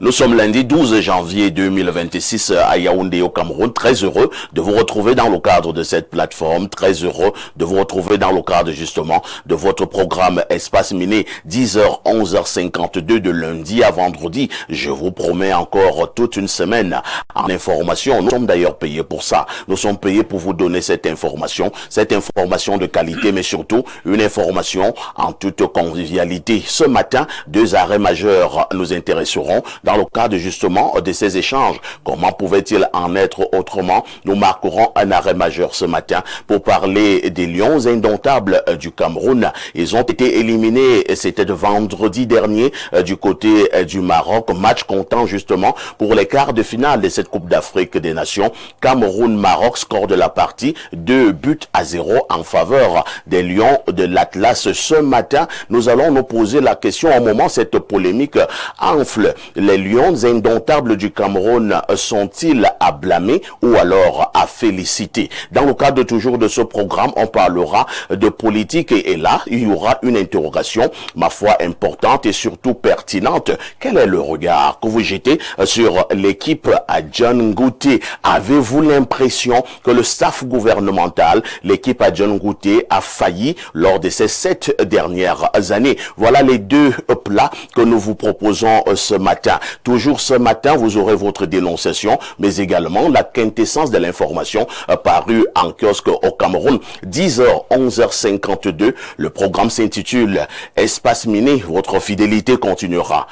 Nous sommes lundi 12 janvier 2026 à Yaoundé au Cameroun. Très heureux de vous retrouver dans le cadre de cette plateforme. Très heureux de vous retrouver dans le cadre justement de votre programme Espace Miné 10h, 11h52 de lundi à vendredi. Je vous promets encore toute une semaine en information. Nous sommes d'ailleurs payés pour ça. Nous sommes payés pour vous donner cette information de qualité, mais surtout une information en toute convivialité. Ce matin, deux arrêts majeurs nous intéresseront dans le cadre justement de ces échanges. Comment pouvait-il en être autrement? Nous marquerons un arrêt majeur ce matin pour parler des Lions indomptables du Cameroun. Ils ont été éliminés, c'était vendredi dernier, du côté du Maroc. Match comptant justement pour les quarts de finale de cette Coupe d'Afrique des Nations. Cameroun-Maroc, score de la partie 2-0 en faveur des Lions de l'Atlas. Ce matin, nous allons nous poser la question au moment cette polémique enfle. Les Lions indomptables du Cameroun sont-ils à blâmer ou alors à féliciter? Dans le cadre toujours de ce programme, on parlera de politique et là, il y aura une interrogation, ma foi, importante et surtout pertinente. Quel est le regard que vous jetez sur l'équipe à John Ngoutté? Avez-vous l'impression que le staff gouvernemental, l'équipe à John Ngoutté a failli lors de ces 7 dernières années? Voilà les deux plats que nous vous proposons ce matin. Toujours ce matin, vous aurez votre dénonciation, mais également la quintessence de l'information parue en kiosque au Cameroun. 10h, 11h52. Le programme s'intitule Espace Miné. Votre fidélité continuera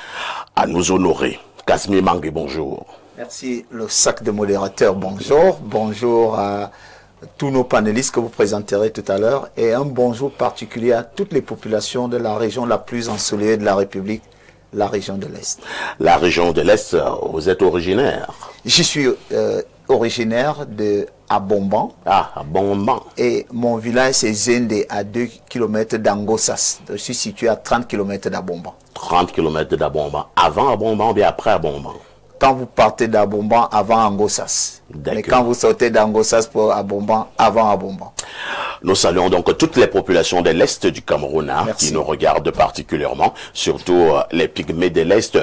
à nous honorer. Kasmi Mangue, bonjour. Merci, le sac de modérateurs, bonjour. Bonjour à tous nos panélistes que vous présenterez tout à l'heure et un bonjour particulier à toutes les populations de la région la plus ensoleillée de la République, la région de l'Est. La région de l'Est, vous êtes originaire? Je suis originaire de Abomban. Ah, Abomban. Et mon village c'est Zende à 2 km d'Angossas. Je suis situé à 30 km d'Abomban. 30 km d'Abomban. Avant Abomban ou bien après Abomban? Quand vous partez d'Abomban, avant Angossas. Mais quand vous sortez d'Angossas pour Abomban, avant Abomban. Nous saluons donc toutes les populations de l'Est du Cameroun qui nous regardent particulièrement, surtout les pygmées de l'Est.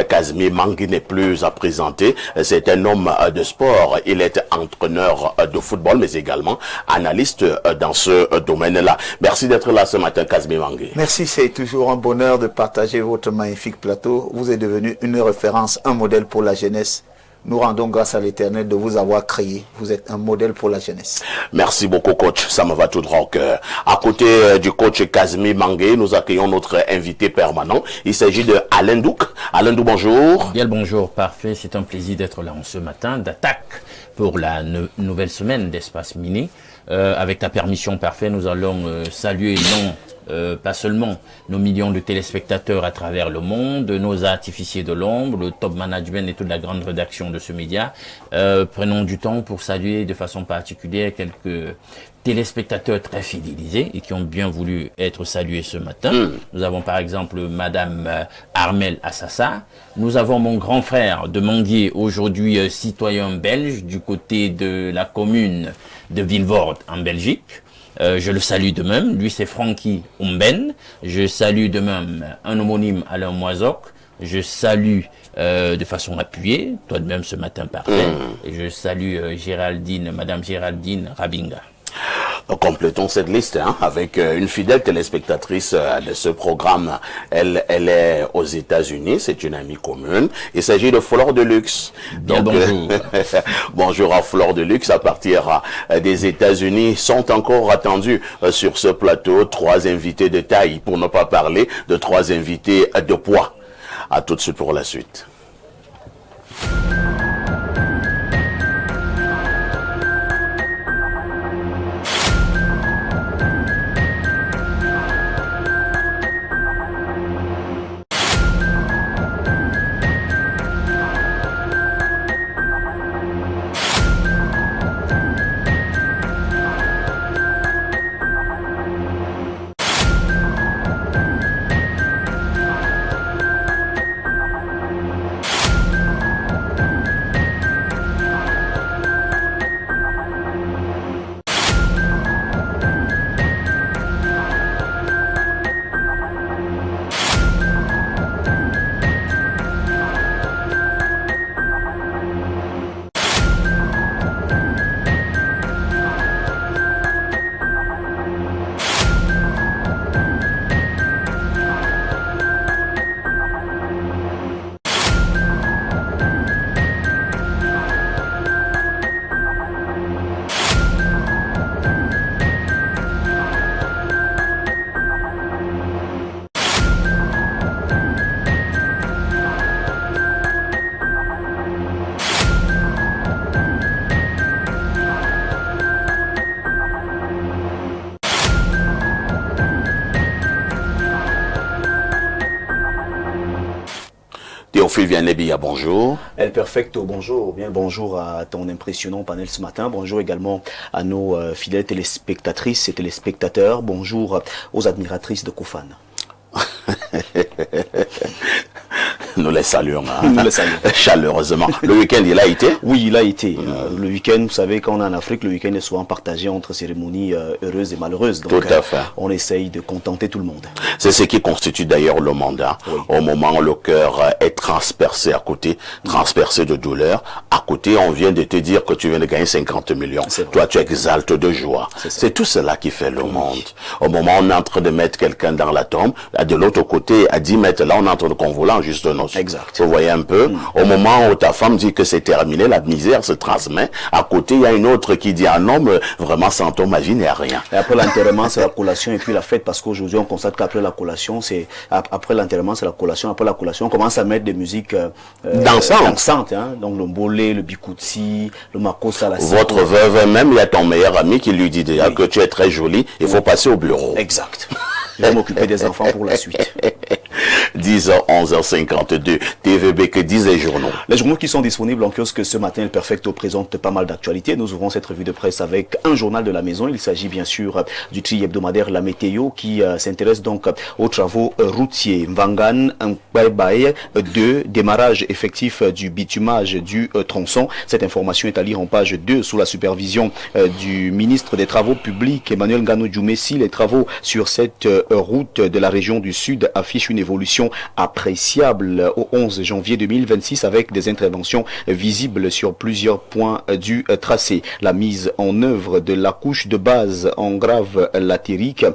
Kasmi Mangue n'est plus à présenter. C'est un homme de sport. Il est entraîneur de football, mais également analyste dans ce domaine-là. Merci d'être là ce matin, Kasmi Mangue. Merci, c'est toujours un bonheur de partager votre magnifique plateau. Vous êtes devenu une référence, un modèle pour la jeunesse. Nous rendons grâce à l'Éternel de vous avoir créé. Vous êtes un modèle pour la jeunesse. Merci beaucoup, coach. Ça me va tout droit au cœur. À côté du coach Kasmi Mangue, nous accueillons notre invité permanent. Il s'agit de Alain Douk. Alain Douk, bonjour. Bien le bonjour. Parfait. C'est un plaisir d'être là en ce matin d'attaque pour la nouvelle semaine d'Espace Miné. Avec ta permission, parfait, nous allons saluer pas seulement nos millions de téléspectateurs à travers le monde, nos artificiers de l'ombre, le top management et toute la grande rédaction de ce média. Prenons du temps pour saluer de façon particulière quelques téléspectateurs très fidélisés et qui ont bien voulu être salués ce matin. Nous avons par exemple Madame Armel Assassa. Nous avons mon grand frère de Manguier, aujourd'hui citoyen belge du côté de la commune de Vilvoorde en Belgique. Je le salue de même. Lui, c'est Francky Umben. Je salue de même un homonyme Alain Moisoc. Je salue de façon appuyée, toi de même ce matin parfait. Et je salue Madame Géraldine Rabinga. Complétons cette liste avec une fidèle téléspectatrice de ce programme. Elle est aux États-Unis, c'est une amie commune. Il s'agit de Flore de Luxe. Bien, donc, bonjour. Bonjour à Flore de Luxe à partir des États-Unis. Sont encore attendus sur ce plateau 3 invités de taille, pour ne pas parler de 3 invités de poids. À tout de suite pour la suite. Théophile Vianney-Biya, bonjour. El Perfecto, bonjour. Bien bonjour à ton impressionnant panel ce matin. Bonjour également à nos fidèles téléspectatrices et téléspectateurs. Bonjour aux admiratrices de Koufane. Nous les saluons. Hein? Nous les saluons. Chaleureusement. Le week-end, il a été? Oui, il a été. Le week-end, vous savez, quand on est en Afrique, le week-end est souvent partagé entre cérémonies heureuses et malheureuses. Donc, tout à fait. On essaye de contenter tout le monde. C'est ce qui constitue d'ailleurs le mandat. Oui. Au moment où le cœur est transpercé à côté, transpercé de douleur, à côté, on vient de te dire que tu viens de gagner 50 millions. Toi, tu exaltes de joie. C'est tout cela qui fait le monde. Au moment où on est en train de mettre quelqu'un dans la tombe, de l'autre côté, à 10 mètres, là, on est en train de convoler en juste noces. Exact. Vous voyez un peu, au moment où ta femme dit que c'est terminé, la misère se transmet, à côté, il y a une autre qui dit, ah non, mais vraiment, sans toi, ma vie n'est rien. Et après l'enterrement, c'est la collation et puis la fête, parce qu'aujourd'hui, on constate qu'après la collation, après l'enterrement, c'est la collation. Après la collation, on commence à mettre des musiques dansantes, hein? Donc le mbolé, le bikutsi, le makossa, la Votre veuve, même, il y a ton meilleur ami qui lui dit déjà que tu es très jolie, il faut passer au bureau. Exact. Je vais m'occuper des enfants pour la suite. 10h, 11h52, TVB, que disent les journaux? Les journaux qui sont disponibles en kiosque ce matin, le Perfecto présente pas mal d'actualités. Nous ouvrons cette revue de presse avec un journal de la maison. Il s'agit bien sûr du tri hebdomadaire La Météo qui s'intéresse donc aux travaux routiers. Mvangan, Nkbaïbaï, 2, démarrage effectif du bitumage du tronçon. Cette information est à lire en page 2 sous la supervision du ministre des Travaux publics, Emmanuel Ngano-Djoumessi. Les travaux sur cette route de la région du Sud affichent une évolution appréciable au 11 janvier 2026 avec des interventions visibles sur plusieurs points du tracé. La mise en œuvre de la couche de base en grave latéritique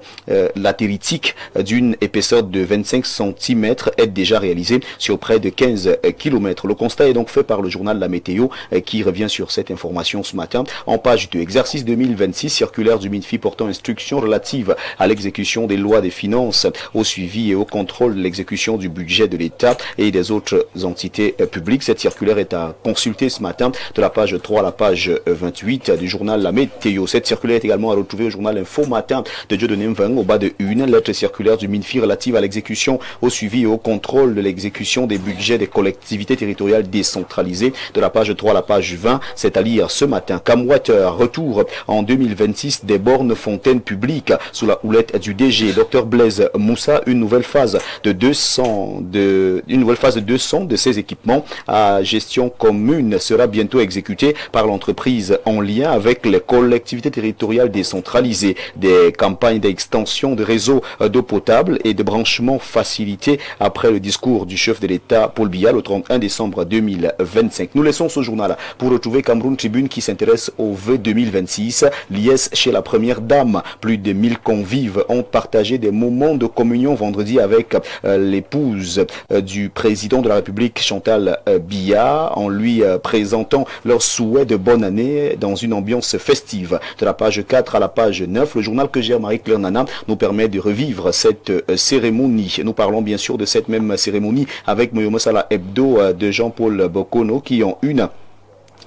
d'une épaisseur de 25 cm est déjà réalisée sur près de 15 km. Le constat est donc fait par le journal La Météo qui revient sur cette information ce matin. En page 2, exercice 2026, circulaire du MINFI portant instruction relative à l'exécution des lois des finances, au suivi et au contrôle de l'exécution du budget de l'État et des autres entités publiques. Cette circulaire est à consulter ce matin de la page 3 à la page 28 du journal La Météo. Cette circulaire est également à retrouver au journal Info Matin de Dieudonné Mveng au bas de une lettre circulaire du MINFI relative à l'exécution, au suivi et au contrôle de l'exécution des budgets des collectivités territoriales décentralisées de la page 3 à la page 20. C'est à lire ce matin. Camwater, retour en 2026 des bornes fontaines publiques sous la houlette du DG. Dr Blaise Moussa, une nouvelle phase de 200 de ces équipements à gestion commune sera bientôt exécutée par l'entreprise en lien avec les collectivités territoriales décentralisées. Des campagnes d'extension de réseaux d'eau potable et de branchement facilité après le discours du chef de l'État Paul Biya le 31 décembre 2025. Nous laissons ce journal pour retrouver Cameroun Tribune qui s'intéresse au vœu 2026. Liesse chez la première dame. Plus de 1000 convives ont partagé des moments de communion vendredi avec l'épouse du président de la République Chantal Biya en lui présentant leurs souhaits de bonne année dans une ambiance festive. De la page 4 à la page 9, le journal que gère Marie-Claire Nana nous permet de revivre cette cérémonie. Nous parlons bien sûr de cette même cérémonie avec Moyomo Salah Hebdo de Jean-Paul Bokono qui ont une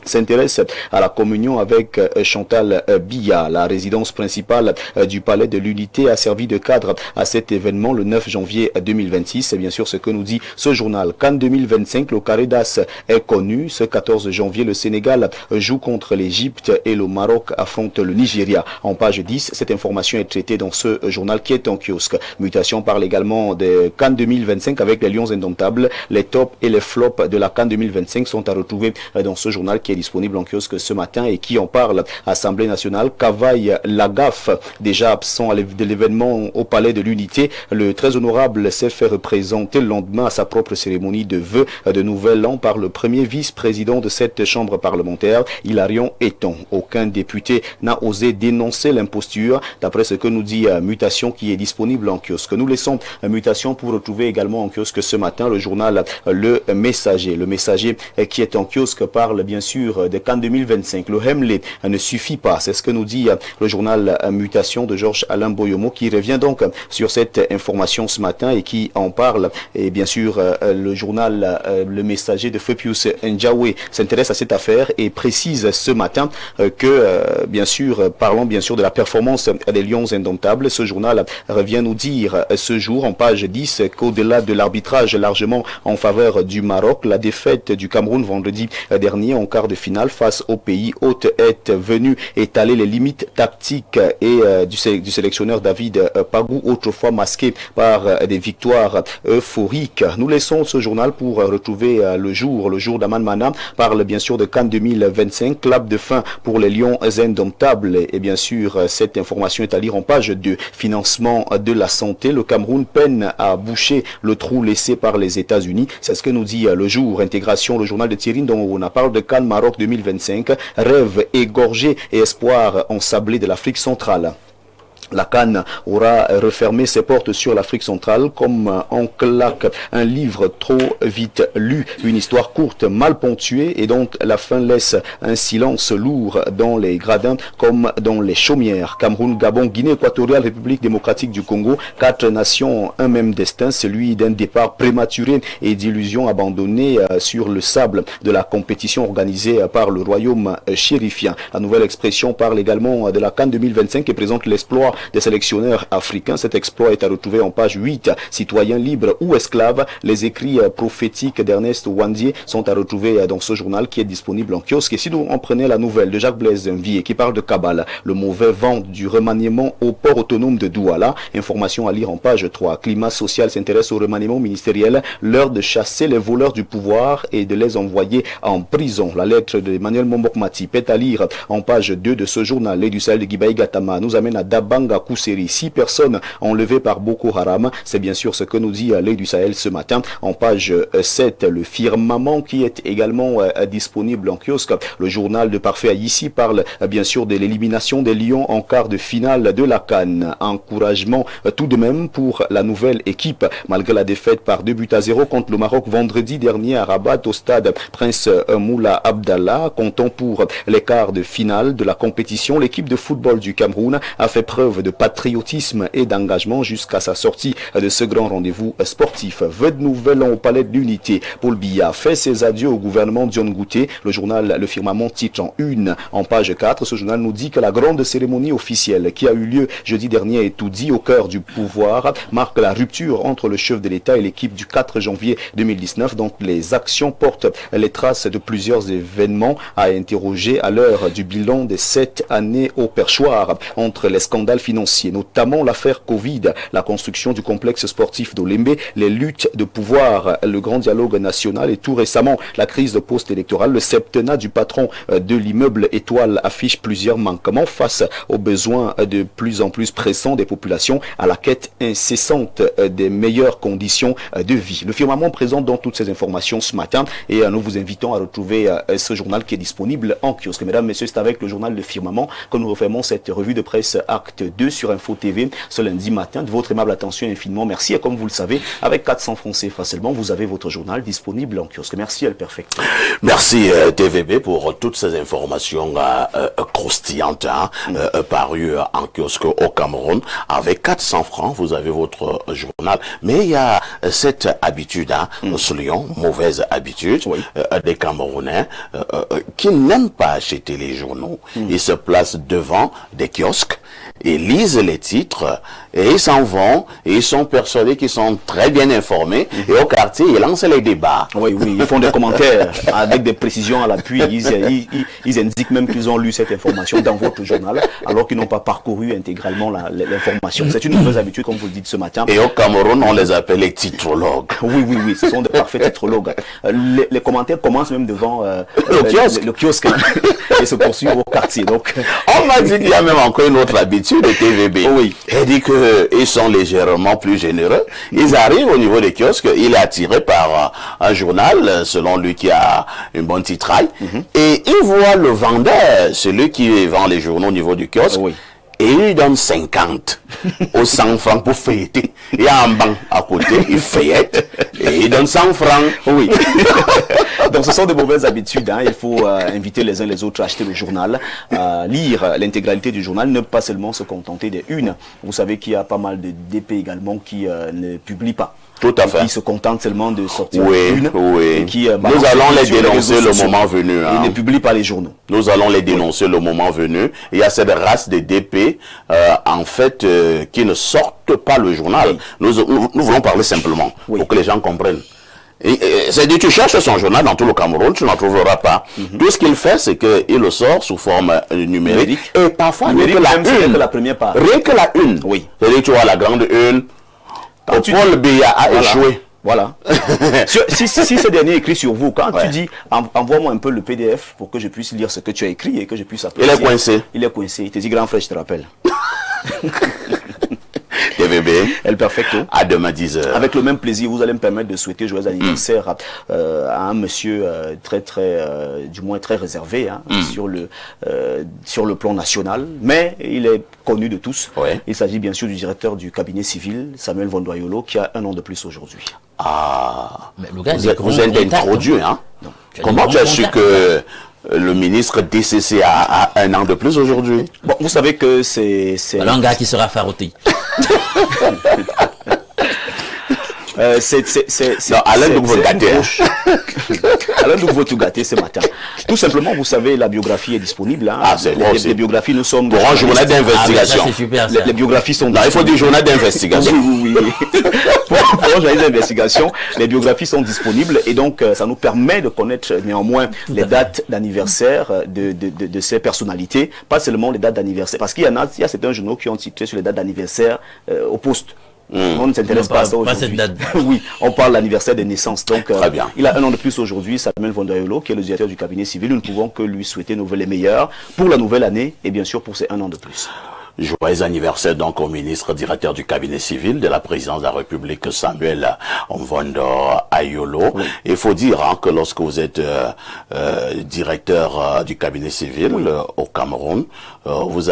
s'intéresse à la communion avec Chantal Biya. La résidence principale du Palais de l'Unité a servi de cadre à cet événement le 9 janvier 2026. C'est bien sûr ce que nous dit ce journal. Cannes 2025, le carré d'as est connu. Ce 14 janvier, le Sénégal joue contre l'Égypte et le Maroc affronte le Nigeria. En page 10, cette information est traitée dans ce journal qui est en kiosque. Mutation parle également de Cannes 2025 avec les Lions indomptables. Les tops et les flops de la Cannes 2025 sont à retrouver dans ce journal qui est disponible en kiosque ce matin et qui en parle. Assemblée nationale, Cavaille Lagaf, déjà absent de l'événement au Palais de l'Unité, le très honorable s'est fait représenter le lendemain à sa propre cérémonie de vœux de nouvel an par le premier vice-président de cette chambre parlementaire, Hilarion Eton. Aucun député n'a osé dénoncer l'imposture, d'après ce que nous dit Mutation qui est disponible en kiosque. Nous laissons Mutation pour retrouver également en kiosque ce matin le journal Le Messager. Le Messager qui est en kiosque parle bien sûr sûr de CAN 2025. Le Hemley ne suffit pas, c'est ce que nous dit le journal Mutation de Georges Alain Boyomo, qui revient donc sur cette information ce matin et qui en parle. Et bien sûr, le journal Le Messager de Feu Pius Ndiawe s'intéresse à cette affaire et précise ce matin que, bien sûr, parlons bien sûr de la performance des Lions indomptables. Ce journal revient nous dire ce jour, en page 10, qu'au-delà de l'arbitrage largement en faveur du Maroc, la défaite du Cameroun vendredi dernier en quart de finale face au pays hôte est venue étaler les limites tactiques et du sélectionneur David Pagou, autrefois masqué par des victoires euphoriques. Nous laissons ce journal pour retrouver le jour d'Aman Mana parle bien sûr de CAN 2025, clap de fin pour les Lions indomptables. Et bien sûr, cette information est à lire en page 2. Financement de la santé, le Cameroun peine à boucher le trou laissé par les États-Unis. C'est ce que nous dit le jour. Intégration, le journal de Thierry Ndongona parle de CAN Maroc 2025, rêve égorgé et espoir ensablé de l'Afrique centrale. La CAN aura refermé ses portes sur l'Afrique centrale comme en claque un livre trop vite lu, une histoire courte, mal ponctuée et dont la fin laisse un silence lourd dans les gradins comme dans les chaumières. Cameroun, Gabon, Guinée équatoriale, République démocratique du Congo, 4 nations, un même destin, celui d'un départ prématuré et d'illusions abandonnées sur le sable de la compétition organisée par le royaume chérifien. La nouvelle expression parle également de la CAN 2025 et présente l'exploit des sélectionneurs africains. Cet exploit est à retrouver en page 8. Citoyens libres ou esclaves, les écrits prophétiques d'Ernest Wandier sont à retrouver dans ce journal qui est disponible en kiosque. Et si nous en prenons la nouvelle de Jacques Blaise Mvié qui parle de Kabbalah, le mauvais vent du remaniement au port autonome de Douala, information à lire en page 3. Climat social s'intéresse au remaniement ministériel, l'heure de chasser les voleurs du pouvoir et de les envoyer en prison. La lettre d'Emmanuel Momokmati est à lire en page 2 de ce journal. Les du Sahel de Gibaï Gatama nous amène à Dabang Kousseri. 6 personnes enlevées par Boko Haram. C'est bien sûr ce que nous dit l'œil du Sahel ce matin. En page 7, le firmament qui est également disponible en kiosque. Le journal de Parfait Aïssi parle bien sûr de l'élimination des Lions en quart de finale de la CAN. Encouragement tout de même pour la nouvelle équipe malgré la défaite par 2-0 contre le Maroc vendredi dernier à Rabat au stade Prince Moula Abdallah. Comptons pour les quarts de finale de la compétition. L'équipe de football du Cameroun a fait preuve de patriotisme et d'engagement jusqu'à sa sortie de ce grand rendez-vous sportif. Vœux de nouvelles au palais de l'unité. Paul Biya fait ses adieux au gouvernement Dion Gouté. Le journal Le Firmament titre en une. En page 4, ce journal nous dit que la grande cérémonie officielle qui a eu lieu jeudi dernier et tout dit au cœur du pouvoir marque la rupture entre le chef de l'État et l'équipe du 4 janvier 2019. Donc les actions portent les traces de plusieurs événements à interroger à l'heure du bilan des 7 années au perchoir entre les scandales financiers, notamment l'affaire Covid, la construction du complexe sportif d'Olembe, les luttes de pouvoir, le grand dialogue national et tout récemment la crise de post-électorale. Le septennat du patron de l'immeuble Étoile affiche plusieurs manquements face aux besoins de plus en plus pressants des populations à la quête incessante des meilleures conditions de vie. Le firmament présente donc toutes ces informations ce matin et nous vous invitons à retrouver ce journal qui est disponible en kiosque. Mesdames, Messieurs, c'est avec le journal Le Firmament que nous refermons cette revue de presse Acte 2 sur Info TV ce lundi matin. De votre aimable attention infiniment merci. Et comme vous le savez, avec 400 francs CFA seulement, vous avez votre journal disponible en kiosque. Merci El Perfect. Merci TVB pour toutes ces informations croustillantes parues en kiosque au Cameroun. Avec 400 francs, vous avez votre journal. Mais il y a cette habitude, Lyon, mauvaise habitude des Camerounais qui n'aiment pas acheter les journaux. Ils se placent devant des kiosques et lisent les titres et ils s'en vont et ils sont persuadés qu'ils sont très bien informés et au quartier ils lancent les débats. Oui, ils font des commentaires avec des précisions à l'appui. Ils indiquent même qu'ils ont lu cette information dans votre journal alors qu'ils n'ont pas parcouru intégralement l'information. C'est une mauvaise habitude comme vous le dites ce matin. Et au Cameroun on les appelle les titrologues. Oui, ce sont des parfaits titrologues. Les commentaires commencent même devant le kiosque et se poursuivent au quartier. Donc, on m'a dit qu'il y a même encore une autre habitude de TVB. Oui. Elle dit qu'ils sont légèrement plus généreux. Ils arrivent au niveau des kiosques, il est attiré par un journal, selon lui qui a une bonne titraille, et il voit le vendeur, celui qui vend les journaux au niveau du kiosque, Et il donne 50 aux 100 francs pour fêter. Il y a un banc à côté, il fête et il donne 100 francs. Oui. Donc ce sont de mauvaises habitudes. Il faut inviter les uns les autres à acheter le journal, à lire l'intégralité du journal, ne pas seulement se contenter des unes. Vous savez qu'il y a pas mal de DP également qui ne publient pas. Tout à fait. Qui se contentent seulement de sortir une. Et qui, nous allons les dénoncer le moment venu. Ils ne publient pas les journaux. Nous allons les dénoncer le moment venu. Il y a cette race de DP, en fait, qui ne sortent pas le journal. Nous voulons parler simplement pour que les gens comprennent. C'est-à-dire, tu cherches son journal dans tout le Cameroun, tu n'en trouveras pas. Tout ce qu'il fait, c'est qu'il le sort sous forme numérique. Et parfois, rien que la une. Rien que la première page. Rien que la une. Oui. C'est-à-dire, tu vois la grande une. Paul Biya a échoué. Voilà. si ce dernier écrit sur vous, quand tu dis envoie-moi un peu le PDF pour que je puisse lire ce que tu as écrit et que je puisse apprécier. Il est coincé. Il est coincé. Il te dit grand frère, je te rappelle. TVB. El Perfecto. À demain 10h. Avec le même plaisir, vous allez me permettre de souhaiter joyeux anniversaire à un monsieur du moins très réservé sur le plan national, mais il est connu de tous. Ouais. Il s'agit bien sûr du directeur du cabinet civil, Samuel Vondoyolo, qui a un an de plus aujourd'hui. Ah, mais le gars, vous êtes introduit, hein? Non. Comment tu as su que le ministre DCC a un an de plus aujourd'hui? Bon, vous savez que c'est... Alors un gars qui sera faroté. Alain Dougvo gâté. Alain Dougvo tout gâté ce matin. Tout simplement, vous savez, la biographie est disponible. Ah, c'est bon. Les biographies, nous sommes... Pour un journal d'investigation. C'est super, les biographies sont... Là, il faut dire journal d'investigation. Oui. Pour un journal d'investigation, les biographies sont disponibles et donc ça nous permet de connaître néanmoins les dates d'anniversaire de ces personnalités, pas seulement les dates d'anniversaire. Parce qu'il y a certains journaux qui ont titré sur les dates d'anniversaire au poste. On ne s'intéresse pas à ça aujourd'hui. Oui, on parle de l'anniversaire de naissance. Donc, très bien. Il a un an de plus aujourd'hui, Samuel Vondoyolo, qui est le directeur du cabinet civil. Nous ne pouvons que lui souhaiter nos vœux les meilleurs pour la nouvelle année et bien sûr pour ses un an de plus. Joyeux anniversaire donc au ministre directeur du cabinet civil de la présidence de la République, Samuel Vondoyolo. Oui. Il faut dire que lorsque vous êtes directeur du cabinet civil au Cameroun, vous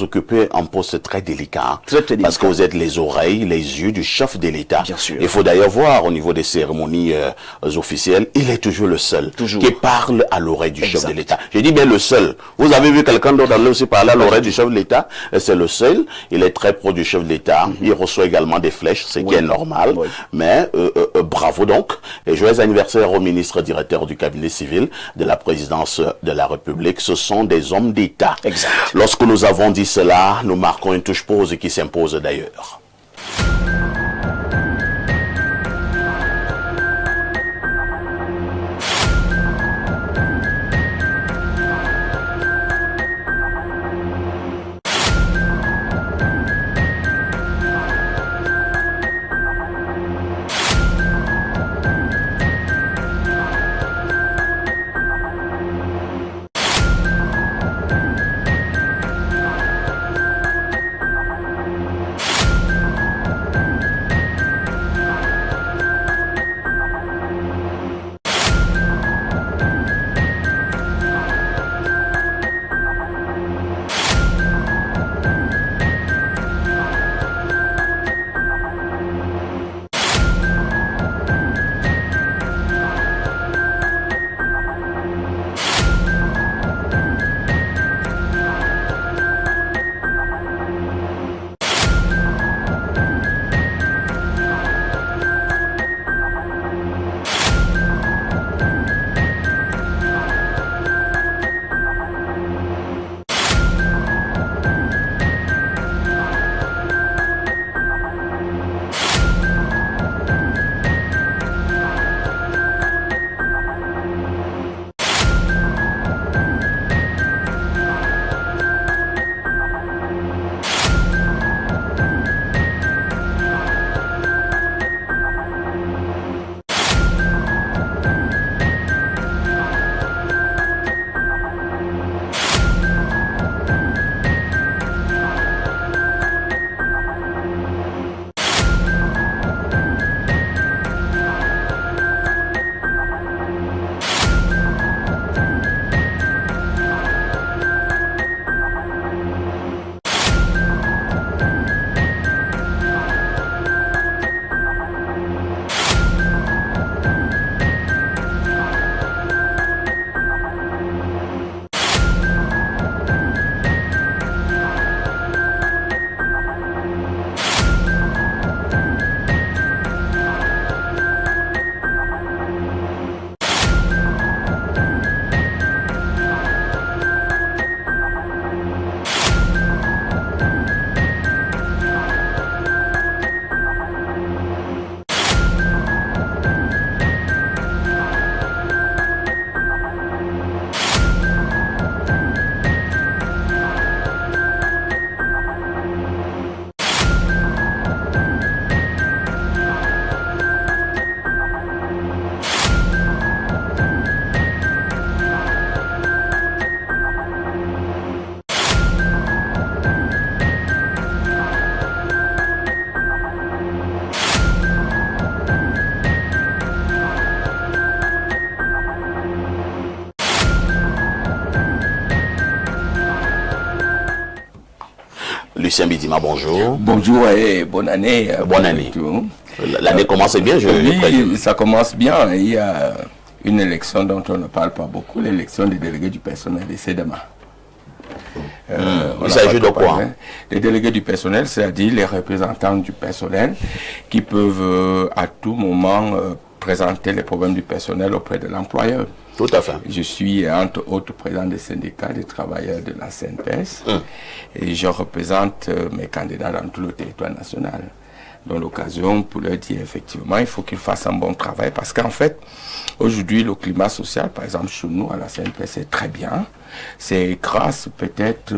occupez un poste très délicat. Très délicat. Parce que vous êtes les oreilles, les yeux du chef de l'État. Bien sûr. Il faut d'ailleurs voir au niveau des cérémonies officielles, il est toujours le seul qui parle à l'oreille du chef de l'État. Je dis bien le seul. Vous avez vu quelqu'un d'autre aller aussi parler à l'oreille du chef de l'État? C'est le seul. Il est très pro du chef de l'État. Il reçoit également des flèches, ce qui est normal. Mais bravo donc. Et joyeux anniversaire au ministre directeur du cabinet civil de la présidence de la République. Ce sont des hommes d'État. Exact. Lorsque nous avons dit cela, nous marquons une touche pause qui s'impose d'ailleurs. Lucien Bidima, bonjour. Bonjour et bonne année. Bonne année. L'année commence bien, oui, ça commence bien. Il y a une élection dont on ne parle pas beaucoup, l'élection des délégués du personnel, et c'est demain. Il s'agit de quoi? Les délégués du personnel, c'est-à-dire les représentants du personnel qui peuvent à tout moment présenter les problèmes du personnel auprès de l'employeur. Tout à fait. Je suis entre autres président des syndicats des travailleurs de la CNPS et je représente mes candidats dans tout le territoire national. Dans l'occasion pour leur dire effectivement il faut qu'ils fassent un bon travail parce qu'en fait aujourd'hui le climat social par exemple chez nous à la CNPS c'est très bien. C'est grâce peut-être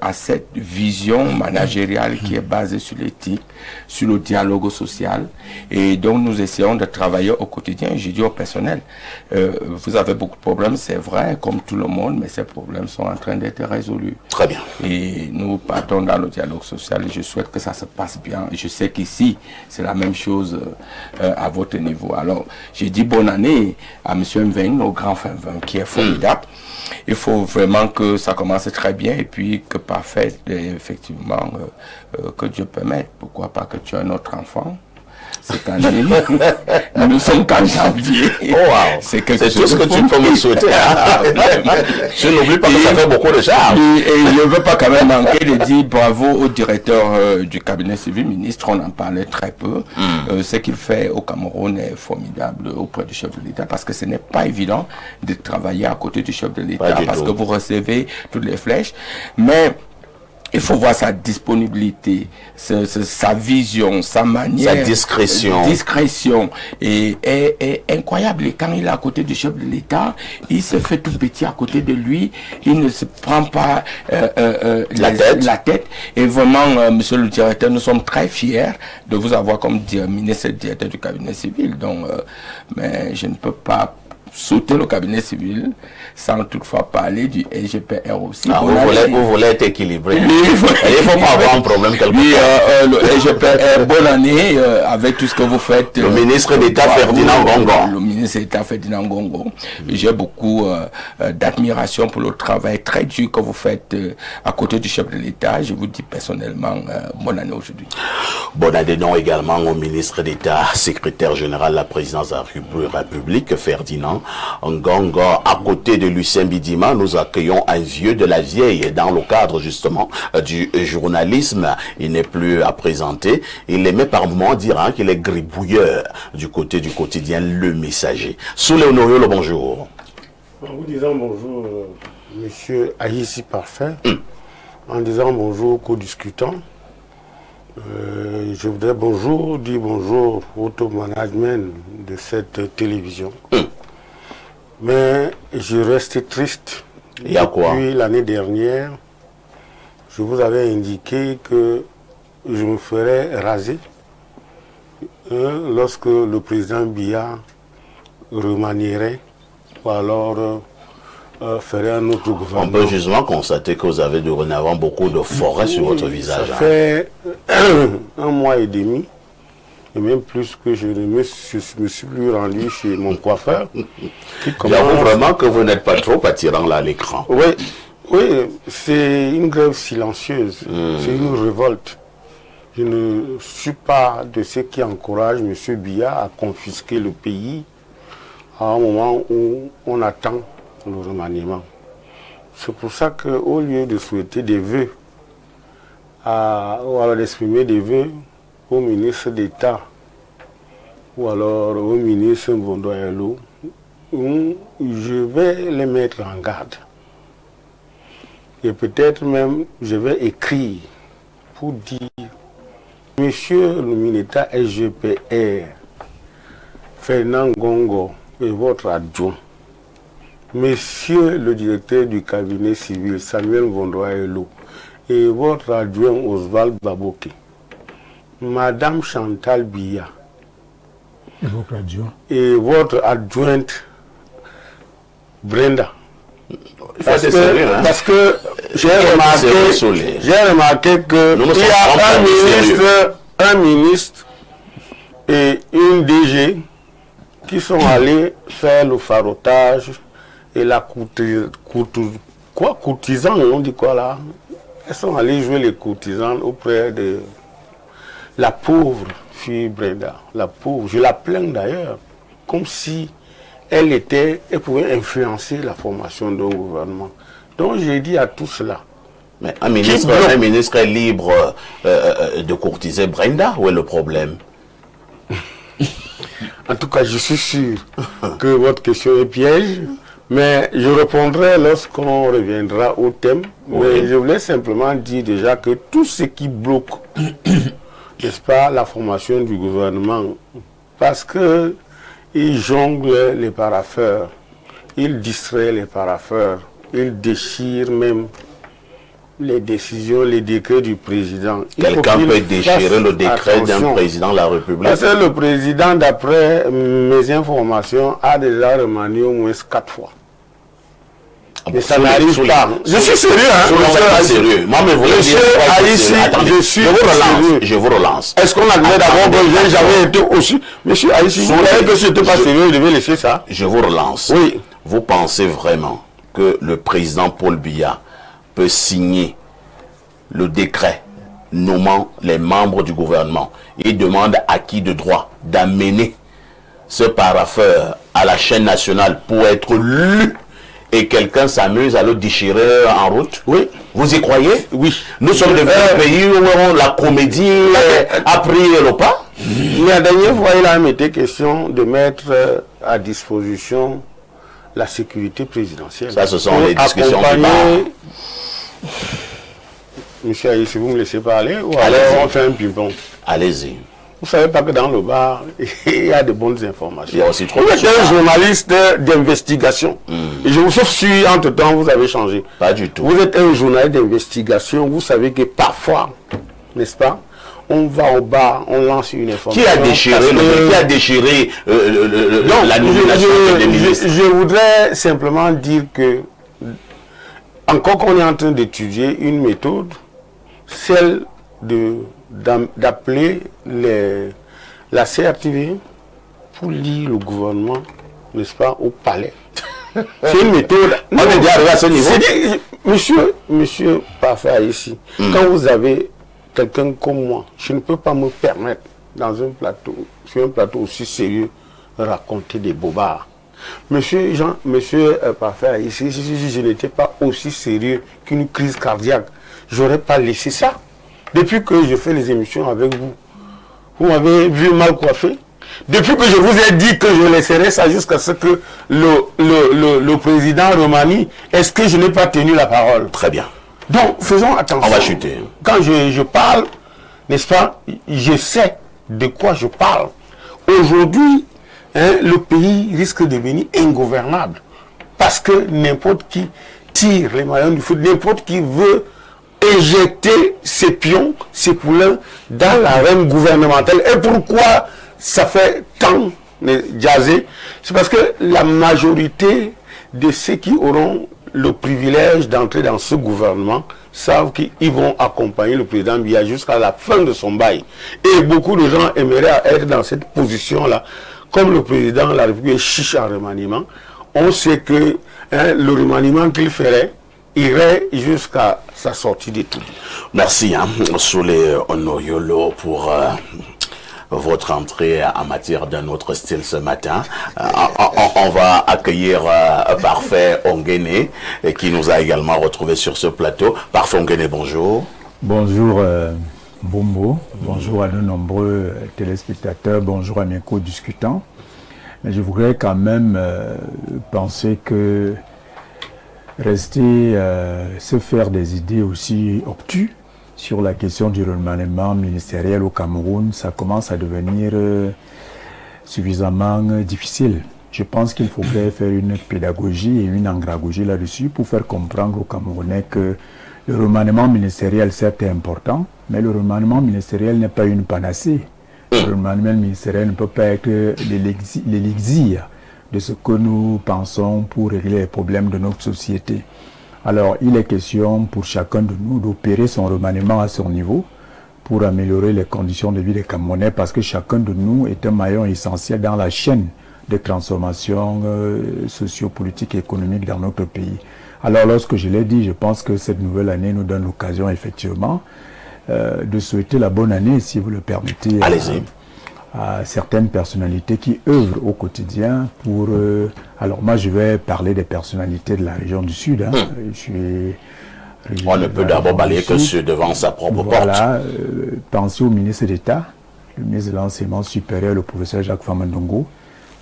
à cette vision managériale qui est basée sur l'éthique, sur le dialogue social et donc nous essayons de travailler au quotidien. Je dis au personnel, vous avez beaucoup de problèmes, c'est vrai, comme tout le monde, mais ces problèmes sont en train d'être résolus. Très bien. Et nous partons dans le dialogue social et je souhaite que ça se passe bien. Je sais qu'ici, c'est la même chose à votre niveau. Alors, j'ai dit bonne année à M. Mveng, au grand Mveng, qui est formidable. Il faut vraiment que ça commence très bien et puis que parfait, effectivement, que Dieu permette. Pourquoi pas que tu aies un autre enfant cette année. Nous sommes qu'en janvier. Oh wow. C'est tout ce que tu peux me souhaiter. Hein? Je n'oublie pas que ça fait beaucoup de charges. Et je ne veux pas quand même manquer de dire bravo au directeur du cabinet civil ministre. On en parlait très peu. Ce qu'il fait au Cameroun est formidable auprès du chef de l'État parce que ce n'est pas évident de travailler à côté du chef de l'État parce que vous recevez toutes les flèches. Mais il faut voir sa disponibilité, sa vision, sa manière. Sa discrétion. Discrétion est incroyable. Et quand il est à côté du chef de l'État, il se fait tout petit à côté de lui. Il ne se prend pas la tête. Et vraiment, monsieur le directeur, nous sommes très fiers de vous avoir comme ministre directeur du cabinet civil. Donc, mais je ne peux pas sauter le cabinet civil sans toutefois parler du SGPR aussi. Ah, vous voulez être équilibré. Il faut pas avoir un problème quelque part. Le SGPR, bonne année avec tout ce que vous faites. Le ministre d'État Ferdinand Ngongo. Le ministre d'État Ferdinand Ngongo. J'ai beaucoup d'admiration pour le travail très dur que vous faites à côté du chef de l'État. Je vous dis personnellement, bonne année aujourd'hui. Bonne année non également au ministre d'État, secrétaire général de la présidence de la République, Ferdinand Ngongo. À côté de Lucien Bidima, nous accueillons un vieux de la vieille dans le cadre justement du journalisme. Il n'est plus à présenter. Il aimait par moments dire qu'il est gribouilleur du côté du quotidien Le Messager. Soulé Honorio, le bonjour. En vous disant bonjour, monsieur Aïssi Parfait, en disant bonjour aux discutants, je voudrais dire bonjour au top management de cette télévision. Mais je reste triste. Il y a quoi? Depuis l'année dernière, je vous avais indiqué que je me ferais raser lorsque le président Biya remanierait ou alors ferait un autre gouvernement. On peut justement constater que vous avez dorénavant beaucoup de forêts sur votre visage. Ça fait un mois et demi. Et même plus que je ne me suis plus rendu chez mon coiffeur. J'avoue vraiment que vous n'êtes pas trop attirant là à l'écran. Oui, c'est une grève silencieuse. C'est une révolte. Je ne suis pas de ceux qui encouragent M. Biya à confisquer le pays à un moment où on attend le remaniement. C'est pour ça qu'au lieu de souhaiter des vœux, ou alors d'exprimer des vœux au ministre d'État ou alors au ministre Mbondoyelo, je vais les mettre en garde. Et peut-être même je vais écrire pour dire, monsieur le ministre SGPR, Ferdinand Ngongo et votre adjoint, monsieur le directeur du cabinet civil Samuel Mbondoyelo et votre adjoint Oswald Baboke, Madame Chantal Biya et votre adjointe Brenda. Parce que j'ai remarqué que il y a un ministre et une DG qui sont allés faire le farotage et la courtisane, on dit quoi là? elles sont allées jouer les courtisanes auprès de la pauvre fille Brenda. La pauvre, je la plains d'ailleurs, comme si elle pouvait influencer la formation d'un gouvernement. Donc j'ai dit à tout cela. Mais un ministre est libre de courtiser Brenda, où est le problème? En tout cas, je suis sûr que votre question est piège, mais je répondrai lorsqu'on reviendra au thème. Oui. Mais je voulais simplement dire déjà que tout ce qui bloque, n'est-ce pas, la formation du gouvernement, parce que ils jonglent les parapheurs, ils distraient les parapheurs, ils déchirent même les décisions, les décrets du président. Quelqu'un peut déchirer le décret d'un président de la République? Parce que le président, d'après mes informations, a déjà remanié au moins 4 fois. Mais ça n'arrive pas. Je suis sérieux, hein? Sérieux. Moi, mais vous Monsieur Haïssi, je suis sérieux. Je vous relance. Est-ce qu'on admet d'abord que je n'ai jamais été aussi... Monsieur Haïssi, vous savez que je n'étais pas sérieux, je devais laisser ça. Je vous relance. Oui. Vous pensez vraiment que le président Paul Biya peut signer le décret nommant les membres du gouvernement? Il demande à qui de droit d'amener ce parapheur à la chaîne nationale pour être lu, et quelqu'un s'amuse à le déchirer en route? Oui. Vous y croyez? Oui. Nous sommes devenus un pays où la comédie a pris le pas? La dernière fois, il a été question de mettre à disposition la sécurité présidentielle. Ça, ce sont les discussions du bar. Monsieur Haïssi, vous me laissez parler ou alors on fait un ping-pong? Allez-y. Vous ne savez pas que dans le bar, il y a de bonnes informations. Il y a aussi trop vous êtes un journaliste d'investigation. Et je vous sauf si entre-temps vous avez changé. Pas du tout. Vous êtes un journaliste d'investigation. Vous savez que parfois, n'est-ce pas, on va au bar, on lance une information. Qui a déchiré, la nomination des ministres? Je voudrais simplement dire que, encore qu'on est en train d'étudier une méthode, celle d'appeler la CRTV pour lire le gouvernement, n'est-ce pas, au palais. C'est une méthode. On est déjà arrivé à ce niveau. Monsieur Parfait ici, quand vous avez quelqu'un comme moi, je ne peux pas me permettre, sur un plateau aussi sérieux, de raconter des bobards. Monsieur Parfait ici, si je n'étais pas aussi sérieux qu'une crise cardiaque, je n'aurais pas laissé ça. Depuis que je fais les émissions avec vous, vous m'avez vu mal coiffé. Depuis que je vous ai dit que je laisserai ça jusqu'à ce que le président remanie, est-ce que je n'ai pas tenu la parole? Très bien. Donc, faisons attention. On va chuter. Quand je parle, n'est-ce pas, je sais de quoi je parle. Aujourd'hui, le pays risque de devenir ingouvernable. Parce que n'importe qui tire les maillons du foot, n'importe qui veut éjecter ses pions, ses poulains dans l'arène gouvernementale. Et pourquoi ça fait tant jaser? C'est parce que la majorité de ceux qui auront le privilège d'entrer dans ce gouvernement savent qu'ils vont accompagner le président Biya jusqu'à la fin de son bail. Et beaucoup de gens aimeraient être dans cette position-là. Comme le président de la République est chiche en remaniement, on sait que le remaniement qu'il ferait irait jusqu'à sa sortie d'études. Merci, Soulé Onoyolo, pour votre entrée en matière d'un autre style ce matin. On va accueillir Parfait Ongene, qui nous a également retrouvés sur ce plateau. Parfait Ongene, bonjour. Bonjour Bombo, bonjour à nos nombreux téléspectateurs, bonjour à mes co-discutants. Mais je voudrais quand même penser que rester, se faire des idées aussi obtus sur la question du remaniement ministériel au Cameroun, ça commence à devenir suffisamment difficile. Je pense qu'il faudrait faire une pédagogie et une andragogie là-dessus pour faire comprendre aux Camerounais que le remaniement ministériel, certes, est important, mais le remaniement ministériel n'est pas une panacée. Le remaniement ministériel ne peut pas être l'élixir de ce que nous pensons pour régler les problèmes de notre société. Alors, il est question pour chacun de nous d'opérer son remaniement à son niveau pour améliorer les conditions de vie des Camerounais, parce que chacun de nous est un maillon essentiel dans la chaîne de transformation sociopolitique et économique dans notre pays. Alors, lorsque je l'ai dit, je pense que cette nouvelle année nous donne l'occasion, effectivement, de souhaiter la bonne année, si vous le permettez, à certaines personnalités qui œuvrent au quotidien pour... alors, moi, je vais parler des personnalités de la région du Sud. Hein. Je suis... On ne peut d'abord balayer que devant sa propre porte. Voilà, pensez au ministre d'État, le ministre de l'Enseignement supérieur, le professeur Jacques Famandongo,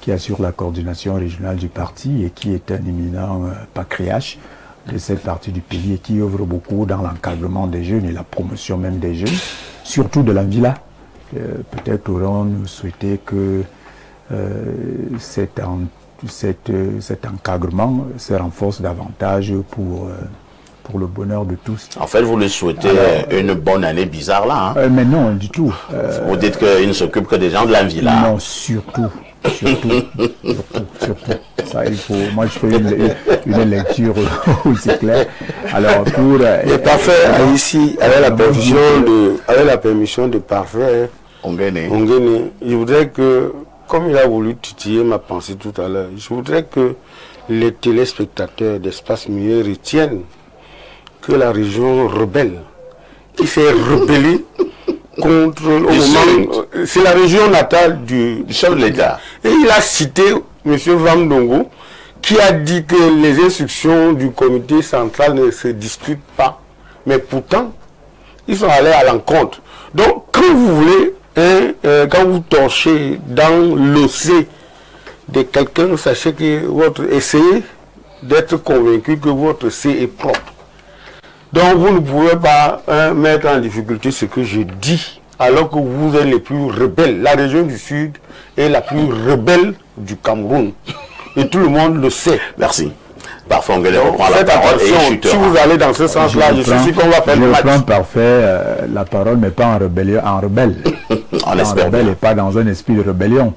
qui assure la coordination régionale du parti et qui est un éminent patriarche de cette partie du pays et qui œuvre beaucoup dans l'encadrement des jeunes et la promotion même des jeunes, surtout de l'Anvila. Peut-être aurons-nous souhaité que cet encadrement se renforce davantage pour le bonheur de tous. En fait, vous lui souhaitez une bonne année bizarre là. Hein? Mais non, du tout. Vous dites qu'il ne s'occupe que des gens de l'Anvila. Non, surtout. Ça, il faut. Moi, je fais une lecture aussi claire. Alors, pour. Le parfait ici, avec la permission de parfait Ongene, je voudrais que, comme il a voulu titiller ma pensée tout à l'heure, je voudrais que les téléspectateurs d'Espace Milieu retiennent que la région rebelle, qui s'est rebellée contre au moment, c'est la région natale du chef de l'État. Et il a cité M. Van Dongo, qui a dit que les instructions du comité central ne se discutent pas. Mais pourtant, ils sont allés à l'encontre. Donc, quand vous voulez, quand vous torchez dans l'océ de quelqu'un, sachez que essayez d'être convaincu que votre C est propre. Donc, vous ne pouvez pas mettre en difficulté ce que je dis, alors que vous êtes les plus rebelles. La région du Sud est la plus rebelle du Cameroun. Et tout le monde le sait. Merci. Parfait, on reprend la parole et si vous allez dans ce sens-là, je suis sûr qu'on va faire le match. Je reprends parfait la parole, mais pas en rébellion, en rebelle. En rebelle et pas dans un esprit de rébellion.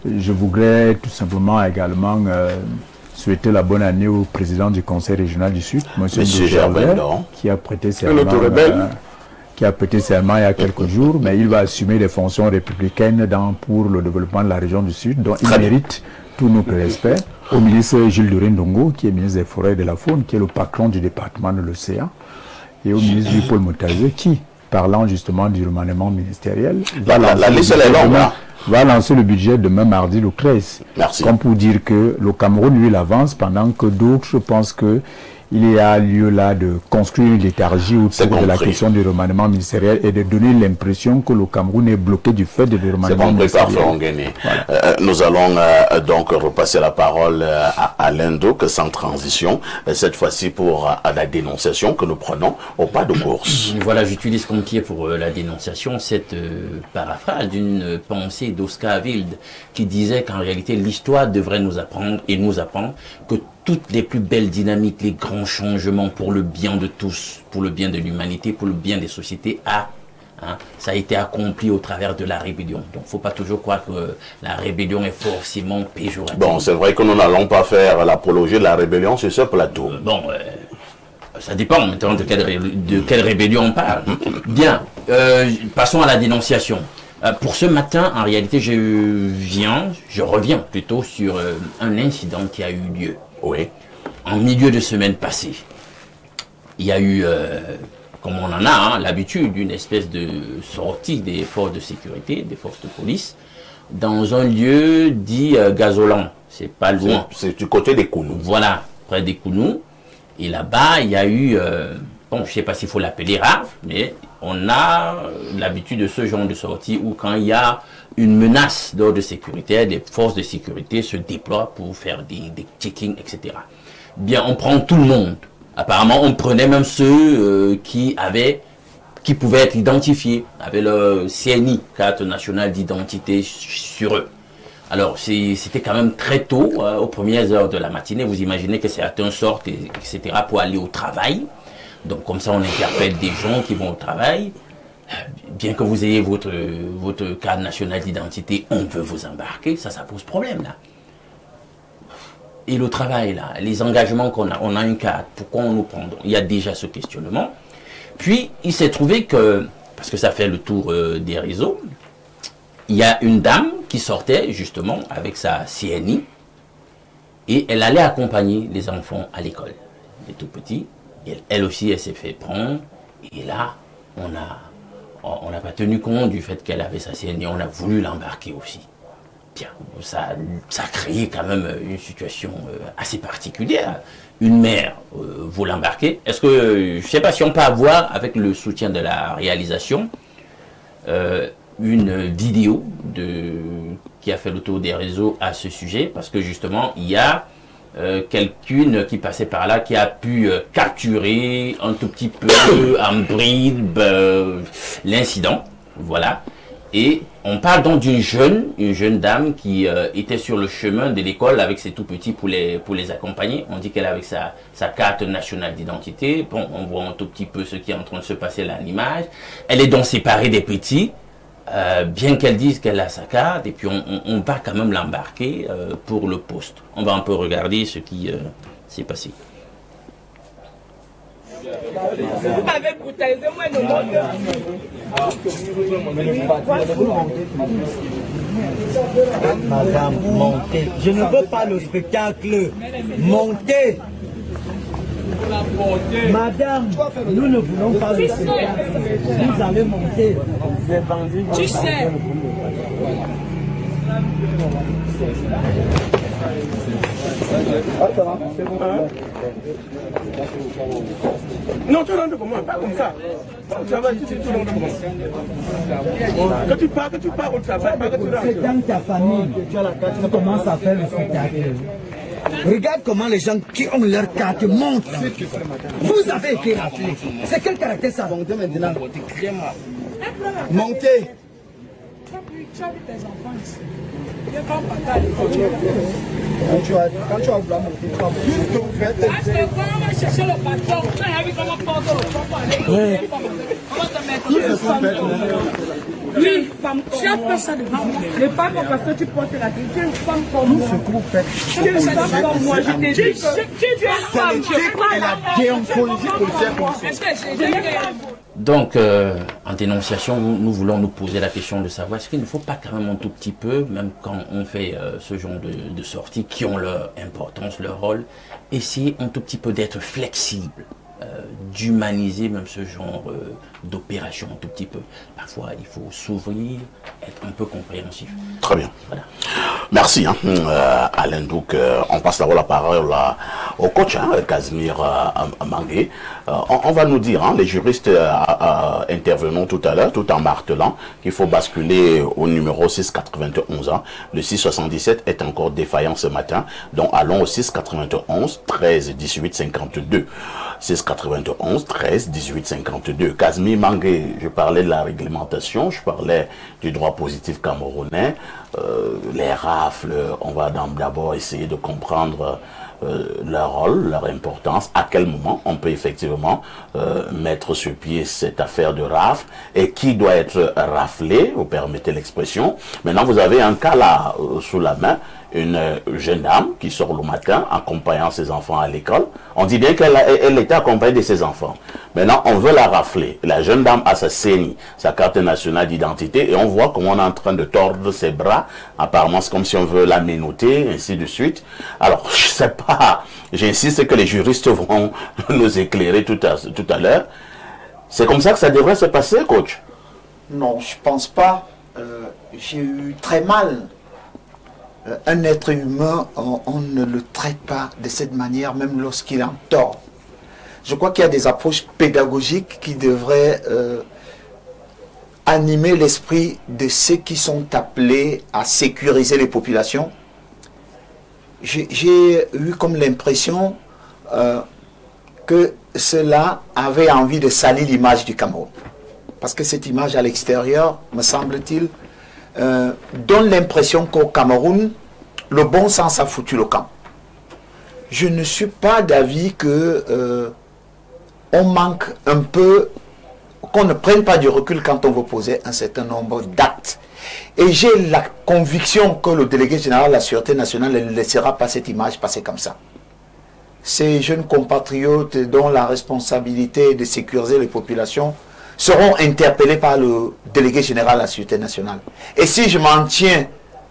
Je voudrais tout simplement également souhaiter la bonne année au président du Conseil régional du Sud, M. Gervais, qui a prêté serment. Qui a prêté serment il y a quelques jours, mais il va assumer des fonctions républicaines pour le développement de la région du Sud, dont il mérite tout notre respect. Au ministre Gilles Doré-Ndongo, qui est ministre des Forêts et de la Faune, qui est le patron du département de l'Océan, et au ministre Paul Motazé, qui, parlant justement du remaniement ministériel, va lancer le budget demain mardi le 13. Merci. Comme pour dire que le Cameroun, lui, l'avance, pendant que d'autres, je pense que il y a lieu là de construire une léthargie autour de la question du remaniement ministériel et de donner l'impression que le Cameroun est bloqué du fait de remaniement ministériel. Voilà. Nous allons donc repasser la parole à Lendo, sans transition, cette fois-ci pour la dénonciation que nous prenons au pas de course. Voilà, j'utilise comme pied pour la dénonciation cette paraphrase d'une pensée d'Oscar Wilde qui disait qu'en réalité l'histoire devrait nous apprendre et nous apprendre que toutes les plus belles dynamiques, les grands changements pour le bien de tous, pour le bien de l'humanité, pour le bien des sociétés, ça a été accompli au travers de la rébellion. Donc, il ne faut pas toujours croire que la rébellion est forcément péjorative. Bon, c'est vrai que nous n'allons pas faire l'apologie de la rébellion sur ce plateau. Ça dépend maintenant de quelle rébellion on parle. Bien, passons à la dénonciation. Pour ce matin, en réalité, je reviens plutôt sur un incident qui a eu lieu. Oui. En milieu de semaine passée, il y a eu, comme on en a l'habitude, une espèce de sortie des forces de sécurité, des forces de police, dans un lieu dit Gazolan. C'est pas loin. C'est du côté des Kounou. Voilà, près des Kounou. Et là-bas, il y a eu, je ne sais pas s'il faut l'appeler rave, mais on a l'habitude de ce genre de sortie où quand il y a une menace d'ordre sécuritaire, des forces de sécurité se déploient pour faire des checkings, etc. Bien, on prend tout le monde. Apparemment, on prenait même ceux qui pouvaient être identifiés, avec le CNI, carte nationale d'identité, sur eux. Alors, c'était quand même très tôt, aux premières heures de la matinée. Vous imaginez que certains sortent, etc., pour aller au travail. Donc, comme ça, on interpelle des gens qui vont au travail. Bien que vous ayez votre carte nationale d'identité, on veut vous embarquer, ça pose problème, là. Et le travail, là, les engagements qu'on a, on a une carte, pourquoi on nous prend? Il y a déjà ce questionnement. Puis, il s'est trouvé que, parce que ça fait le tour des réseaux, il y a une dame qui sortait, justement, avec sa CNI, et elle allait accompagner les enfants à l'école. des tout petits. Elle aussi, elle s'est fait prendre. Et là, on n'a pas tenu compte du fait qu'elle avait sa CNI. On a voulu l'embarquer aussi. Bien, ça a créé quand même une situation assez particulière. Une mère, vous l'embarquez. Est-ce que, je ne sais pas si on peut avoir, avec le soutien de la réalisation, une vidéo qui a fait le tour des réseaux à ce sujet, parce que justement, il y a quelqu'une qui passait par là qui a pu capturer un tout petit peu en bride l'incident, voilà. Et on parle donc une jeune dame qui était sur le chemin de l'école avec ses tout petits pour les accompagner. On dit qu'elle avait sa carte nationale d'identité. Bon, on voit un tout petit peu ce qui est en train de se passer là à l'image. Elle est donc séparée des petits, bien qu'elle dise qu'elle a sa carte. Et puis on va quand même l'embarquer pour le poste. On va un peu regarder ce qui s'est passé. Madame, montez. Je ne veux pas le spectacle. Montez. Madame, nous ne voulons pas le spectacle. Vous allez monter. Tu sais. Non, tu rentres comment? Pas comme ça. Tu rentres comment? Quand tu pars au travail, pas que tu rentres. C'est dans ta famille que tu as la carte, tu commences à faire le spectacle. Regarde comment les gens qui ont leur carte montent. Vous avez été rappelé. C'est quel caractère ça? Montez maintenant. Montez. Tu as vu tes enfants ici. Quand tu vas vouloir monter, tu vas plus que vous faites. Quand on va chercher le patron, tu as vu comment oui, femme comme tu as fait ça devant moi. Mais pas parce que tu portes la tête. Tu es une femme comme moi. Ce que vous faites. Tu es une femme comme moi. Je t'ai dit que tu es une femme. Et la déontologie policière comme ça. Donc, en dénonciation, nous voulons nous poser la question de savoir est-ce qu'il ne faut pas quand même un tout petit peu, même quand on fait ce genre de sorties qui ont leur importance, leur rôle, essayer un tout petit peu d'être flexible, d'humaniser même ce genre d'opération un tout petit peu. Parfois, il faut s'ouvrir, être un peu compréhensif. Très bien. Voilà. Merci, Alain. Donc, on passe d'abord la parole au coach, Casimir Mangué. On va nous dire, les juristes intervenant tout à l'heure, tout en martelant, qu'il faut basculer au numéro 691. Le 677 est encore défaillant ce matin. Donc, allons au 691 13 18 52. 691 13 18 52. Casimir Mangué, je parlais de la réglementation, je parlais du droit positif camerounais, les rafles, on va d'abord essayer de comprendre leur rôle, leur importance, à quel moment on peut effectivement mettre sur pied cette affaire de rafle et qui doit être raflé, vous permettez l'expression. Maintenant, vous avez un cas là sous la main, une jeune dame qui sort le matin accompagnant ses enfants à l'école. On dit bien qu'elle était accompagnée de ses enfants. Maintenant, on veut la rafler. La jeune dame a sa CNI, sa carte nationale d'identité, et on voit comment on est en train de tordre ses bras. Apparemment, c'est comme si on veut la ménoter, ainsi de suite. Alors, je sais pas, j'insiste que les juristes vont nous éclairer tout à l'heure. C'est comme ça que ça devrait se passer, coach? Non, je pense pas. J'ai eu très mal. Un être humain, on ne le traite pas de cette manière, même lorsqu'il est en tort. Je crois qu'il y a des approches pédagogiques qui devraient animer l'esprit de ceux qui sont appelés à sécuriser les populations. J'ai eu comme l'impression que cela avait envie de salir l'image du Cameroun. Parce que cette image à l'extérieur, me semble-t-il, donne l'impression qu'au Cameroun, le bon sens a foutu le camp. Je ne suis pas d'avis que on manque un peu, qu'on ne prenne pas du recul quand on veut poser un certain nombre d'actes. Et j'ai la conviction que le délégué général de la Sûreté nationale ne laissera pas cette image passer comme ça. Ces jeunes compatriotes dont la responsabilité est de sécuriser les populations seront interpellés par le délégué général de la Sûreté nationale. Et si je m'en tiens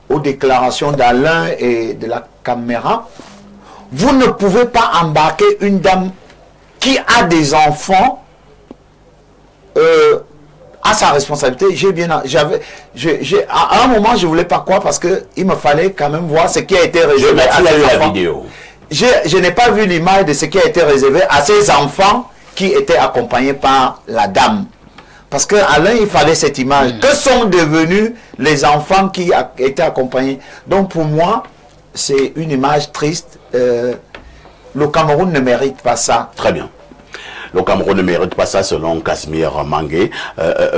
aux déclarations d'Alain et de la caméra, Vous ne pouvez pas embarquer une dame qui a des enfants à sa responsabilité. À un moment, je voulais pas croire parce que il me fallait quand même voir ce qui a été réservé à ces enfants. La vidéo. Je n'ai pas vu l'image de ce qui a été réservé à ces enfants qui étaient accompagnés par la dame. Parce qu'à l'un, il fallait cette image. Que sont devenus les enfants qui étaient accompagnés? Donc pour moi, c'est une image triste. Le Cameroun ne mérite pas ça. Très bien. Le Cameroun ne mérite pas ça selon Casimir Mangué.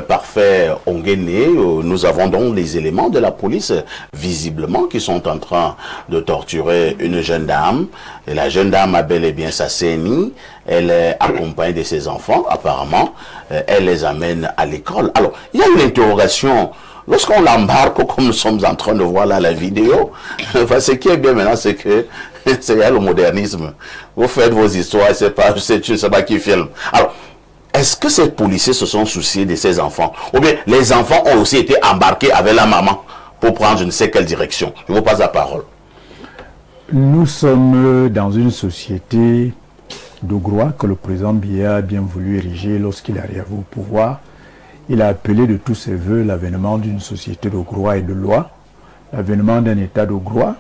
Parfait Onguéné, nous avons donc les éléments de la police visiblement qui sont en train de torturer une jeune dame. Et la jeune dame a bel et bien sa CENI. Elle est accompagnée de ses enfants apparemment. Elle les amène à l'école. Alors, il y a une interrogation. Lorsqu'on l'embarque, comme nous sommes en train de voir là la vidéo, ce qui est bien maintenant, c'est que c'est le modernisme. Vous faites vos histoires, c'est pas qui filme. Alors, est-ce que ces policiers se sont souciés de ces enfants? Ou bien les enfants ont aussi été embarqués avec la maman pour prendre je ne sais quelle direction? Je vous passe la parole. Nous sommes dans une société de droit que le président Biya a bien voulu ériger lorsqu'il est arrivé au pouvoir. Il a appelé de tous ses voeux l'avènement d'une société de droit et de loi, l'avènement d'un état de droit,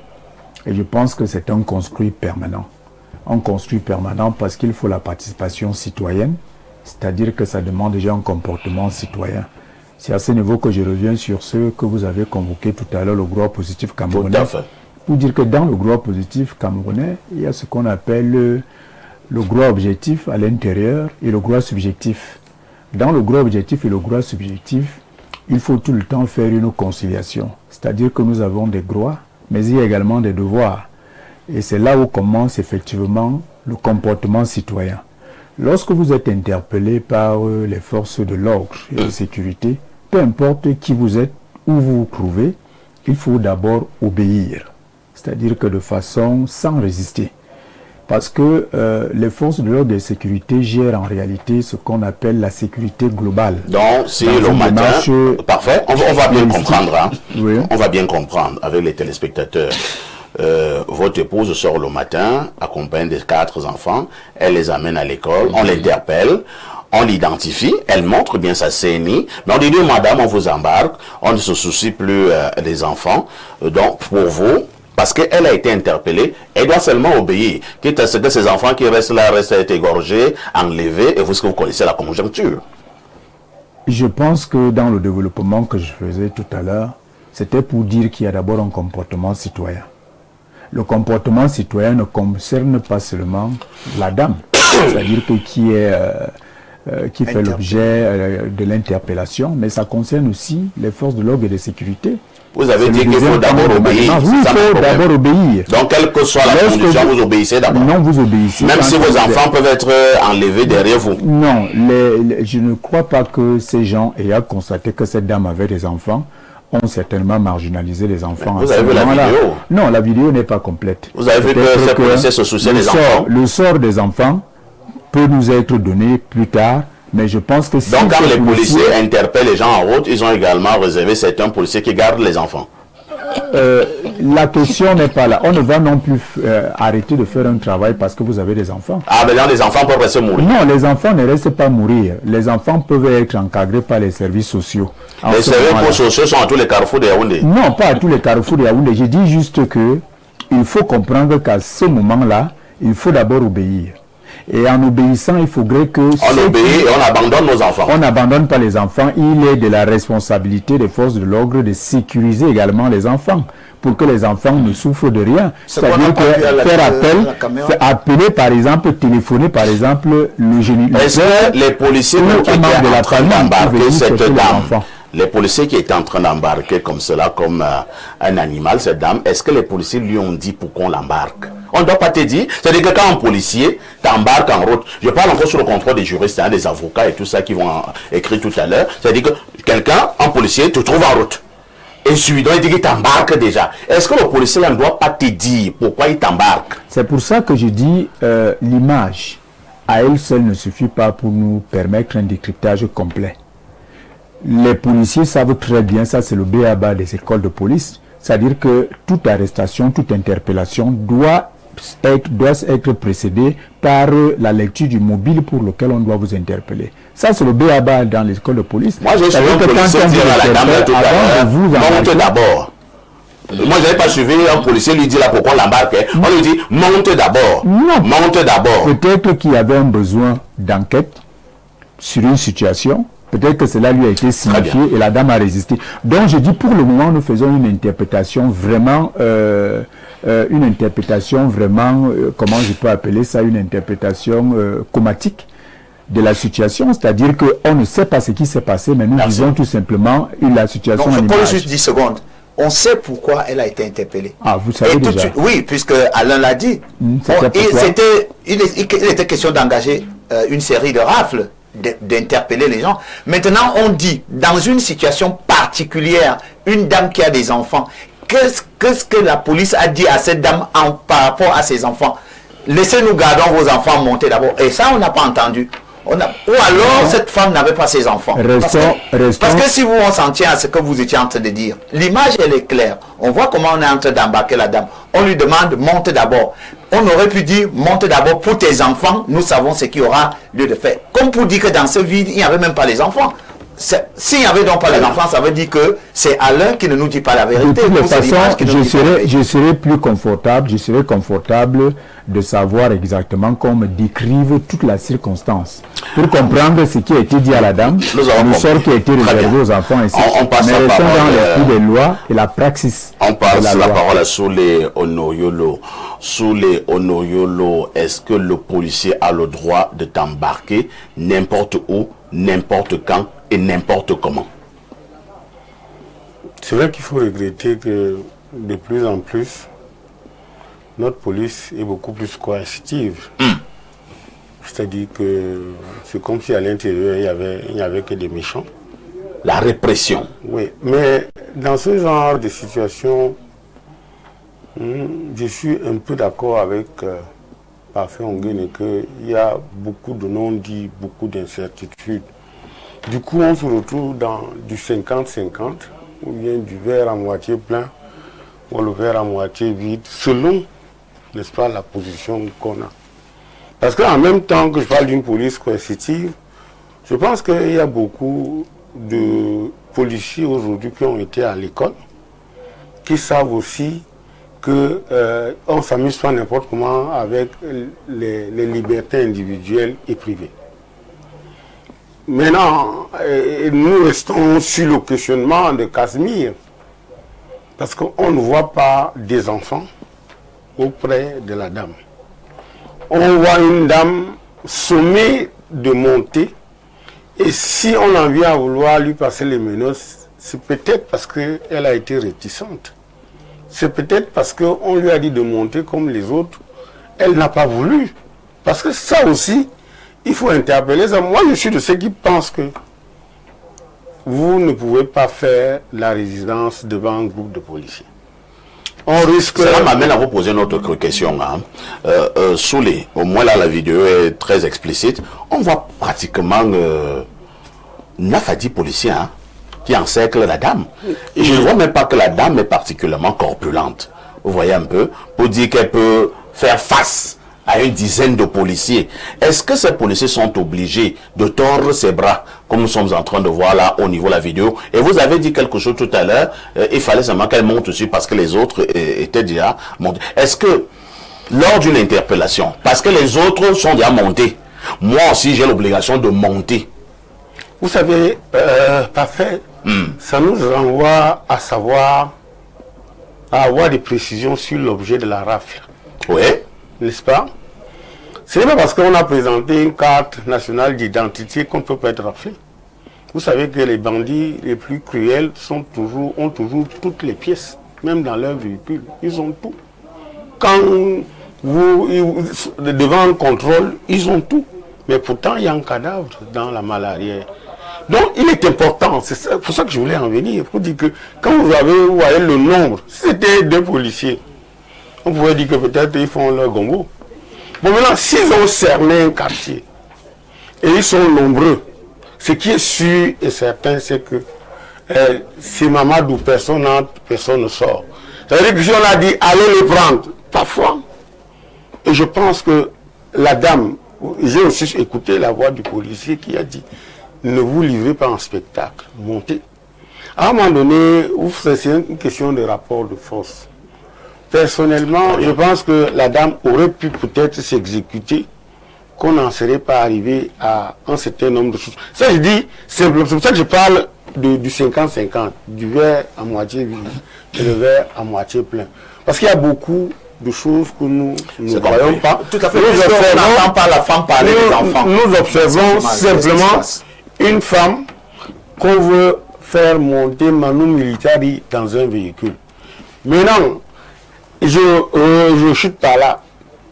et je pense que c'est un construit permanent. Un construit permanent parce qu'il faut la participation citoyenne, c'est-à-dire que ça demande déjà un comportement citoyen. C'est à ce niveau que je reviens sur ce que vous avez convoqué tout à l'heure, le droit positif camerounais. Pour dire que dans le droit positif camerounais, il y a ce qu'on appelle le droit objectif à l'intérieur et le droit subjectif. Dans le droit objectif et le droit subjectif, il faut tout le temps faire une conciliation. C'est-à-dire que nous avons des droits, mais il y a également des devoirs. Et c'est là où commence effectivement le comportement citoyen. Lorsque vous êtes interpellé par les forces de l'ordre et de sécurité, peu importe qui vous êtes, où vous vous trouvez, il faut d'abord obéir. C'est-à-dire que de façon sans résister. Parce que les forces de l'ordre et de sécurité gèrent en réalité ce qu'on appelle la sécurité globale. Donc, si le matin... Parfait, on va bien comprendre. Hein. Oui. On va bien comprendre avec les téléspectateurs. Votre épouse sort le matin, accompagnée de 4 enfants, elle les amène à l'école, on l'interpelle, on l'identifie, elle montre bien sa CENI, mais on dit, madame, on vous embarque, on ne se soucie plus des enfants. Donc, pour vous... Parce qu'elle a été interpellée, elle doit seulement obéir. Quitte à ce que ces enfants qui restent là restent égorgés, enlevés, et vous connaissez la conjoncture. Je pense que dans le développement que je faisais tout à l'heure, c'était pour dire qu'il y a d'abord un comportement citoyen. Le comportement citoyen ne concerne pas seulement la dame, c'est-à-dire que qui fait l'objet de l'interpellation, mais ça concerne aussi les forces de l'ordre et de sécurité. Vous avez dit qu'il faut d'abord obéir. Oui, il faut d'abord obéir. Donc, quelle que soit la condition, vous obéissez d'abord. Non, vous obéissez. Même si vos enfants peuvent être enlevés derrière vous. Non, je ne crois pas que ces gens ayant constaté que cette dame avait des enfants ont certainement marginalisé les enfants. Mais vous avez vu la vidéo? Non, la vidéo n'est pas complète. Vous avez vu que ces policiers se soucient des enfants? Le sort des enfants peut nous être donné plus tard. Mais je pense que si donc quand les policiers interpellent les gens en route, ils ont également réservé certains policiers qui gardent les enfants. La question n'est pas là. On ne va non plus arrêter de faire un travail parce que vous avez des enfants. Ah, mais là, les enfants peuvent rester mourir. Non, les enfants ne restent pas mourir. Les enfants peuvent être encadrés par les services sociaux. Les services sociaux sont à tous les carrefours de Yaoundé? Non, pas à tous les carrefours de Yaoundé. Je dis juste que il faut comprendre qu'à ce moment-là, il faut d'abord obéir. Et en obéissant, il faudrait que... On obéit et on abandonne nos enfants. On n'abandonne pas les enfants. Il est de la responsabilité des forces de l'ordre de sécuriser également les enfants pour que les enfants ne souffrent de rien. C'est-à-dire que faire appel, appeler par exemple, téléphoner par exemple le géniteur. Est-ce que les policiers qui étaient en train d'embarquer cette dame, les policiers qui étaient en train d'embarquer comme cela, comme un animal, cette dame, est-ce que les policiers lui ont dit pourquoi on l'embarque? On ne doit pas te dire. C'est-à-dire que quand un policier t'embarque en route, je parle encore sur le contrôle des juristes, hein, des avocats et tout ça qui vont écrire tout à l'heure, c'est-à-dire que quelqu'un, un policier, te trouve en route. Et suivant, il dit qu'il t'embarque déjà. Est-ce que le policier là, ne doit pas te dire pourquoi il t'embarque? C'est pour ça que je dis l'image à elle seule ne suffit pas pour nous permettre un décryptage complet. Les policiers savent très bien, ça c'est le b.a.-ba des écoles de police, c'est-à-dire que toute arrestation, toute interpellation doit doit être précédé par la lecture du mobile pour lequel on doit vous interpeller. Ça, c'est le B.A.B.A. dans l'école de police. Moi, je suis un policier dire à la dame tout à l'heure, monte d'abord. Moi, je n'avais pas suivi un policier lui dit là pourquoi on l'embarque. On lui dit, monte d'abord. Non. Monte d'abord. Peut-être qu'il y avait un besoin d'enquête sur une situation. Peut-être que cela lui a été signifié et la dame a résisté. Donc, je dis, pour le moment, nous faisons une interprétation vraiment, comment je peux appeler ça, une interprétation chromatique de la situation. C'est-à-dire qu'on ne sait pas ce qui s'est passé, mais nous disons tout simplement la situation. Donc, je pose juste 10 secondes. On sait pourquoi elle a été interpellée. Ah, vous savez déjà. Oui, puisque Alain l'a dit. Il était question d'engager une série de rafles, d'interpeller les gens. Maintenant, on dit, dans une situation particulière, une dame qui a des enfants, qu'est-ce que la police a dit à cette dame par rapport à ses enfants? Laissez-nous garder vos enfants monter d'abord. Et ça, on n'a pas entendu. Ou alors, cette femme n'avait pas ses enfants. Parce que si on s'en tient à ce que vous étiez en train de dire, l'image, elle est claire. On voit comment on est en train d'embarquer la dame. On lui demande, monte d'abord. On aurait pu dire, monte d'abord pour tes enfants. Nous savons ce qui aura lieu de faire. Comme pour dire que dans ce vide, il n'y avait même pas les enfants. S'il n'y avait donc pas les enfants, ça veut dire que c'est Alain qui ne nous dit pas la vérité. De toute façon, je serais plus confortable, de savoir exactement qu'on me décrive toute la circonstance. Pour comprendre ce qui a été dit à la dame, le sort qui a été réservé aux enfants, ainsi. Mais restons dans l'esprit des lois et la praxis. On passe la parole à Soulé Onoyolo. Soulé Onoyolo, est-ce que le policier a le droit de t'embarquer n'importe où, n'importe quand et n'importe comment? C'est vrai qu'il faut regretter que de plus en plus, notre police est beaucoup plus coercitive. C'est-à-dire que c'est comme si à l'intérieur, il n'y avait que des méchants. La répression. Oui, mais dans ce genre de situation, je suis un peu d'accord avec Parfait Onguene qu'il y a beaucoup de non-dits, beaucoup d'incertitudes. Du coup, on se retrouve dans du 50-50, ou bien du verre à moitié plein, ou le verre à moitié vide, selon, n'est-ce pas, la position qu'on a. Parce qu'en même temps que je parle d'une police coercitive, je pense qu'il y a beaucoup de policiers aujourd'hui qui ont été à l'école, qui savent aussi qu'on ne s'amuse pas n'importe comment avec les libertés individuelles et privées. Maintenant, nous restons sur le questionnement de Casimir, parce qu'on ne voit pas des enfants auprès de la dame. On voit une dame sommée de monter, et si on en vient à vouloir lui passer les menottes, c'est peut-être parce qu'elle a été réticente. C'est peut-être parce qu'on lui a dit de monter comme les autres. Elle n'a pas voulu. Parce que ça aussi, il faut interpeller ça. Moi, je suis de ceux qui pensent que vous ne pouvez pas faire la résidence devant un groupe de policiers. On risque... Cela m'amène à vous poser une autre question. Soulé, au moins là, la vidéo est très explicite. On voit pratiquement 9 à 10 policiers qui encerclent la dame. Et je ne vois même pas que la dame est particulièrement corpulente. Vous voyez un peu, pour dire qu'elle peut faire face à une dizaine de policiers. Est-ce que ces policiers sont obligés de tordre ses bras, comme nous sommes en train de voir là au niveau de la vidéo? Et vous avez dit quelque chose tout à l'heure, il fallait seulement qu'elle monte dessus parce que les autres étaient déjà montés. Est-ce que lors d'une interpellation, parce que les autres sont déjà montés, moi aussi j'ai l'obligation de monter? Vous savez, Parfait, ça nous renvoie à savoir, à avoir des précisions sur l'objet de la rafle. Oui. N'est-ce pas? Ce n'est pas parce qu'on a présenté une carte nationale d'identité qu'on ne peut pas être raflé. Vous savez que les bandits les plus cruels ont toujours toutes les pièces, même dans leur véhicule. Ils ont tout. Quand devant un contrôle, ils ont tout. Mais pourtant, il y a un cadavre dans la malle arrière. Donc, il est important, c'est pour ça que je voulais en venir, pour dire que quand vous voyez le nombre, si c'était 2 policiers, on pourrait dire que peut-être ils font leur gombo. Bon, maintenant, s'ils ont cerné un quartier, et ils sont nombreux, ce qui est sûr et certain, c'est que c'est Mamadou, personne n'entre, personne ne sort. C'est-à-dire que si on a dit, allez les prendre, parfois, Et je pense que la dame, j'ai aussi écouté la voix du policier qui a dit, ne vous livrez pas en spectacle, montez. À un moment donné, c'est une question de rapport de force. Personnellement, je pense que la dame aurait pu peut-être s'exécuter, qu'on n'en serait pas arrivé à un certain nombre de choses. Ça, je dis, c'est pour ça que je parle du 50-50, du verre à moitié vide et le verre à moitié plein. Parce qu'il y a beaucoup de choses que nous ne voyons pas. Tout à fait. Nous n'entend pas la femme parler des enfants. Nous observons simplement une femme qu'on veut faire monter Manu Militari dans un véhicule. Maintenant, je chute par là.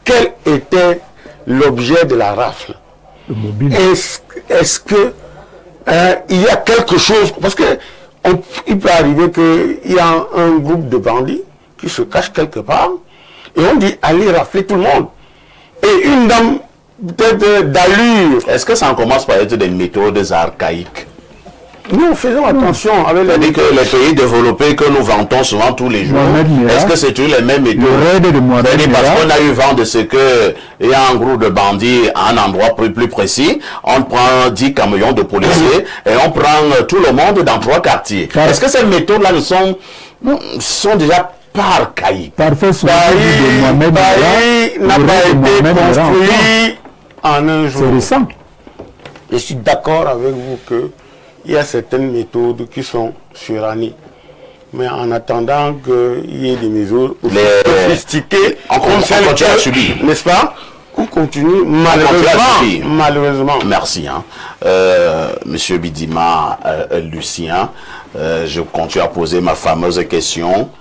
Quel était l'objet de la rafle? Le mobile. Est-ce que il y a quelque chose, parce que il peut arriver qu'il y a un groupe de bandits qui se cache quelque part et on dit allez rafler tout le monde. Et une dame peut-être d'allure. Est-ce que ça en commence par être des méthodes archaïques? Nous faisons attention avec C'est-à-dire que les pays développés que nous vantons souvent tous les jours, est-ce que c'est toujours les mêmes méthodes? C'est-à-dire parce qu'on a eu vent de ce que il y a un groupe de bandits à un endroit plus précis, on prend 10 camions de policiers et on prend tout le monde dans 3 quartiers. Est-ce que ces méthodes-là sont déjà pas archaïques? Paris n'a pas été construit en un jour. C'est récent. Je suis d'accord avec vous que il y a certaines méthodes qui sont surannées. Mais en attendant qu'il y ait des mesures sophistiquées, on continue à subir. N'est-ce pas? On continue malheureusement. Merci. Monsieur Bidima, Lucien, je continue à poser ma fameuse question.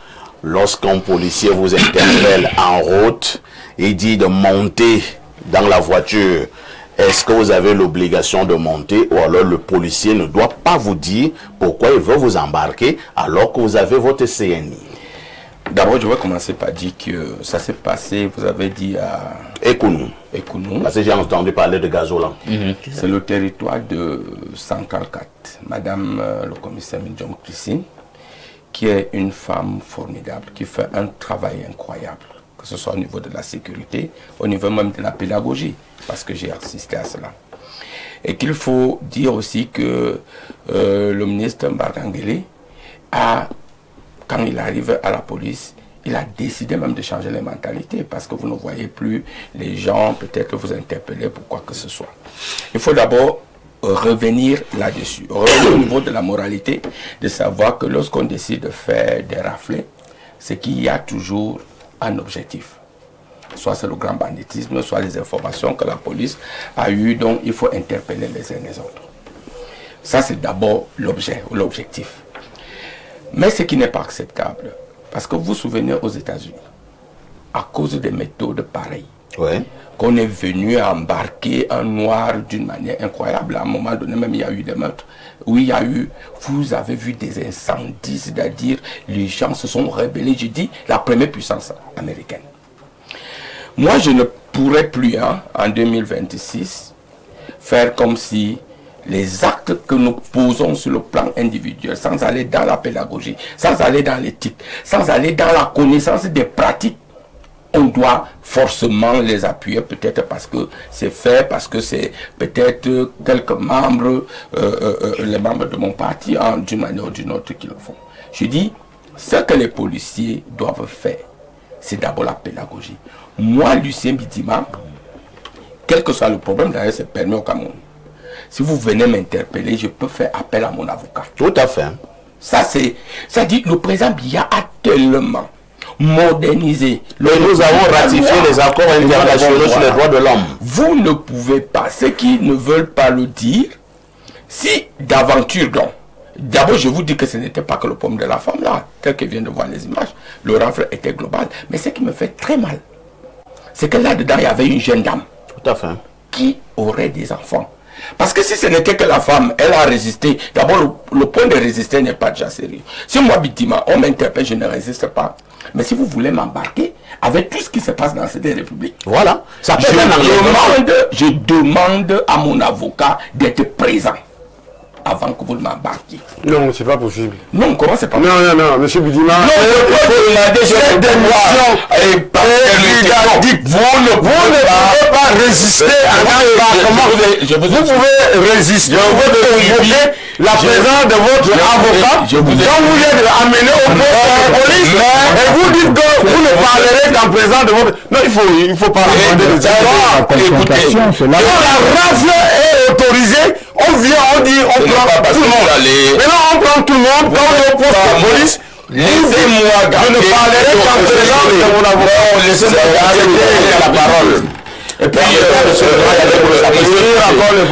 Lorsqu'un policier vous interpelle en route et dit de monter dans la voiture, est-ce que vous avez l'obligation de monter ou alors le policier ne doit pas vous dire pourquoi il veut vous embarquer alors que vous avez votre CNI? D'abord, je vais commencer par dire que ça s'est passé, vous avez dit à Ekounou. Parce que j'ai entendu parler de Gazolan. C'est le territoire de Central 4. Madame le commissaire Mindjom Christine, qui est une femme formidable, qui fait un travail incroyable, que ce soit au niveau de la sécurité, au niveau même de la pédagogie, parce que j'ai assisté à cela. Et qu'il faut dire aussi que le ministre Mbardangele a, quand il arrive à la police, il a décidé même de changer les mentalités, parce que vous ne voyez plus les gens peut-être vous interpeller pour quoi que ce soit. Il faut d'abord revenir là-dessus, revenir au niveau de la moralité, de savoir que lorsqu'on décide de faire des raflés, c'est qu'il y a toujours un objectif. Soit c'est le grand banditisme, soit les informations que la police a eues, donc il faut interpeller les uns les autres. Ça, c'est d'abord l'objet ou l'objectif. Mais ce qui n'est pas acceptable, parce que vous vous souvenez aux États-Unis, à cause des méthodes pareilles, qu'on est venu embarquer un noir d'une manière incroyable. À un moment donné, même il y a eu des meurtres, où il y a eu, vous avez vu des incendies, c'est-à-dire les gens se sont rebellés, je dis, la première puissance américaine. Moi, je ne pourrais plus, en 2026, faire comme si les actes que nous posons sur le plan individuel, sans aller dans la pédagogie, sans aller dans l'éthique, sans aller dans la connaissance des pratiques, on doit forcément les appuyer, peut-être parce que c'est fait, parce que c'est peut-être quelques membres, les membres de mon parti, d'une manière ou d'une autre, qui le font. Je dis, ce que les policiers doivent faire, c'est d'abord la pédagogie. Moi, Lucien Bidima, quel que soit le problème, d'ailleurs, c'est permis au Cameroun. Si vous venez m'interpeller, je peux faire appel à mon avocat. Tout à fait. Ça dit, le président Biya a tellement modernisé. Nous avons ratifié les accords internationaux sur les droits de l'homme. Vous ne pouvez pas, ceux qui ne veulent pas le dire, si d'aventure donc, d'abord je vous dis que ce n'était pas que le problème de la femme là, tel que vient de voir les images, le rafle était global, mais ce qui me fait très mal, c'est que là-dedans il y avait une jeune dame. Tout à fait. Qui aurait des enfants. Parce que si ce n'était que la femme, elle a résisté. D'abord, le point de résister n'est pas déjà sérieux. Si moi, Bidima, on m'interpelle, je ne résiste pas. Mais si vous voulez m'embarquer avec tout ce qui se passe dans cette république, voilà. Ça peut je demande à mon avocat d'être présent. avant que vous ne m'embarquiez. Non, c'est pas possible. Non, comment c'est pas Non, possible? non, non, monsieur Boudima. Non, il faut demander cette démission. Et par vous ne pouvez pas résister à un embarquement. Vous pouvez résister. Vous pouvez convoquer la présence de votre avocat quand vous êtes amené au poste de police et vous dites que vous ne parlerez qu'en présence de votre... Non, il faut pas raconter des histoires. Écoutez, quand la rafle est autorisée, on vient, on dit, on prend tout le monde. Maintenant, on prend tout le monde, quand on est au poste de police, laissez-moi je ne parlerai qu'en présence de mon avocat. Laissez-moi garder la parole. Et puis,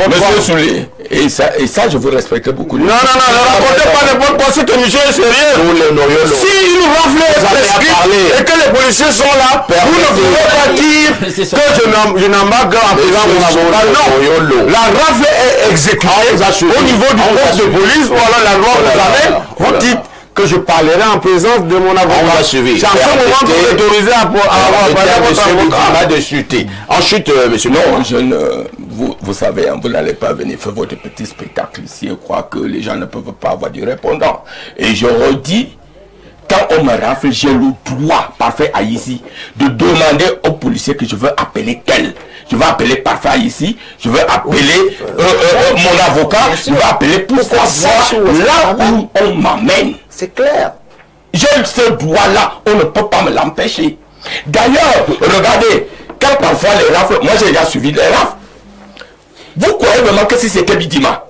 monsieur Soulé, et ça, je vous respecte beaucoup. Non, non, non, ne racontez pas n'importe quoi, ce que monsieur est sérieux. Si une rafle est prescrite et que les policiers sont là, vous ne pouvez pas dire que je n'embarque en présence de mon avocat. Non, la rafle est exécutée au niveau du poste de police, ou alors la loi vous amène, vous dites que je parlerai en présence de mon avocat. On va suivre. C'est en ce moment que vous êtes autorisé à parler à votre avocat. De chuter. Ensuite, monsieur. Non, je ne... Vous savez, vous n'allez pas venir faire votre petit spectacle ici et croire que les gens ne peuvent pas avoir du répondant. Et je redis, quand on me rafle, j'ai le droit, Parfait Haïti, de demander aux policiers que je veux appeler tel. Je vais appeler Parfait ici, je vais appeler mon avocat, je vais appeler pourquoi là où on m'amène. C'est clair. J'ai ce droit-là, on ne peut pas me l'empêcher. D'ailleurs, regardez, quand parfois les rafles, moi j'ai déjà suivi les rafles. Vous croyez vraiment que si c'était Bidima,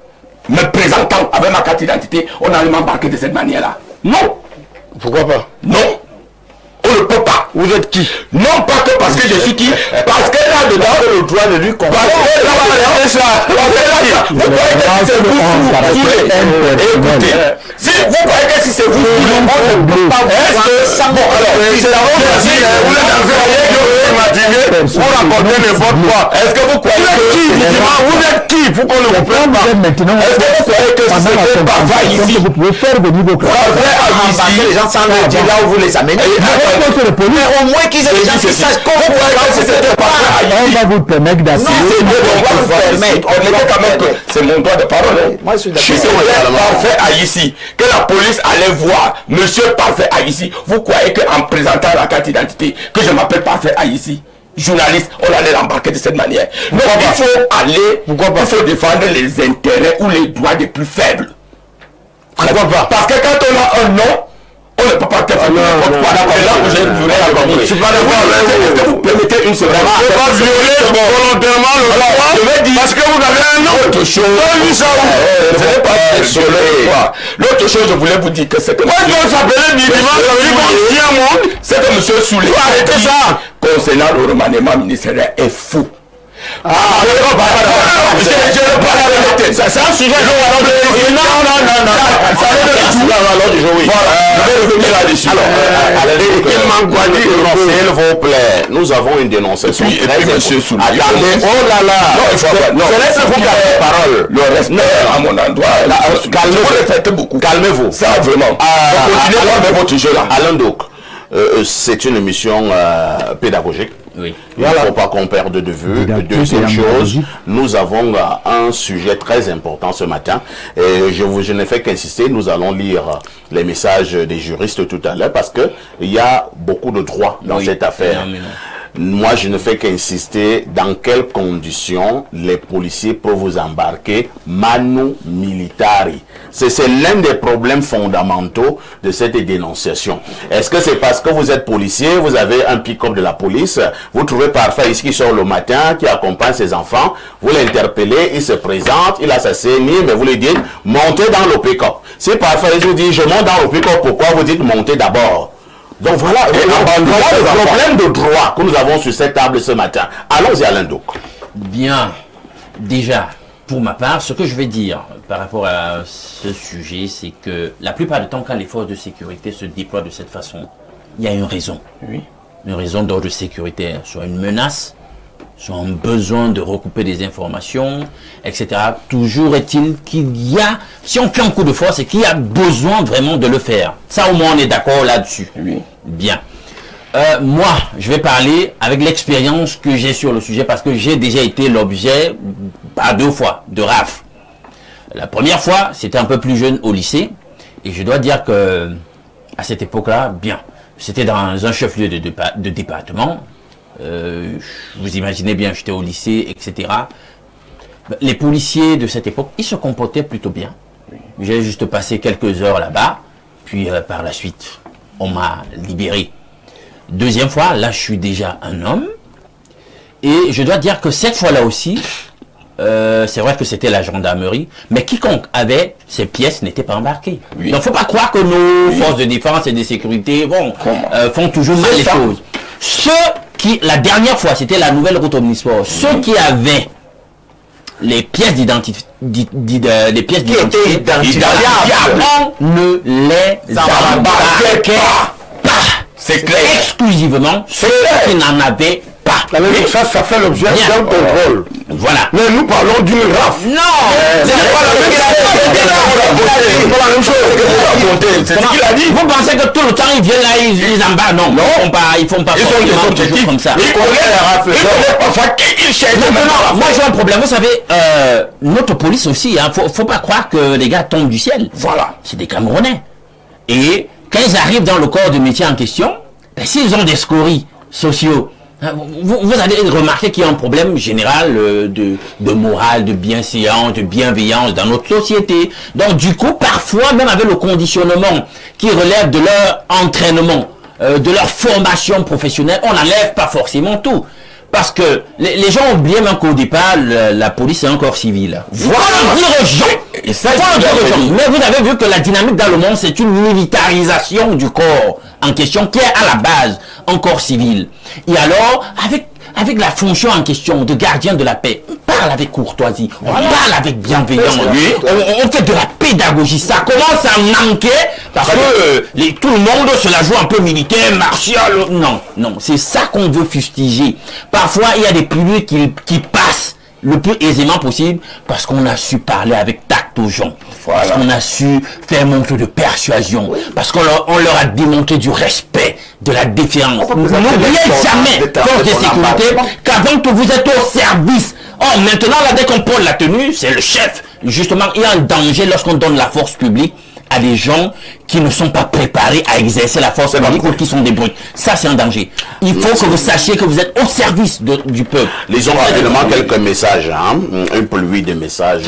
me présentant avec ma carte d'identité, on allait m'embarquer de cette manière-là? Non. Pourquoi pas? Non. On ne peut pas. Vous êtes qui? Non, pas que parce que je suis qui. Parce que là-dedans, le droit de lui comprendre. Parce que là, vous croyez que c'est vous écoutez, si vous croyez que si c'est vous on ne peut pas vous alors, c'est la vous racontez n'importe quoi. Est-ce que vous croyez que vous êtes qui pour qu'on ne vous prenne pas? Est-ce que vous croyez que si c'était Parfait ici, vous pouvez faire de niveau Embarquer les gens sans leur dire là où vous les amenez. Mais au moins qu'ils aient des gens qui sachent comment on va vous permettre d'assurer. C'est mon droit de parole. Moi, je suis d'accord. Si c'était Parfait ici, que la police allait voir monsieur Parfait ici, vous croyez qu'en présentant la carte d'identité, que je m'appelle Parfait ici, journaliste, on allait l'embarquer de cette manière? Non, il faut aller, il faut défendre les intérêts ou les droits des plus faibles. Pourquoi pas? Parce que quand on a un nom, on ne peut pas faire n'importe quoi. Là où j'ai violé la commune. Je suis pas d'accord. Est-ce que vous permettez une seconde? Je ne peux pas violer volontairement le droit. Je vais dire parce que vous avez un nom. L'autre chose. Ce n'est pas violer. L'autre chose, je voulais vous dire que c'est que. Moi, je s'appelait Bidima, ça veut dire qu'on tient un monde. C'est que monsieur Soulé. Il faut arrêter ça. Concernant le remaniement ministériel est fou. C'est un sujet. Non. Ça va de jouer. Voilà. Je vais revenir là-dessus. S'il vous plaît, nous avons une dénonciation. Et puis, monsieur Soulé. Attendez, oh là là. Non, c'est laissez-vous garder la parole. Le respect à mon endroit. Calmez-vous. Ça, vraiment. Continuez avec votre jeu là. Alain Douk, c'est une émission pédagogique. Oui. Il ne faut pas qu'on perde de vue. Deuxième chose, nous avons un sujet très important ce matin. Et je ne fais qu'insister, nous allons lire les messages des juristes tout à l'heure parce qu'il y a beaucoup de droits dans cette affaire. Moi, je ne fais qu'insister dans quelles conditions les policiers peuvent vous embarquer manu militari. C'est l'un des problèmes fondamentaux de cette dénonciation. Est-ce que c'est parce que vous êtes policier, vous avez un pick-up de la police, vous trouvez Parfait ici qui sort le matin, qui accompagne ses enfants, vous l'interpellez, il se présente, il a sa CNI, mais vous lui dites, montez dans le pick-up. Si Parfait vous dit, je monte dans le pick-up, pourquoi vous dites montez d'abord? Donc voilà le problème de droit que nous avons sur cette table ce matin. Allons-y Alain Douk. Bien, déjà, pour ma part, ce que je vais dire par rapport à ce sujet, c'est que la plupart du temps, quand les forces de sécurité se déploient de cette façon, il y a une raison. Oui. Une raison d'ordre de sécurité, soit une menace, soit un besoin de recouper des informations, etc. Toujours est-il qu'il y a, si on fait un coup de force, c'est qu'il y a besoin vraiment de le faire. Ça au moins on est d'accord là-dessus. Oui. Bien. Moi, je vais parler avec l'expérience que j'ai sur le sujet parce que j'ai déjà été l'objet à 2 fois de rafle. La première fois, c'était un peu plus jeune au lycée. Et je dois dire que, à cette époque-là, bien, c'était dans un chef-lieu de département. Vous imaginez bien, j'étais au lycée, etc. Les policiers de cette époque, ils se comportaient plutôt bien. J'ai juste passé quelques heures là-bas. Puis, par la suite, on m'a libéré. Deuxième fois, là, je suis déjà un homme. Et je dois dire que cette fois-là aussi, c'est vrai que c'était la gendarmerie, mais quiconque avait ces pièces n'était pas embarqué. Donc, il ne faut pas croire que nos forces de défense et de sécurité font toujours mal les choses. Ceux qui, la dernière fois, c'était la nouvelle route Omnisport, ceux qui avaient les pièces d'identité, les pièces d'identité, on ne les embarquait pas. C'est clair. Exclusivement ceux qui n'en avaient pas. Ça fait l'objet d'un contrôle. Voilà. Mais nous parlons d'une rafle. Non. C'est pas la même chose. C'est ce qu'il a dit. Vous pensez que tout le temps ils viennent là, ils embarquent? Non. Ils font pas. Ils ont des objectifs comme ça. Ils connaissent la rafle. Moi j'ai un problème. Vous savez, notre police aussi, hein, faut pas croire que les gars tombent du ciel. Voilà. C'est des Camerounais. Et quand ils arrivent dans le corps de métier en question, ben, s'ils ont des scories sociaux, vous allez remarquer qu'il y a un problème général de morale, de bienséance, de bienveillance dans notre société. Donc du coup, parfois, même avec le conditionnement qui relève de leur entraînement, de leur formation professionnelle, on n'enlève pas forcément tout. Parce que les gens ont oublié même qu'au départ, la police est un corps civil. Voilà dire aux gens. Mais vous avez vu que la dynamique dans le monde, c'est une militarisation du corps en question qui est à la base un corps civil. Et alors, avec la fonction en question de gardien de la paix, on parle avec courtoisie, on parle avec bienveillance, on fait de la pédagogie. Ça commence à manquer parce que tout le monde se la joue un peu militaire, martial. Non, c'est ça qu'on veut fustiger. Parfois, il y a des publics qui passent le plus aisément possible parce qu'on a su parler avec tact aux gens, parce qu'on a su faire montre de persuasion, parce qu'on leur a démontré du respect, de la défiance. N'oubliez jamais, force de sécurité, qu'avant que vous êtes au service, maintenant là, dès qu'on porte la tenue, c'est le chef. Justement, il y a un danger lorsqu'on donne la force publique à des gens qui ne sont pas préparés à exercer la force publique ou qui sont des brutes. Ça, c'est un danger. Il faut que vous sachiez que vous êtes au service du peuple. Lisons rapidement quelques messages, une pluie de messages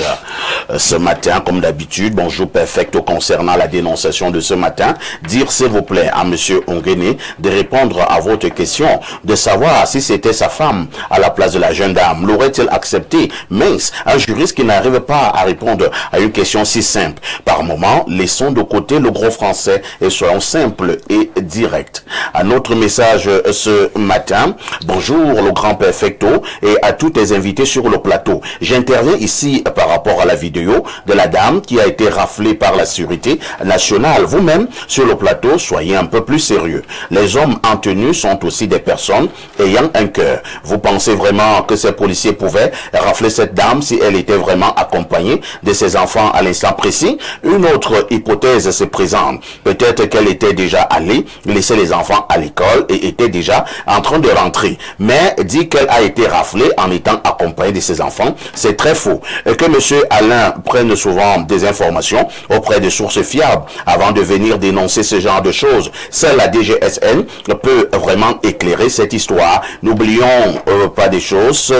ce matin, comme d'habitude. Bonjour Perfecto, concernant la dénonciation de ce matin, dire s'il vous plaît à Monsieur Onguéné de répondre à votre question, de savoir si c'était sa femme à la place de la jeune dame. L'aurait-il accepté? Mince, un juriste qui n'arrive pas à répondre à une question si simple. Par moment, laissons de côté le gros français et soyons simples et directs. Un autre message ce matin. Bonjour le grand Perfecto et à tous les invités sur le plateau. J'interviens ici par rapport à la vidéo de la dame qui a été raflée par la sécurité nationale. Vous-même sur le plateau, soyez un peu plus sérieux. Les hommes en tenue sont aussi des personnes ayant un cœur. Vous pensez vraiment que ces policiers pouvaient rafler cette dame si elle était vraiment accompagnée de ses enfants à l'instant précis? Une autre hypothèse se présente. Peut-être qu'elle était déjà allée laisser les enfants à l'école et était déjà en train de rentrer. Mais dit qu'elle a été raflée en étant accompagnée de ses enfants, c'est très faux. Et que M. Alain prenne souvent des informations auprès de sources fiables avant de venir dénoncer ce genre de choses. Seule la DGSN peut vraiment éclairer cette histoire. N'oublions pas des choses,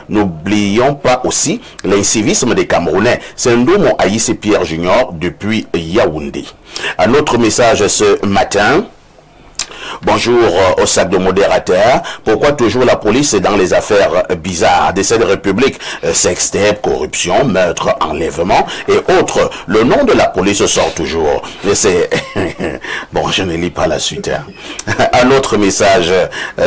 n'oublions pas aussi l'incivisme des Camerounais. C'est un Ndomo Aïs Pierre Junior depuis Yaoundé. Un autre message ce matin. Bonjour au sac de modérateur. Pourquoi toujours la police est dans les affaires bizarres de cette république? Sextape, corruption, meurtre, enlèvement et autres. Le nom de la police sort toujours. C'est bon, je ne lis pas la suite. Un autre message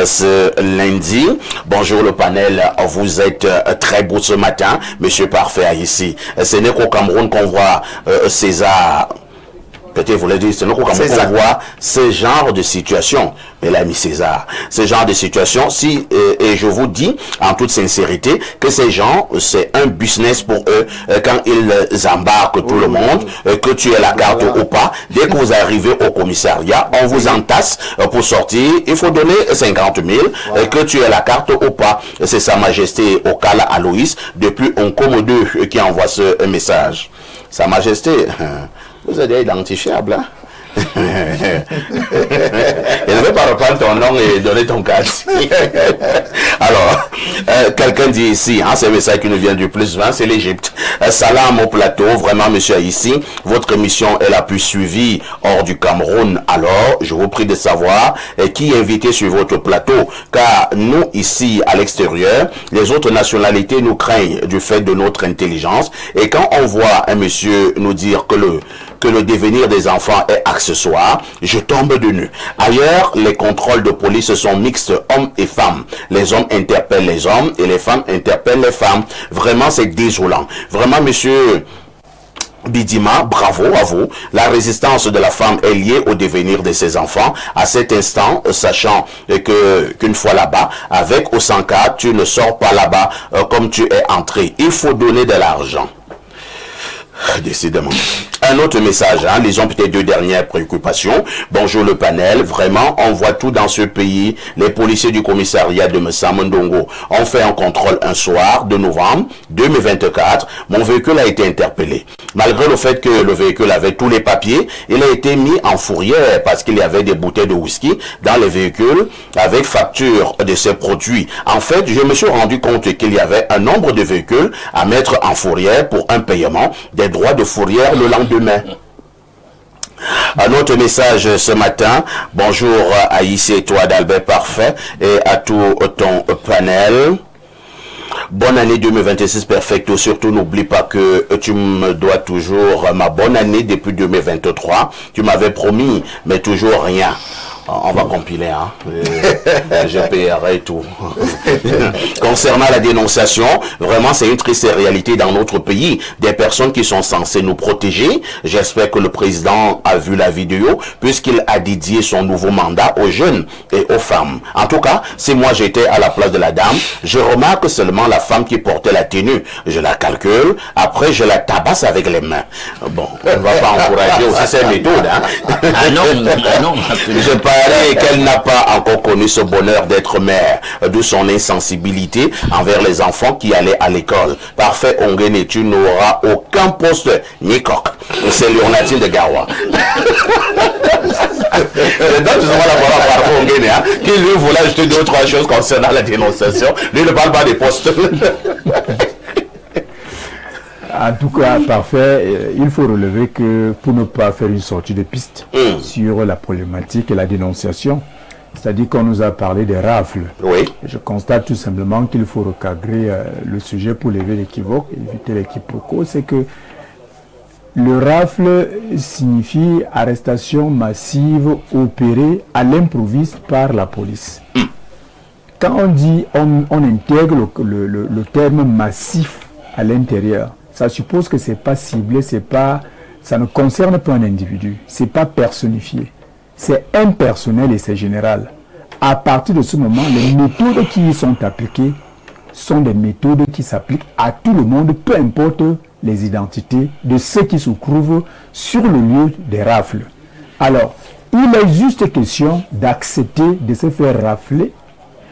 ce lundi. Bonjour le panel. Vous êtes très beau ce matin, Monsieur Parfait ici. Ce n'est qu'au Cameroun qu'on voit César. Peut-être vous l'avez dit, c'est nous qu'on voit ce genre de situation. Mais l'ami César, ce genre de situation, si, et je vous dis en toute sincérité que ces gens, c'est un business pour eux quand ils embarquent tout le monde, que tu aies la carte ou pas. Dès que vous arrivez au commissariat, on vous entasse pour sortir. Il faut donner 50 000, que tu aies la carte ou pas. C'est Sa Majesté Okala Aloïs, depuis Onkomo 2, qui envoie ce message. Sa Majesté, vous êtes identifiable, hein? Je ne vais pas reprendre ton nom et donner ton cas. Alors, quelqu'un dit ici, hein, c'est un message qui nous vient du plus 20, c'est l'Égypte. Salam au plateau, vraiment monsieur Haïssi, votre émission est la plus suivie hors du Cameroun. Alors, je vous prie de savoir qui est invité sur votre plateau, car nous ici à l'extérieur, les autres nationalités nous craignent du fait de notre intelligence. Et quand on voit un monsieur nous dire que le devenir des enfants est accessoire, je tombe de nu. Ailleurs, les contrôles de police sont mixtes, hommes et femmes. Les hommes interpellent les hommes et les femmes interpellent les femmes. Vraiment, c'est désolant. Vraiment, monsieur Bidima, bravo à vous. La résistance de la femme est liée au devenir de ses enfants. À cet instant, sachant qu'une fois là-bas, avec ou sans cas, tu ne sors pas là-bas comme tu es entré. Il faut donner de l'argent. Décidément. Un autre message, hein, lisons peut-être deux dernières préoccupations. Bonjour le panel, vraiment, on voit tout dans ce pays. Les policiers du commissariat de Messamondongo ont fait un contrôle un soir de novembre 2024. Mon véhicule a été interpellé. Malgré le fait que le véhicule avait tous les papiers, il a été mis en fourrière parce qu'il y avait des bouteilles de whisky dans le véhicule avec facture de ces produits. En fait, je me suis rendu compte qu'il y avait un nombre de véhicules à mettre en fourrière pour un paiement des droits de fourrière le lendemain. Un autre message ce matin. Bonjour à Haïssi et toi d'Albert Parfait et à tout ton panel. Bonne année 2026 perfecto. Surtout n'oublie pas que tu me dois toujours ma bonne année depuis 2023. Tu m'avais promis, mais toujours rien. On va compiler, hein. Je paierai tout. Concernant la dénonciation, vraiment c'est une triste réalité dans notre pays. Des personnes qui sont censées nous protéger. J'espère que le président a vu la vidéo puisqu'il a dédié son nouveau mandat aux jeunes et aux femmes. En tout cas, si moi j'étais à la place de la dame, je remarque seulement la femme qui portait la tenue. Je la calcule, après je la tabasse avec les mains. Bon, on ne va pas encourager aussi cette méthode, hein. Ah non, non, absolument. Je parie qu'elle n'a pas encore connu ce bonheur d'être mère, d'où son insensibilité envers les enfants qui allaient à l'école. Parfait, Ongene, tu n'auras aucun poste ni coq. C'est Léonatine de Gawa. Donc, justement, la voilà parfait, Ongene, hein, qui lui voulait ajouter deux ou trois choses concernant la dénonciation. Lui ne parle pas des postes. En tout cas, parfait, il faut relever que pour ne pas faire une sortie de piste sur la problématique et la dénonciation, c'est-à-dire qu'on nous a parlé des rafles. Oui. Je constate tout simplement qu'il faut recadrer le sujet pour lever l'équivoque, éviter les quiproquos. C'est que le rafle signifie arrestation massive opérée à l'improviste par la police. Quand on dit, on intègre le terme massif à l'intérieur, ça suppose que c'est pas ciblé, ça ne concerne pas un individu, c'est pas personnifié, c'est impersonnel et c'est général. À partir de ce moment, les méthodes qui y sont appliquées sont des méthodes qui s'appliquent à tout le monde, peu importe les identités de ceux qui se trouvent sur le lieu des rafles. Alors, il est juste question d'accepter de se faire rafler,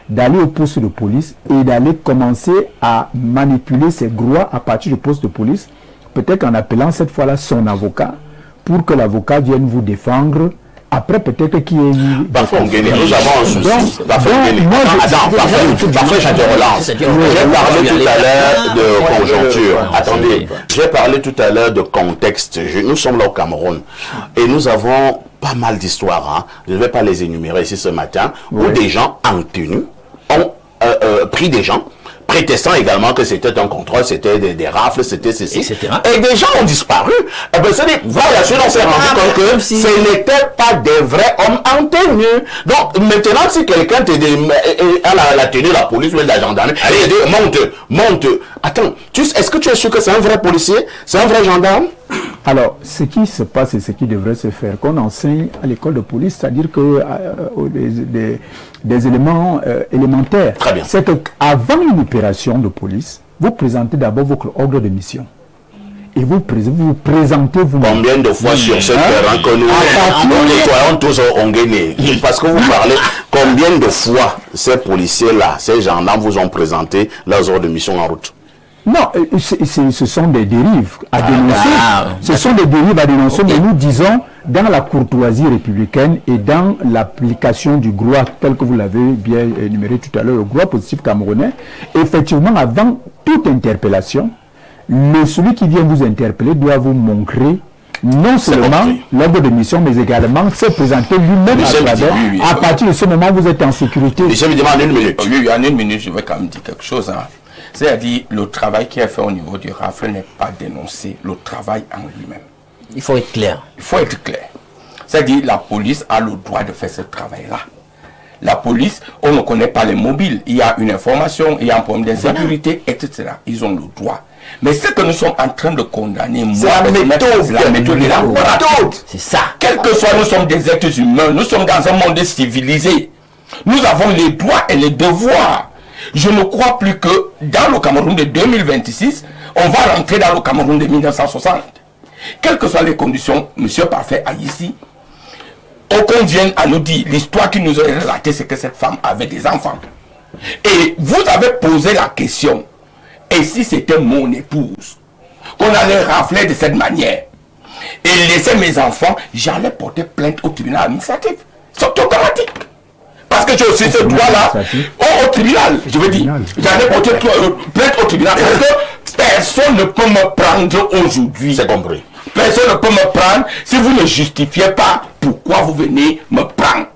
d'aller au poste de police et d'aller commencer à manipuler ses droits à partir du poste de police, peut-être en appelant cette fois-là son avocat, pour que l'avocat vienne vous défendre. Après, peut-être qu'il y ait eu... Parfois, on gagne. Nous avons un souci. Parfois, je te relance. J'ai parlé tout à l'heure de conjoncture. Attendez, j'ai parlé tout à l'heure de contexte. Nous sommes là au Cameroun et nous avons pas mal d'histoires. Hein. Je ne vais pas les énumérer ici ce matin, où des gens en tenue ont pris des gens, prétestant également que c'était un contrôle, c'était des rafles, c'était ceci. Et des gens ont disparu. Et bien, c'est voilà, on s'est rendu compte que ce n'étaient pas des vrais hommes en tenue. Donc, maintenant, si quelqu'un a la tenue, la police ou la gendarmerie, allez, monte. Attends, est-ce que tu es sûr que c'est un vrai policier? C'est un vrai gendarme? Alors, ce qui se passe et ce qui devrait se faire, qu'on enseigne à l'école de police, c'est-à-dire que des éléments élémentaires. Très bien. C'est qu'avant une opération de police, vous présentez d'abord votre ordre de mission. Et vous présentez vous. Combien de fois sur ce terrain que nous nettoyons tous on gagne? Parce que vous parlez, combien de fois ces policiers-là, ces gendarmes vous ont présenté leurs ordres de mission en route? Non, ce sont des dérives à dénoncer. Ce sont des dérives à dénoncer, mais nous disons, dans la courtoisie républicaine et dans l'application du droit, tel que vous l'avez bien énuméré tout à l'heure, le droit positif camerounais, effectivement, avant toute interpellation, celui qui vient vous interpeller doit vous montrer non seulement l'ordre de mission, mais également se présenter lui-même à travers. À partir de ce moment, vous êtes en sécurité. Je me demande une minute. Oui, en une minute, je vais quand même dire quelque chose. Hein. C'est-à-dire, le travail qui est fait au niveau du RAFLE n'est pas dénoncé, le travail en lui-même. Il faut être clair. Il faut être clair. C'est-à-dire, la police a le droit de faire ce travail-là. La police, on ne connaît pas les mobiles. Il y a une information, il y a un problème d'insécurité, etc. Ils ont le droit. Mais ce que nous sommes en train de condamner, c'est la méthode de la méthode. C'est ça. Quel que soit, nous sommes des êtres humains, nous sommes dans un monde civilisé. Nous avons les droits et les devoirs. Je ne crois plus que dans le Cameroun de 2026, on va rentrer dans le Cameroun de 1960. Quelles que soient les conditions, Monsieur Parfait a ici, aucun vient à nous dire, l'histoire qui nous est relatée, c'est que cette femme avait des enfants. Et vous avez posé la question, et si c'était mon épouse, qu'on allait rafler de cette manière, et laisser mes enfants, j'allais porter plainte au tribunal administratif. C'est automatique. Parce que j'ai aussi ce droit-là au tribunal, je veux dire. J'allais porter plainte au tribunal. Parce que personne ne peut me prendre aujourd'hui. C'est compris. Personne ne peut me prendre si vous ne justifiez pas pourquoi vous venez me prendre.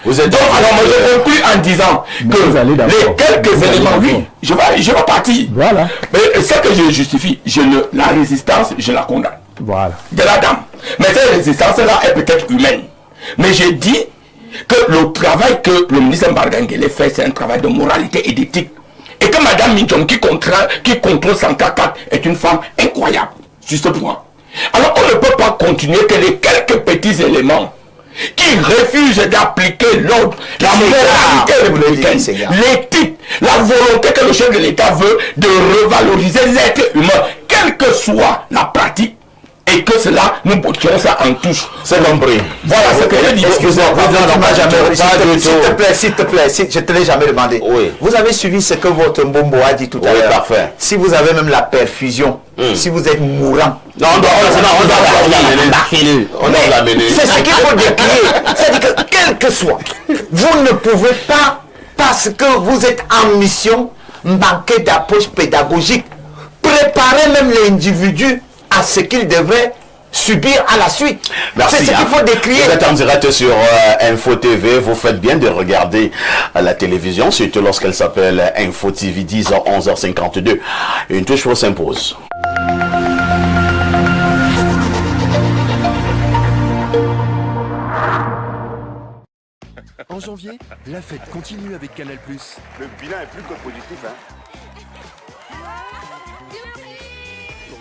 Vous êtes donc, alors moi je conclue en disant que les quelques éléments, oui, je vais partir. Voilà. Mais ce que je justifie, la résistance, je la condamne. Voilà. De la dame. Mais cette résistance-là est peut-être humaine. Mais j'ai dit que le travail que le ministre Mbargangele fait, c'est un travail de moralité et d'éthique. Et que Mme Minton, qui contrôle 104, est une femme incroyable sur ce point. Alors on ne peut pas continuer que les quelques petits éléments qui refusent d'appliquer l'ordre, la moralité républicaine, l'éthique, la volonté que le chef de l'État veut de revaloriser l'être humain, quelle que soit la pratique, et que cela, nous bottions ça en touche. C'est compris. Voilà ce que je dis. Excusez-moi, s'il te plaît, je te l'ai jamais demandé. Oui. Vous avez suivi ce que votre Mbombo a dit tout à l'heure. Parfait. Si vous avez même la perfusion, si vous êtes mourant, non, on doit l'amener. C'est ce qu'il faut décrire. C'est-à-dire que quel que soit, vous ne pouvez pas, parce que vous êtes en mission, manquer d'approche pédagogique, préparer même l'individu à ce qu'il devrait subir à la suite. Merci. C'est ce qu'il faut décrire. Vous êtes en direct sur Info TV. Vous faites bien de regarder la télévision, surtout lorsqu'elle s'appelle Info TV, 10h, 11h52. Une touche pour s'impose. En janvier, la fête continue avec Canal+. Le bilan est plus que positif, hein.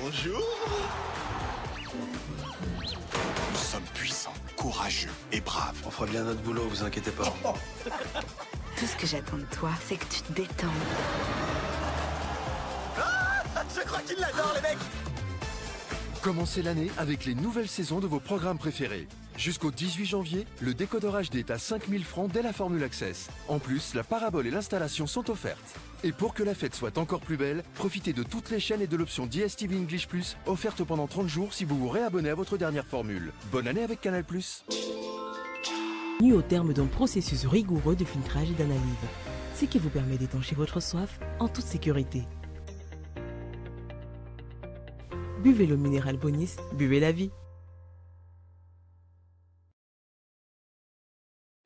Bonjour. Nous sommes puissants, courageux et braves. On fera bien notre boulot, vous inquiétez pas. Tout ce que j'attends de toi, c'est que tu te détendes. Je crois qu'il l'adore, les mecs. Commencez l'année avec les nouvelles saisons de vos programmes préférés. Jusqu'au 18 janvier, le décodeur HD est à 5000 francs dès la formule Access. En plus, la parabole et l'installation sont offertes. Et pour que la fête soit encore plus belle, profitez de toutes les chaînes et de l'option DSTV English Plus, offerte pendant 30 jours si vous vous réabonnez à votre dernière formule. Bonne année avec Canal+. Au terme d'un processus rigoureux de filtrage et d'analyse, ce qui vous permet d'étancher votre soif en toute sécurité. Buvez l'eau minérale Bonis, buvez la vie.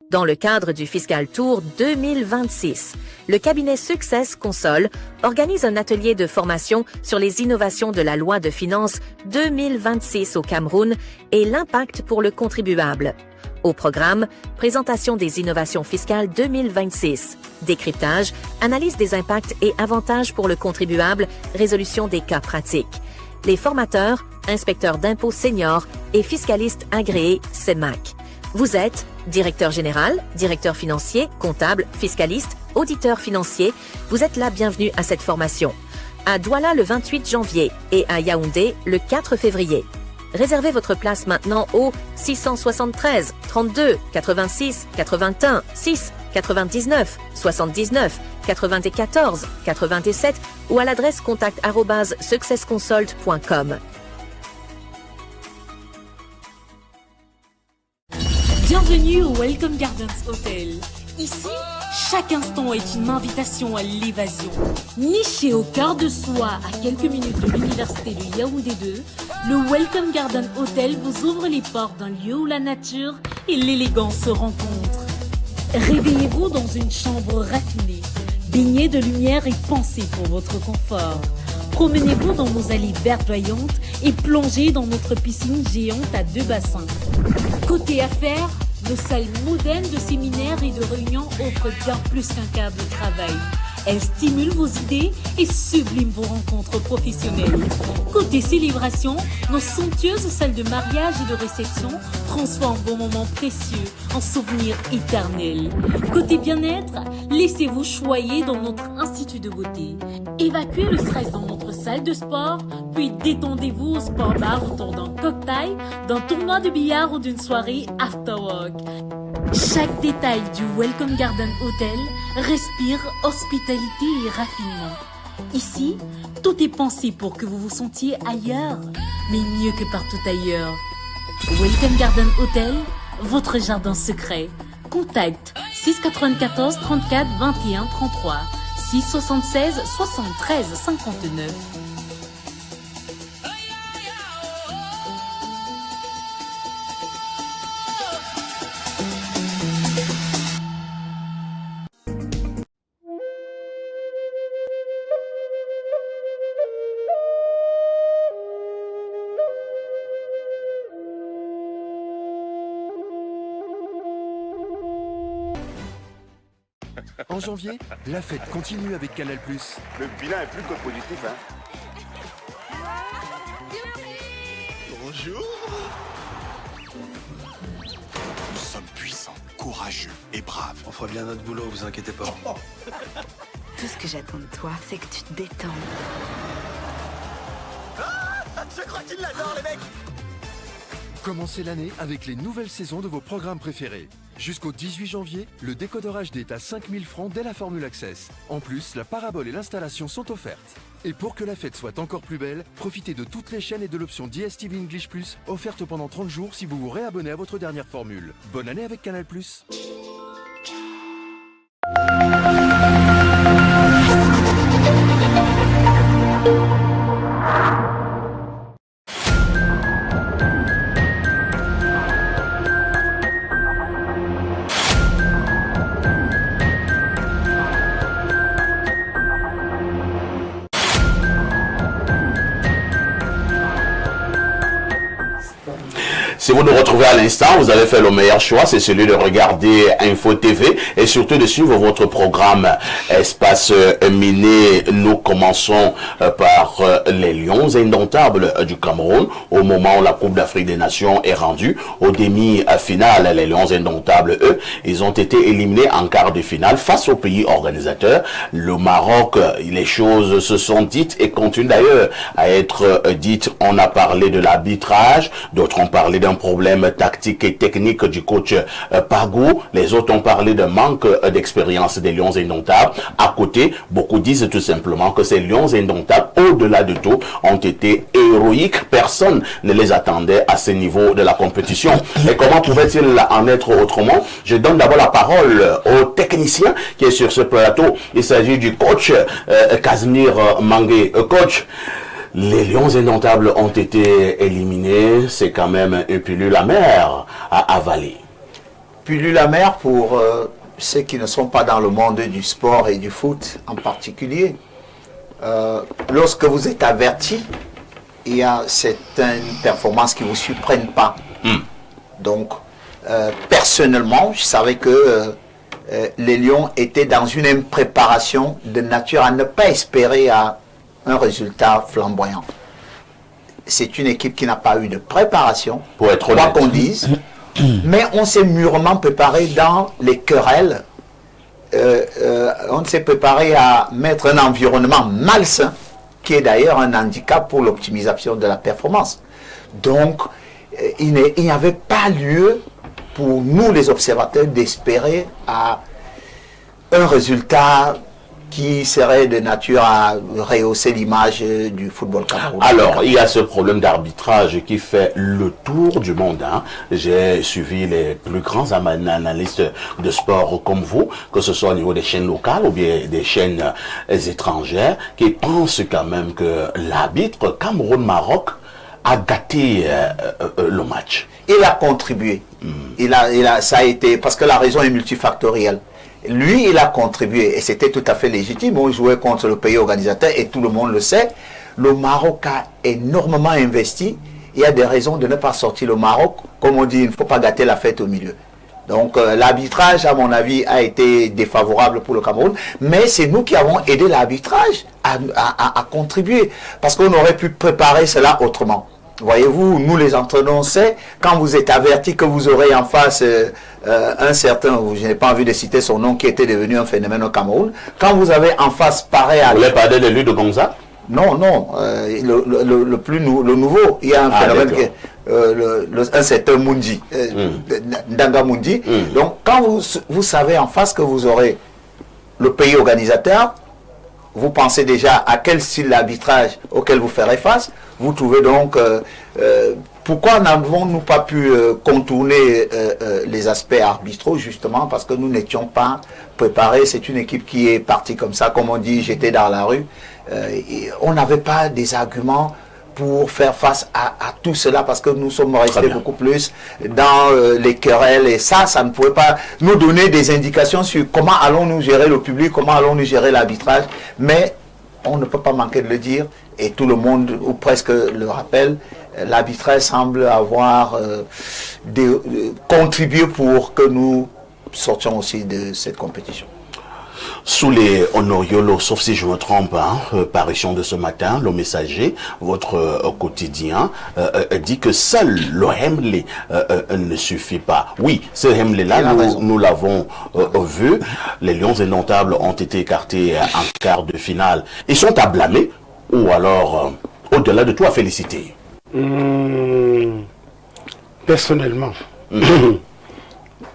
Dans le cadre du Fiscal Tour 2026, le cabinet Success Console organise un atelier de formation sur les innovations de la loi de finances 2026 au Cameroun et l'impact pour le contribuable. Au programme, présentation des innovations fiscales 2026, décryptage, analyse des impacts et avantages pour le contribuable, résolution des cas pratiques. Les formateurs, inspecteurs d'impôts seniors et fiscalistes agréés CEMAC. Vous êtes directeur général, directeur financier, comptable, fiscaliste, auditeur financier. Vous êtes la bienvenue à cette formation. À Douala le 28 janvier et à Yaoundé le 4 février. Réservez votre place maintenant au 673 32 86 81 6 99 79 94 97 ou à l'adresse contact@successconsult.com. Bienvenue au Welcome Gardens Hotel. Ici, chaque instant est une invitation à l'évasion. Niché au cœur de soi à quelques minutes de l'université de Yaoundé 2, le Welcome Garden Hotel vous ouvre les portes d'un lieu où la nature et l'élégance se rencontrent. Réveillez-vous dans une chambre raffinée, baignée de lumière et pensée pour votre confort. Promenez-vous dans nos allées verdoyantes et plongez dans notre piscine géante à 2 bassins. Côté affaires, nos salles modernes de séminaires et de réunions offrent bien plus qu'un cadre de travail. Elles stimulent vos idées et subliment vos rencontres professionnelles. Côté célébration, nos somptueuses salles de mariage et de réception transforment vos moments précieux en souvenirs éternels. Côté bien-être, laissez-vous choyer dans notre institut de beauté. Évacuez le stress dans notre salle de sport, puis détendez-vous au sport bar autour d'un cocktail, d'un tournoi de billard ou d'une soirée after work. Chaque détail du Welcome Garden Hotel respire hospitalité et raffinement. Ici, tout est pensé pour que vous vous sentiez ailleurs, mais mieux que partout ailleurs. Welcome Garden Hotel, votre jardin secret. Contact 694 34 21 33 676 73 59. En janvier, la fête continue avec Canal+. Le bilan est plus que positif, hein. Bonjour. Nous sommes puissants, courageux et braves. On fera bien notre boulot, vous inquiétez pas. Tout ce que j'attends de toi, c'est que tu te détendes. Je crois qu'ils l'adorent, les mecs. Commencez l'année avec les nouvelles saisons de vos programmes préférés. Jusqu'au 18 janvier, le décodeur HD est à 5000 francs dès la formule Access. En plus, la parabole et l'installation sont offertes. Et pour que la fête soit encore plus belle, profitez de toutes les chaînes et de l'option DSTV English Plus, offerte pendant 30 jours si vous vous réabonnez à votre dernière formule. Bonne année avec Canal+. Si vous nous retrouvez à l'instant, vous avez fait le meilleur choix, c'est celui de regarder Info TV et surtout de suivre votre programme Espace Miné. Nous commençons par les Lions indomptables du Cameroun. Au moment où la Coupe d'Afrique des Nations est rendue au demi-finale, les Lions indomptables, eux, ils ont été éliminés en quart de finale face au pays organisateur, le Maroc. Les choses se sont dites et continuent d'ailleurs à être dites. On a parlé de l'arbitrage, d'autres ont parlé d'un problème tactique et technique du coach Pagou. Les autres ont parlé de manque d'expérience des Lions indomptables. À côté, beaucoup disent tout simplement que ces Lions indomptables, au-delà de tout, ont été héroïques. Personne ne les attendait à ce niveau de la compétition. Et comment pouvait-il en être autrement? Je donne d'abord la parole au technicien qui est sur ce plateau. Il s'agit du coach Casimir Mangué. Coach, les Lions indomptables ont été éliminés. C'est quand même une pilule amère à avaler. Pilule amère pour ceux qui ne sont pas dans le monde du sport et du foot en particulier. Lorsque vous êtes averti, il y a certaines performances qui ne vous surprennent pas. Donc, personnellement, je savais que les Lions étaient dans une impréparation de nature à ne pas espérer un résultat flamboyant. C'est une équipe qui n'a pas eu de préparation, pour être quoi qu'on dise, mais on s'est mûrement préparé dans les querelles. On s'est préparé à mettre un environnement malsain, qui est d'ailleurs un handicap pour l'optimisation de la performance. Donc, il n'y avait pas lieu pour nous, les observateurs, d'espérer à un résultat qui serait de nature à rehausser l'image du football camerounais. Alors, il y a ce problème d'arbitrage qui fait le tour du monde. Hein. J'ai suivi les plus grands analystes de sport comme vous, que ce soit au niveau des chaînes locales ou bien des chaînes étrangères, qui pensent quand même que l'arbitre Cameroun-Maroc a gâté le match. Il a contribué. Ça a été, parce que la raison est multifactorielle. Lui, il a contribué et c'était tout à fait légitime. On jouait contre le pays organisateur et tout le monde le sait. Le Maroc a énormément investi. Il y a des raisons de ne pas sortir le Maroc. Comme on dit, il ne faut pas gâter la fête au milieu. Donc l'arbitrage, à mon avis, a été défavorable pour le Cameroun. Mais c'est nous qui avons aidé l'arbitrage à contribuer. Parce qu'on aurait pu préparer cela autrement. Voyez-vous, nous les entraîneurs, on sait, quand vous êtes averti que vous aurez en face un certain, je n'ai pas envie de citer son nom, qui était devenu un phénomène au Cameroun, quand vous avez en face pareil à... Vous voulez parler de lui de Gonza? Non, le nouveau, il y a un phénomène qui est un certain Mundi, Ndanga Mundi. Donc, quand vous savez en face que vous aurez le pays organisateur, vous pensez déjà à quel style d'arbitrage auquel vous ferez face. Vous trouvez donc pourquoi n'avons-nous pas pu contourner les aspects arbitraux, justement parce que nous n'étions pas préparés. C'est une équipe qui est partie comme ça, comme on dit, j'étais dans la rue. On n'avait pas des arguments pour faire face à tout cela parce que nous sommes restés beaucoup plus dans les querelles et ça ne pouvait pas nous donner des indications sur comment allons-nous gérer le public, comment allons-nous gérer l'arbitrage, mais on ne peut pas manquer de le dire et tout le monde ou presque le rappelle, l'arbitrage semble avoir contribué pour que nous sortions aussi de cette compétition. Sous les Honoriolo, sauf si je me trompe, parution de ce matin, le Messager, votre quotidien, dit que seul le Hemley ne suffit pas. Oui, ce Hemley-là, nous l'avons vu. Les Lions indomptables ont été écartés en quart de finale. Ils sont à blâmer ou alors, au-delà de tout, à féliciter? Personnellement,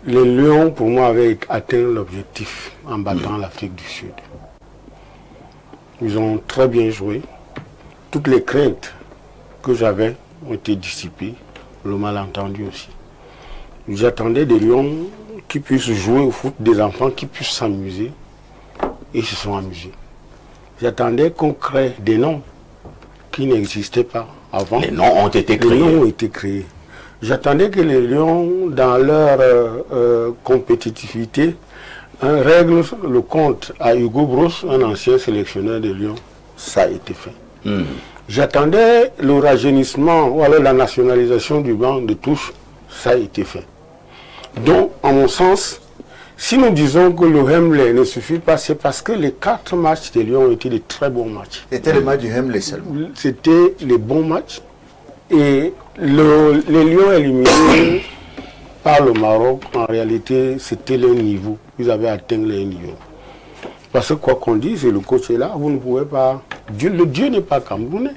les Lions, pour moi, avaient atteint l'objectif en battant l'Afrique du Sud. Ils ont très bien joué. Toutes les craintes que j'avais ont été dissipées. Le malentendu aussi. J'attendais des Lions qui puissent jouer au foot, des enfants qui puissent s'amuser. Et ils se sont amusés. J'attendais qu'on crée des noms qui n'existaient pas avant. Les noms ont été créés. Les noms ont été créés. J'attendais que les Lions, dans leur compétitivité, règlent le compte à Hugo Bross, un ancien sélectionneur de Lyon. Ça a été fait. J'attendais le rajeunissement ou alors la nationalisation du banc de touche. Ça a été fait. Donc, en mon sens, si nous disons que le Hemley ne suffit pas, c'est parce que les 4 matchs de Lyon ont été de très bons matchs. C'était le match du Hemley seulement. C'était les bons matchs. Et les Lions éliminés par le Maroc, en réalité, c'était leur niveau. Ils avaient atteint leur niveau. Parce que quoi qu'on dise, et le coach est là, vous ne pouvez pas... Le Dieu n'est pas camerounais.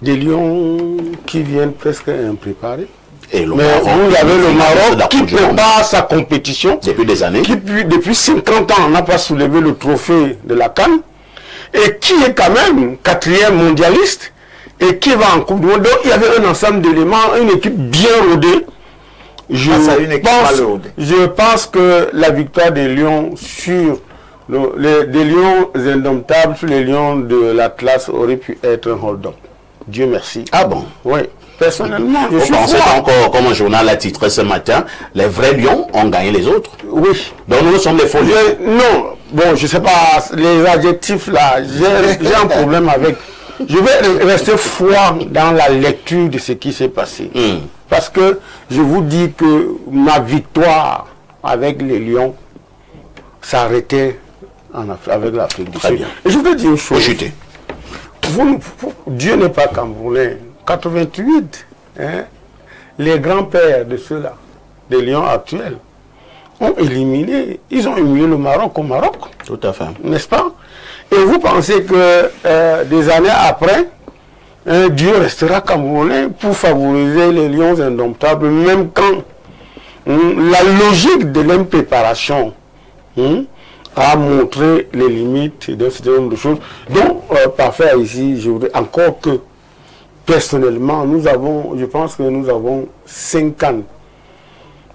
Des Lions qui viennent presque impréparés. Et le mais Maroc, vous avez le Maroc qui prépare sa compétition. Depuis des années. Qui, depuis 50 ans, n'a pas soulevé le trophée de la CAN. Et qui est quand même 4e mondialiste. Et qui va en Coupe du Monde. Donc il y avait un ensemble d'éléments, une équipe bien rodée. Je pense que la victoire des Lions sur des Lions indomptables sur les Lions de l'Atlas aurait pu être un hold-up. Dieu merci. Ah bon? Oui. Personnellement, je suis pensez encore, comme un journal a titré ce matin, les vrais Lions ont gagné les autres? Oui. Donc nous sommes les faux Lions? Non. Bon, je sais pas, les adjectifs là, j'ai un problème avec. Je vais rester froid dans la lecture de ce qui s'est passé. Parce que je vous dis que ma victoire avec les Lions s'arrêtait avec l'Afrique du Sud. Et je voudrais dire une chose. Dieu n'est pas camerounais. 88, les grands-pères de ceux-là, des Lions actuels, ont éliminé, ils ont éliminé le Maroc au Maroc. Tout à fait. N'est-ce pas? Et vous pensez que des années après, Dieu restera camerounais pour favoriser les lions indomptables, même quand la logique de l'impréparation a montré les limites d'un certain nombre de choses. Donc, parfait ici, je voudrais encore que, personnellement, je pense que nous avons 5 ans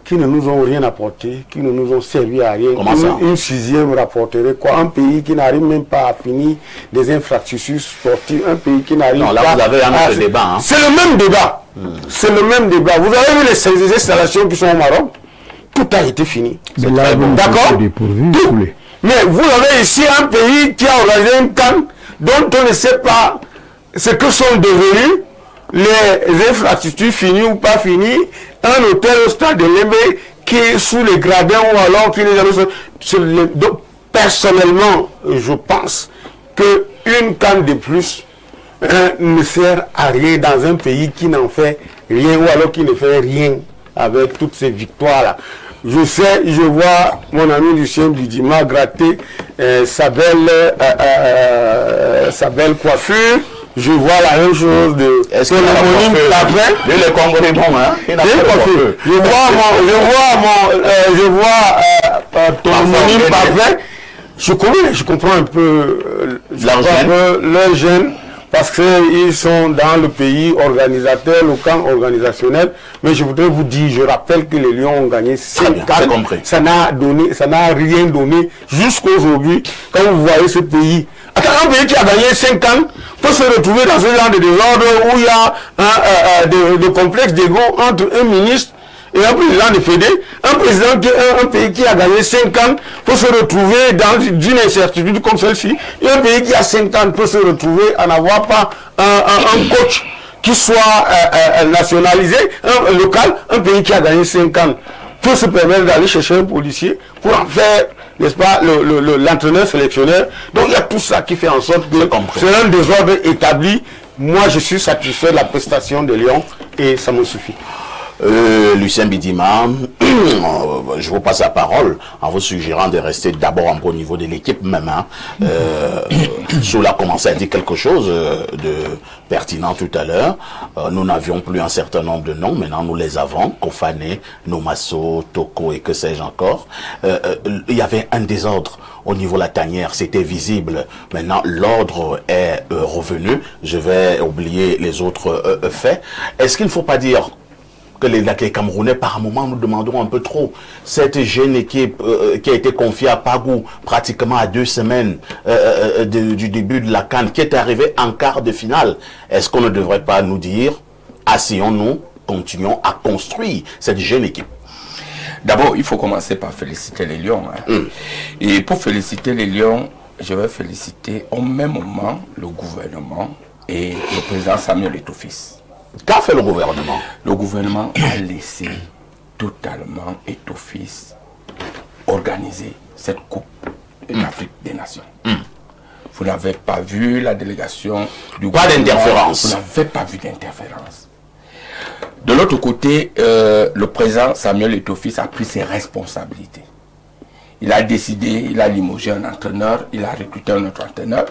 qui ne nous ont rien apporté, qui ne nous ont servi à rien. Comment ça? Une 6e rapporterait quoi? Un pays qui n'arrive même pas à finir des infrastructures sportives, un pays qui n'arrive pas... Non, là vous avez un autre débat. Hein. C'est le même débat. C'est le même débat. Vous avez vu les installations qui sont au Maroc? Tout a été fini. D'accord? Mais vous avez ici un pays qui a organisé un camp dont on ne sait pas ce que sont devenus les infrastructures finies ou pas finies, un hôtel au stade de Lembe qui est sous les gradins ou alors qui est... Donc, personnellement, je pense qu'une canne de plus ne sert à rien dans un pays qui n'en fait rien ou alors qui ne fait rien avec toutes ces victoires-là. Je sais, je vois mon ami Lucien Bidima gratter sa belle coiffure. Je vois la même chose de Tolomonim Parfait. Le Congolais bon, hein? Je vois Tolomonim Parfait. Je comprends un peu leur gêne parce qu'ils sont dans le pays organisateur, le camp organisationnel. Mais je voudrais vous dire, je rappelle que les Lions ont gagné 5 ans. Ça n'a rien donné jusqu'aujourd'hui. Quand vous voyez ce pays, un pays qui a gagné 5 ans peut se retrouver dans ce genre de désordre où il y a des complexes d'ego entre un ministre et un président de Fédé. Un pays qui a gagné 5 ans peut se retrouver dans une incertitude comme celle-ci. Et un pays qui a 5 ans peut se retrouver à n'avoir pas un coach qui soit nationalisé, un local. Un pays qui a gagné 5 ans peut se permettre d'aller chercher un policier pour en faire, n'est-ce pas, l'entraîneur sélectionneur. Donc il y a tout ça qui fait en sorte que c'est un désordre établi. Moi je suis satisfait de la prestation des Lions et ça me suffit. Lucien Bidima, je vous passe la parole en vous suggérant de rester d'abord au niveau de l'équipe même. Hein. Soula a commencé à dire quelque chose de pertinent tout à l'heure. Nous n'avions plus un certain nombre de noms, maintenant nous les avons. Kofane, Nomasso, Toko et que sais-je encore. Il y avait un désordre au niveau de la tanière, c'était visible. Maintenant l'ordre est revenu. Je vais oublier les autres faits. Est-ce qu'il ne faut pas dire que les Camerounais, par moment, nous demandons un peu trop. Cette jeune équipe qui a été confiée à Pagou pratiquement à 2 semaines du début de la CAN, qui est arrivée en quart de finale, est-ce qu'on ne devrait pas nous dire, asseyons-nous, continuons à construire cette jeune équipe? D'abord, il faut commencer par féliciter les Lions. Hein. Et pour féliciter les Lions, je vais féliciter au même moment le gouvernement et le président Samuel Eto'o-Fils. Qu'a fait le gouvernement? Le gouvernement a laissé totalement Eto'o-Fils organiser cette Coupe d'Afrique des Nations. Vous n'avez pas vu la délégation du gouvernement. Pas d'interférence. Vous n'avez pas vu d'interférence. De l'autre côté, le président Samuel Eto'o-Fils a pris ses responsabilités. Il a décidé, il a limogé un entraîneur, il a recruté un autre entraîneur.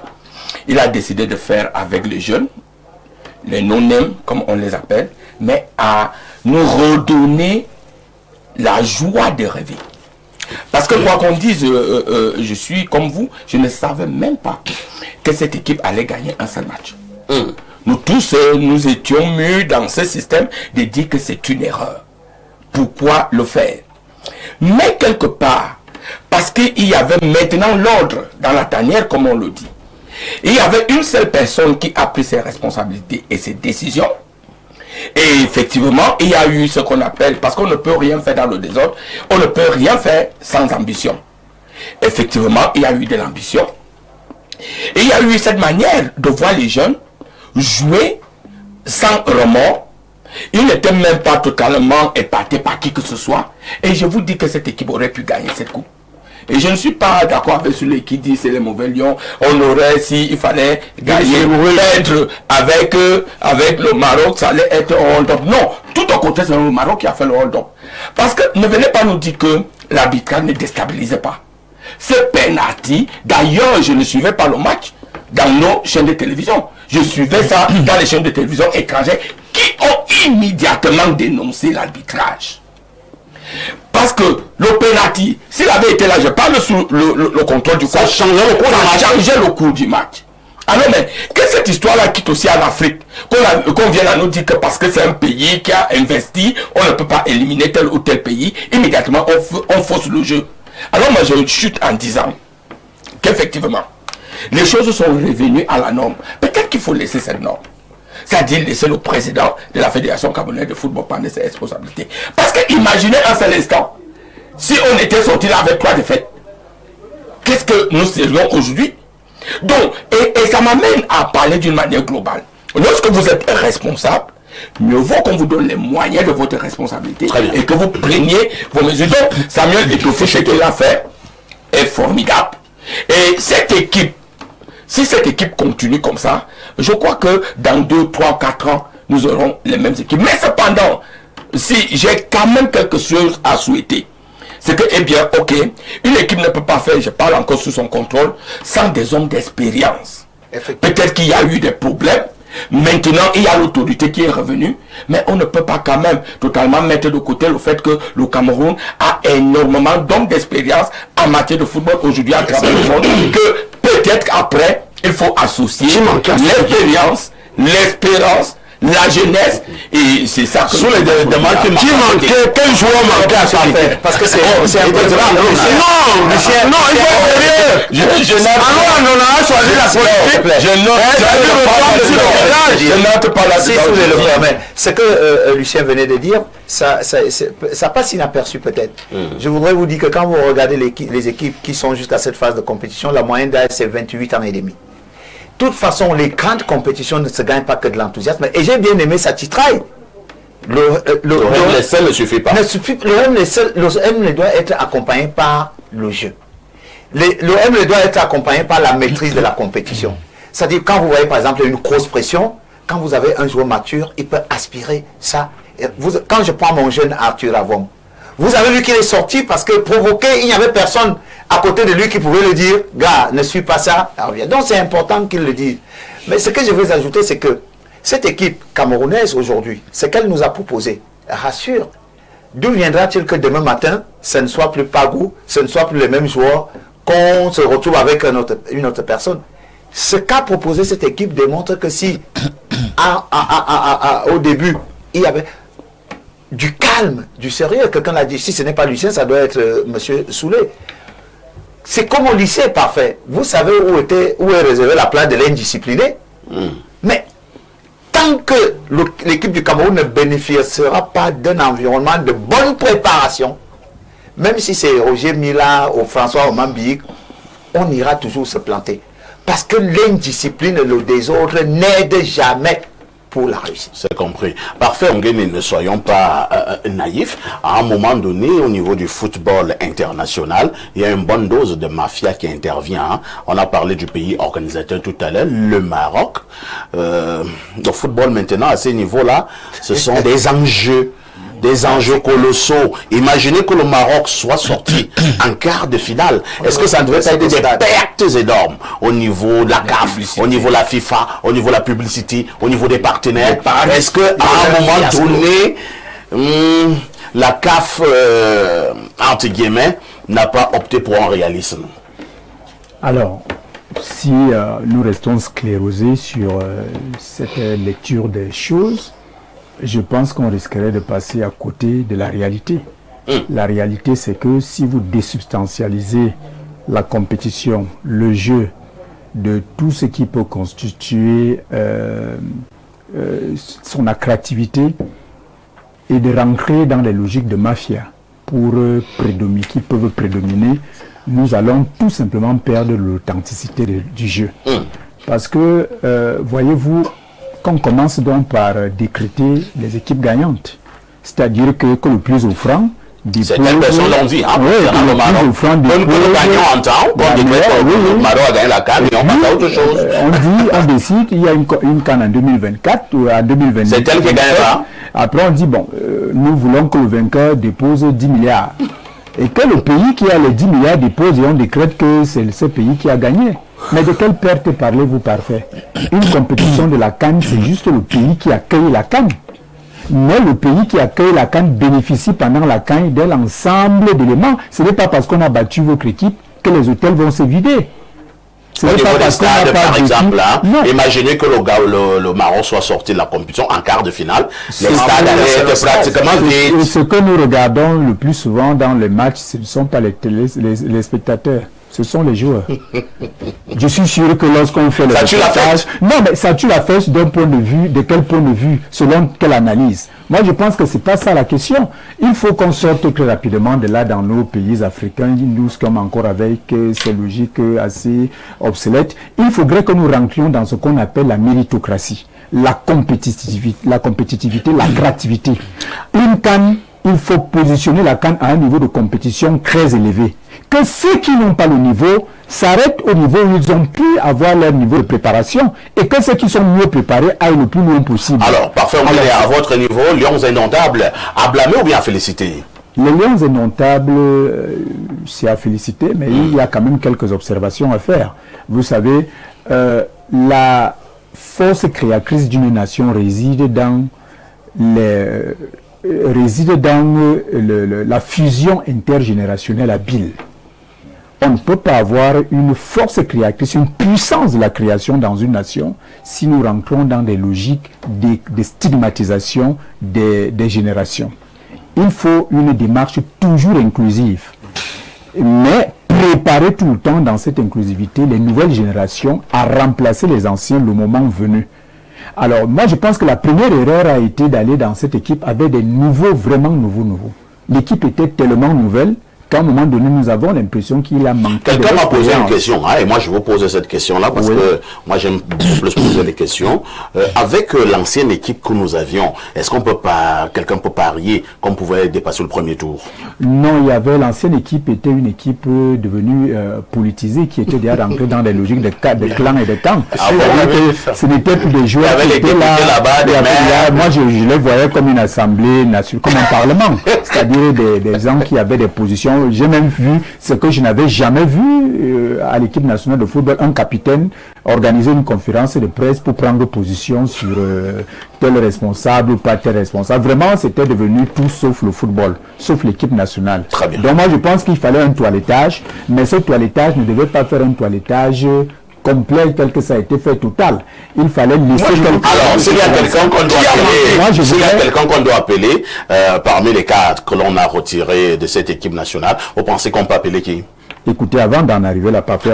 Il a décidé de faire avec les jeunes, les non-name, comme on les appelle, mais à nous redonner la joie de rêver. Parce que quoi qu'on dise, je suis comme vous, je ne savais même pas que cette équipe allait gagner un seul match. Nous tous, nous étions mûrs dans ce système de dire que c'est une erreur. Pourquoi le faire? Mais quelque part, parce qu'il y avait maintenant l'ordre dans la tanière, comme on le dit. Il y avait une seule personne qui a pris ses responsabilités et ses décisions. Et effectivement, il y a eu ce qu'on appelle, parce qu'on ne peut rien faire dans le désordre, on ne peut rien faire sans ambition. Effectivement, il y a eu de l'ambition. Et il y a eu cette manière de voir les jeunes jouer sans remords. Ils n'étaient même pas totalement épatés par qui que ce soit. Et je vous dis que cette équipe aurait pu gagner cette coupe. Et je ne suis pas d'accord avec celui qui dit c'est les mauvais Lions. On aurait, s'il fallait gagner, être avec le Maroc, ça allait être un hold-up. Non, tout au contraire, c'est le Maroc qui a fait le hold-up. Parce que ne venez pas nous dire que l'arbitrage ne déstabilisait pas. Ce penalty, d'ailleurs, je ne suivais pas le match. dans nos chaînes de télévision. Je suivais ça dans les chaînes de télévision étrangères qui ont immédiatement dénoncé l'arbitrage. Parce que le penalty, s'il avait été là, je parle sous le contrôle du coach, ça changeait le cours du match. Alors, mais qu'est-ce que cette histoire-là quitte aussi en Afrique? Qu'on vienne à nous dire que parce que c'est un pays qui a investi, on ne peut pas éliminer tel ou tel pays, immédiatement on fausse le jeu. Alors moi je chute en disant qu'effectivement, les choses sont revenues à la norme. Peut-être qu'il faut laisser cette norme. C'est-à-dire laisser le président de la Fédération camerounaise de football prendre ses responsabilités. Parce que imaginez un seul instant, si on était sorti là avec 3 défaites, qu'est-ce que nous serions aujourd'hui? Donc, et ça m'amène à parler d'une manière globale. Lorsque vous êtes responsable, mieux vaut qu'on vous donne les moyens de votre responsabilité et que vous preniez vos mesures. Donc, Samuel Eto'o, ce qu'il a fait est formidable. Et cette équipe, si cette équipe continue comme ça, je crois que dans 2, 3, 4 ans, nous aurons les mêmes équipes. Mais cependant, si j'ai quand même quelque chose à souhaiter, c'est que, eh bien, ok, une équipe ne peut pas faire, je parle encore sous son contrôle, sans des hommes d'expérience. Peut-être qu'il y a eu des problèmes. Maintenant, il y a l'autorité qui est revenue, mais on ne peut pas quand même totalement mettre de côté le fait que le Cameroun a énormément d'hommes d'expérience en matière de football aujourd'hui à travers le monde, que peut-être après, il faut associer l'expérience, l'espérance, la jeunesse, et c'est ça que... Sous les demandes qui manquait, quel joueur manquait à ça faire? Parce que c'est important. Non, il faut être sérieux. Alors, on a choisi la politique. Je note pas la... Ce que Lucien venait de dire, ça passe inaperçu peut-être. Je voudrais vous dire que quand vous regardez les équipes qui sont jusqu'à cette phase de compétition, la moyenne d'âge c'est 28 ans et demi. De toute façon, les grandes compétitions ne se gagnent pas que de l'enthousiasme. Et j'ai bien aimé sa titraille. Le M seul ne suffit pas. Le M doit être accompagné par le jeu. Le M doit être accompagné par la maîtrise de la compétition. C'est-à-dire, quand vous voyez par exemple une grosse pression, quand vous avez un joueur mature, il peut aspirer ça. Quand je prends mon jeune Arthur Avom, vous avez vu qu'il est sorti parce que provoqué, il n'y avait personne à côté de lui qui pouvait le dire, gars, ne suis pas ça. Donc c'est important qu'il le dise. Mais ce que je veux ajouter, c'est que cette équipe camerounaise aujourd'hui, ce qu'elle nous a proposé, rassure. D'où viendra-t-il que demain matin, ce ne soit plus Pagou, ce ne soit plus les mêmes joueurs, qu'on se retrouve avec une autre personne? Ce qu'a proposé cette équipe démontre que si, au début, il y avait du calme, du sérieux, quelqu'un l'a dit, si ce n'est pas Lucien, ça doit être Monsieur Soulé. C'est comme au lycée parfait. Vous savez où est réservée la place de l'indiscipliné. Mais tant que l'équipe du Cameroun ne bénéficiera pas d'un environnement de bonne préparation, même si c'est Roger Mila ou François Omambiik, on ira toujours se planter. Parce que l'indiscipline et le désordre n'aident jamais pour la réussite. C'est compris. Parfait, Nguéné, ne soyons pas naïfs. À un moment donné, au niveau du football international, il y a une bonne dose de mafia qui intervient. On a parlé du pays organisateur tout à l'heure, le Maroc. Le football maintenant, à ces niveaux-là, ce sont des enjeux. Des enjeux colossaux. Imaginez que le Maroc soit sorti en quart de finale. Est-ce que ça ne devrait pas être des pertes énormes au niveau de la CAF, au niveau de la FIFA, au niveau de la publicité, au niveau des partenaires? Est-ce qu'à un moment donné, la CAF, entre guillemets, n'a pas opté pour un réalisme? Alors, si nous restons sclérosés sur cette lecture des choses, je pense qu'on risquerait de passer à côté de la réalité. La réalité, c'est que si vous désubstantialisez la compétition, le jeu, de tout ce qui peut constituer son attractivité, et de rentrer dans les logiques de mafia qui peuvent prédominer, nous allons tout simplement perdre l'authenticité du jeu. Parce que, voyez-vous, qu'on commence donc par décréter les équipes gagnantes. C'est-à-dire que le plus offrant... Certaines personnes l'ont dit, hein? Le Maroc, comme le gagnant en temps, le Maroc a gagné la CAN, et on passe à autre chose. On décide, il y a une CAN en 2024 ou en 2022. C'est elle qui gagnera. Après, on dit, bon, nous voulons que le vainqueur dépose 10 milliards. et que le pays qui a les 10 milliards dépose et on décrète que c'est ce pays qui a gagné. Mais de quelle perte parlez-vous parfait? Une compétition de la CAN, c'est juste le pays qui accueille la CAN. Mais le pays qui accueille la CAN bénéficie pendant la CAN de l'ensemble d'éléments. Ce n'est pas parce qu'on a battu votre équipe que les hôtels vont se vider. Au niveau des stades, par exemple, imaginez que le Maroc soit sorti de la compétition en quart de finale. Les stades allaient être pratiquement vides. Ce que nous regardons le plus souvent dans les matchs, ce ne sont pas les spectateurs. Ce sont les joueurs. Je suis sûr que lorsqu'on fait le reportage... Non, mais ça tue la fête d'un point de vue, de quel point de vue, selon quelle analyse. Moi, je pense que c'est pas ça la question. Il faut qu'on sorte très rapidement de là dans nos pays africains. Nous sommes encore avec ces logiques assez obsolètes. Il faudrait que nous rentrions dans ce qu'on appelle la méritocratie, la compétitivité, la créativité. Une CAN, il faut positionner la CAN à un niveau de compétition très élevé. Que ceux qui n'ont pas le niveau s'arrêtent au niveau où ils ont pu avoir leur niveau de préparation et que ceux qui sont mieux préparés aillent le plus loin possible. Alors, parfait, on est à votre niveau, Lions Indomptables, à blâmer ou bien à féliciter? Les Lions Indomptables, c'est à féliciter, mais il y a quand même quelques observations à faire. Vous savez, la force créatrice d'une nation réside dans la fusion intergénérationnelle habile. On ne peut pas avoir une force créatrice, une puissance de la création dans une nation si nous rentrons dans des logiques de stigmatisation des générations. Il faut une démarche toujours inclusive, mais préparer tout le temps dans cette inclusivité les nouvelles générations à remplacer les anciens le moment venu. Alors, moi, je pense que la première erreur a été d'aller dans cette équipe avec des nouveaux, vraiment nouveaux. L'équipe était tellement nouvelle qu'à un moment donné, nous avons l'impression qu'il a manqué. Quelqu'un m'a posé une question, et moi je vous pose cette question-là parce que moi j'aime beaucoup plus poser des questions. Avec l'ancienne équipe que nous avions, est-ce qu'on peut pas, quelqu'un peut parier qu'on pouvait dépasser le premier tour? Non, il y avait l'ancienne équipe était une équipe devenue politisée qui était déjà rentrée dans des logiques de clans et de camps. Ce n'était plus des joueurs qui étaient là. Moi je les voyais comme une assemblée nationale, comme un parlement, c'est-à-dire des gens qui avaient des positions. J'ai même vu ce que je n'avais jamais vu à l'équipe nationale de football, un capitaine organiser une conférence de presse pour prendre position sur tel responsable ou pas tel responsable. Vraiment, c'était devenu tout sauf le football, sauf l'équipe nationale. Très bien. Donc moi, je pense qu'il fallait un toilettage, mais ce toilettage ne devait pas faire un toilettage complet tel que ça a été fait total. Il fallait laisser alors, s'il y a quelqu'un qu'on doit appeler, parmi les cadres que l'on a retirés de cette équipe nationale, vous pensez qu'on peut appeler qui? Écoutez, avant d'en arriver là, parfait,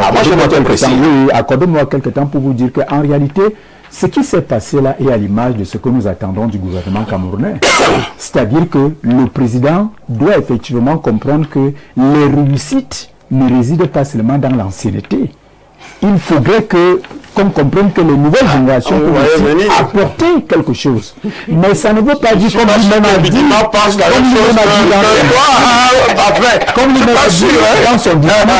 accordez-moi quelques temps pour vous dire qu'en réalité, ce qui s'est passé là est à l'image de ce que nous attendons du gouvernement camerounais. C'est-à-dire que le président doit effectivement comprendre que les réussites ne résident pas seulement dans l'ancienneté. Il faudrait qu'on comprenne que les nouvelles générations peuvent apporter quelque chose. Mais ça ne veut pas dire comme lui-même a dit dans son discours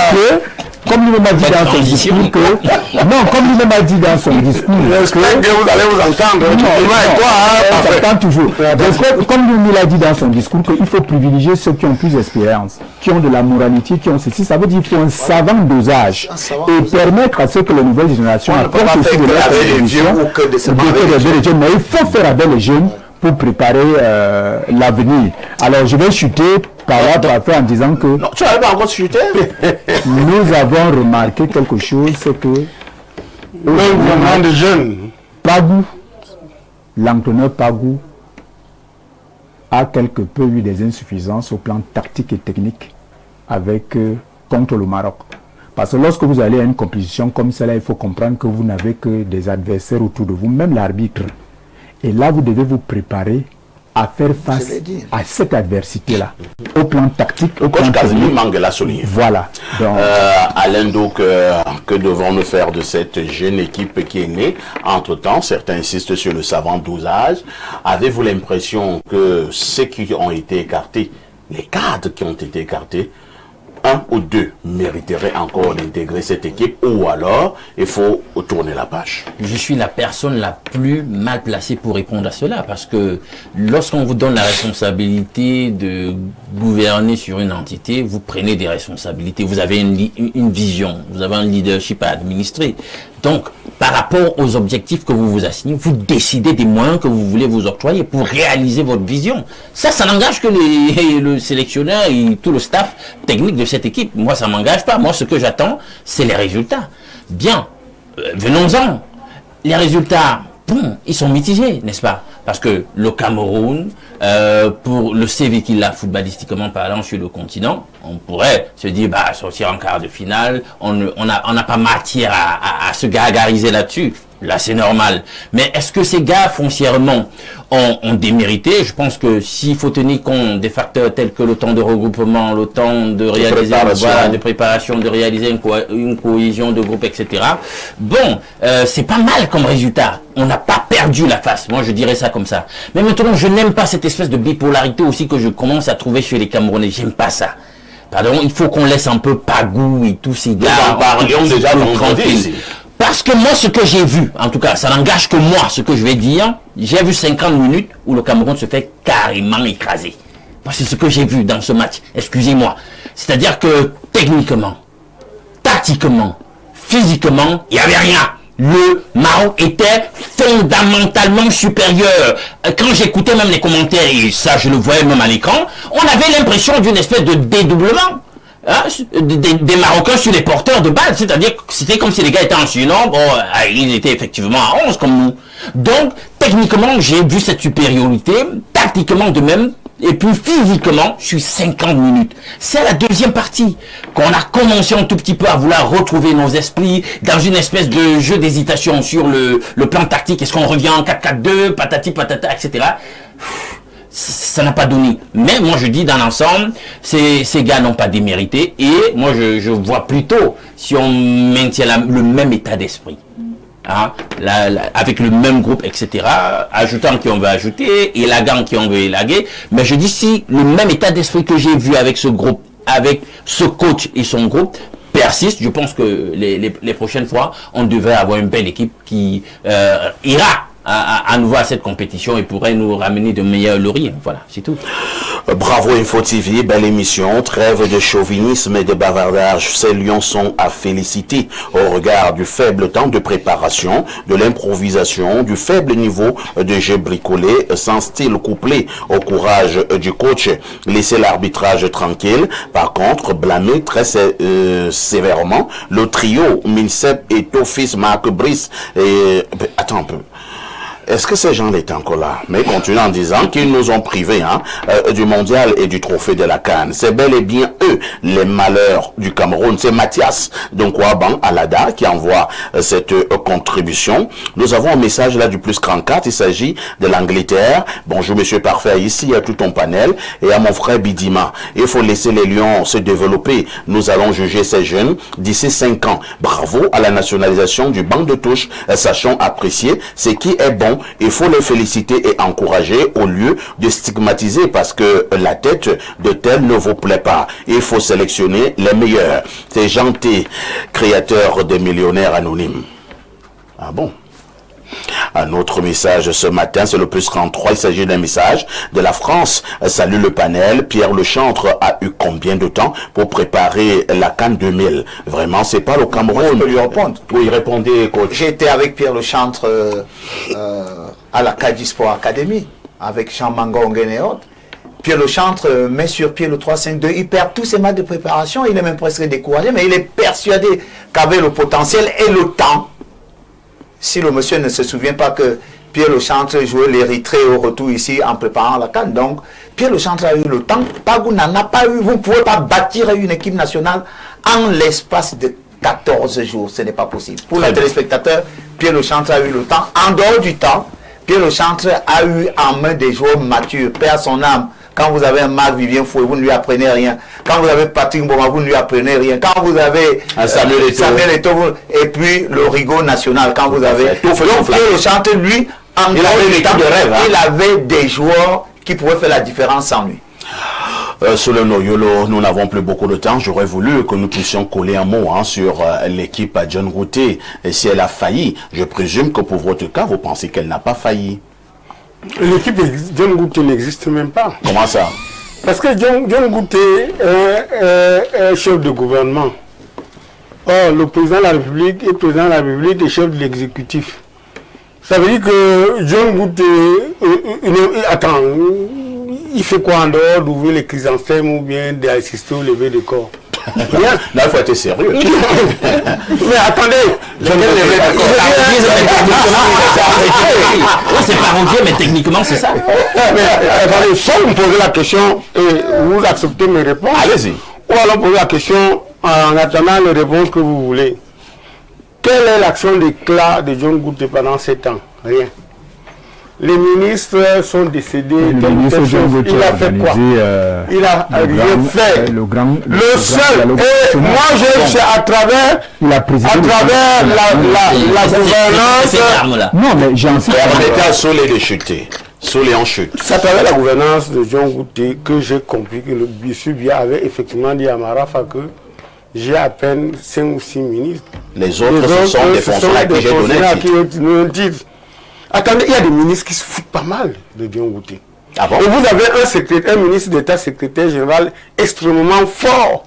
comme lui-même a dit dans son discours que... Non, comme lui-même a dit dans son discours j'espère que vous allez vous entendre. On s'entend toujours. Comme lui-même a dit dans son discours qu'il faut privilégier ceux qui ont plus d'expérience, qui ont de la moralité, qui ont ceci. Ça veut dire qu'il faut un savant dosage et permettre à ceux que les nouvelles générations apportent aussi de leur contribution. Mais il faut faire avec les jeunes pour préparer l'avenir. Alors je vais chuter par là en disant que non, tu n'avais pas encore chuté. Nous avons remarqué quelque chose, c'est que de jeunes. Pagou, l'entraîneur Pagou a quelque peu eu des insuffisances au plan tactique et technique avec contre le Maroc. Parce que lorsque vous allez à une compétition comme celle-là, il faut comprendre que vous n'avez que des adversaires autour de vous, même l'arbitre. Et là, vous devez vous préparer à faire face à cette adversité-là, au plan tactique, au plan technique. Voilà. Donc, Alain, donc, que devons-nous faire de cette jeune équipe qui est née? Entre-temps, certains insistent sur le savant dosage. Avez-vous l'impression que ceux qui ont été écartés, les cadres qui ont été écartés, un ou deux mériteraient encore d'intégrer cette équipe, ou alors il faut tourner la page? Je suis la personne la plus mal placée pour répondre à cela, parce que lorsqu'on vous donne la responsabilité de gouverner sur une entité, vous prenez des responsabilités, vous avez une vision, vous avez un leadership à administrer. Donc, par rapport aux objectifs que vous vous assignez, vous décidez des moyens que vous voulez vous octroyer pour réaliser votre vision. Ça n'engage que le sélectionneur et tout le staff technique de cette équipe. Moi, ça m'engage pas. Moi, ce que j'attends, c'est les résultats. Bien, venons-en. Les résultats, bon, ils sont mitigés, n'est-ce pas? Parce que le Cameroun, pour le CV qu'il a footballistiquement parlant sur le continent, on pourrait se dire, bah, sortir en quart de finale, on n'a pas matière à se gargariser là-dessus. Là, c'est normal. Mais est-ce que ces gars, foncièrement, ont démérité? Je pense que s'il faut tenir compte des facteurs tels que le temps de regroupement, le temps de réaliser, de préparation, de réaliser une cohésion de groupe, etc. Bon, c'est pas mal comme résultat. On n'a pas perdu la face. Moi, je dirais ça comme ça. Mais maintenant, je n'aime pas cette espèce de bipolarité aussi que je commence à trouver chez les Camerounais. J'aime pas ça. Pardon, il faut qu'on laisse un peu Pagou et tous ces gars. Nous en parlions déjà tranquilles. Parce que moi, ce que j'ai vu, en tout cas, ça n'engage que moi, ce que je vais dire, j'ai vu 50 minutes où le Cameroun se fait carrément écraser. Moi, c'est ce que j'ai vu dans ce match. Excusez-moi. C'est-à-dire que, techniquement, tactiquement, physiquement, il n'y avait rien. Le Maroc était fondamentalement supérieur. Quand j'écoutais même les commentaires, et ça je le voyais même à l'écran, on avait l'impression d'une espèce de dédoublement. Hein, des Marocains sur les porteurs de balles, c'est-à-dire que c'était comme si les gars étaient en surnombre, ils étaient effectivement à 11 comme nous. Donc, techniquement, j'ai vu cette supériorité, tactiquement de même, et puis physiquement, je suis 50 minutes. C'est la deuxième partie qu'on a commencé un tout petit peu à vouloir retrouver nos esprits dans une espèce de jeu d'hésitation sur le plan tactique. Est-ce qu'on revient en 4-4-2, patati patata, etc. Ça n'a pas donné. Mais moi je dis dans l'ensemble, ces gars n'ont pas démérité. Et moi je vois plutôt, si on maintient le même état d'esprit, hein, avec le même groupe, etc., ajoutant qui on veut ajouter, élaguant qui on veut élaguer. Mais je dis si le même état d'esprit que j'ai vu avec ce groupe, avec ce coach et son groupe, persiste, je pense que les prochaines fois, on devrait avoir une belle équipe qui ira à nouveau à cette compétition et pourrait nous ramener de meilleurs lauriers. Voilà, c'est tout. Bravo Info TV, belle émission, trêve de chauvinisme et de bavardage. Ces lions sont à féliciter au regard du faible temps de préparation, de l'improvisation, du faible niveau de jeu bricolé, sans style couplé au courage du coach. Laisser l'arbitrage tranquille. Par contre, blâmer très sévèrement le trio Minsep et Tofis Marc Brice. Attends un peu. Est-ce que ces gens étaient encore là? Mais continuent en disant qu'ils nous ont privés du mondial et du trophée de la CAN. C'est bel et bien eux, les malheurs du Cameroun. C'est Mathias Donkwaban Alada qui envoie cette contribution. Nous avons un message là du plus 34. Il s'agit de l'Angleterre. Bonjour Monsieur Parfait, ici à tout ton panel et à mon frère Bidima. Il faut laisser les lions se développer. Nous allons juger ces jeunes d'ici 5 ans. Bravo à la nationalisation du banc de touche. Sachons apprécier ce qui est bon. Il faut les féliciter et encourager au lieu de stigmatiser parce que la tête de tel ne vous plaît pas. Il faut sélectionner les meilleurs. C'est gentil, créateur de millionnaires anonymes. Ah bon? Un autre message ce matin, c'est le plus 33. Il s'agit d'un message de la France. Salut le panel. Pierre Lechantre a eu combien de temps pour préparer la CAN 2000? Vraiment, c'est pas le Cameroun. Je peux lui répondre. Oui, répondez, coach. J'étais avec Pierre Lechantre à la Kadi Sport Academy, avec Jean Mangongen et autres. Pierre Lechantre met sur pied le 3-5-2. Il perd tous ses matchs de préparation. Il est même presque découragé, mais il est persuadé qu'avec le potentiel et le temps, si le monsieur ne se souvient pas que Pierre Lechantre jouait l'Érythrée au retour ici en préparant la CAN, donc Pierre Lechantre a eu le temps, Pagou n'en a pas eu, vous ne pouvez pas bâtir une équipe nationale en l'espace de 14 jours, ce n'est pas possible. Pour les téléspectateurs, Pierre Lechantre a eu le temps, en dehors du temps, Pierre Lechantre a eu en main des joueurs matures, perd son âme. Quand vous avez un Marc Vivien Fouet, vous ne lui apprenez rien. Quand vous avez Patrick Mboma, vous ne lui apprenez rien. Quand vous avez Samuel Eto'o, et puis le Rigaud national, quand vous avez... Donc Pierre Lechantre, lui, en dehors du temps, il avait des joueurs qui pouvaient faire la différence sans lui. Soleno Yolo, nous n'avons plus beaucoup de temps. J'aurais voulu que nous puissions coller un mot sur l'équipe à John Gouté. Et si elle a failli, je présume que pour votre cas, vous pensez qu'elle n'a pas failli. L'équipe John Gouté n'existe même pas. Comment ça? Parce que John Gouté est chef de gouvernement. Or, le président de la République est président de la République et chef de l'exécutif. Ça veut dire que John Gouté, attends, il fait quoi en dehors d'ouvrir les chrysanthèmes ou bien d'assister au lever de corps? Là, il faut être sérieux. Mais attendez, c'est parodié, mais techniquement, c'est ça. Mais attendez, soit vous me posez la question et vous acceptez mes réponses. Allez-y. Ou alors posez la question en attendant les réponses que vous voulez. Quelle est l'action d'éclat de John Gouté pendant 7 ans? Rien. Les ministres sont décédés. Il a fait quoi? Il a rien fait. Le seul. Et moi, j'ai à travers la gouvernance. Non, mais j'en sais pas. On était à Solé de chuter. Solé en chute. C'est à travers la gouvernance de John Gouté que j'ai compris que le Bia avait effectivement dit à Marafa que j'ai à peine 5 ou 6 ministres. Les autres, ce sont des fonctionnaires que j'ai donné un titre. Attendez, il y a des ministres qui se foutent pas mal de John Gouté. Ah bon? Et vous avez un ministre d'État, secrétaire général extrêmement fort,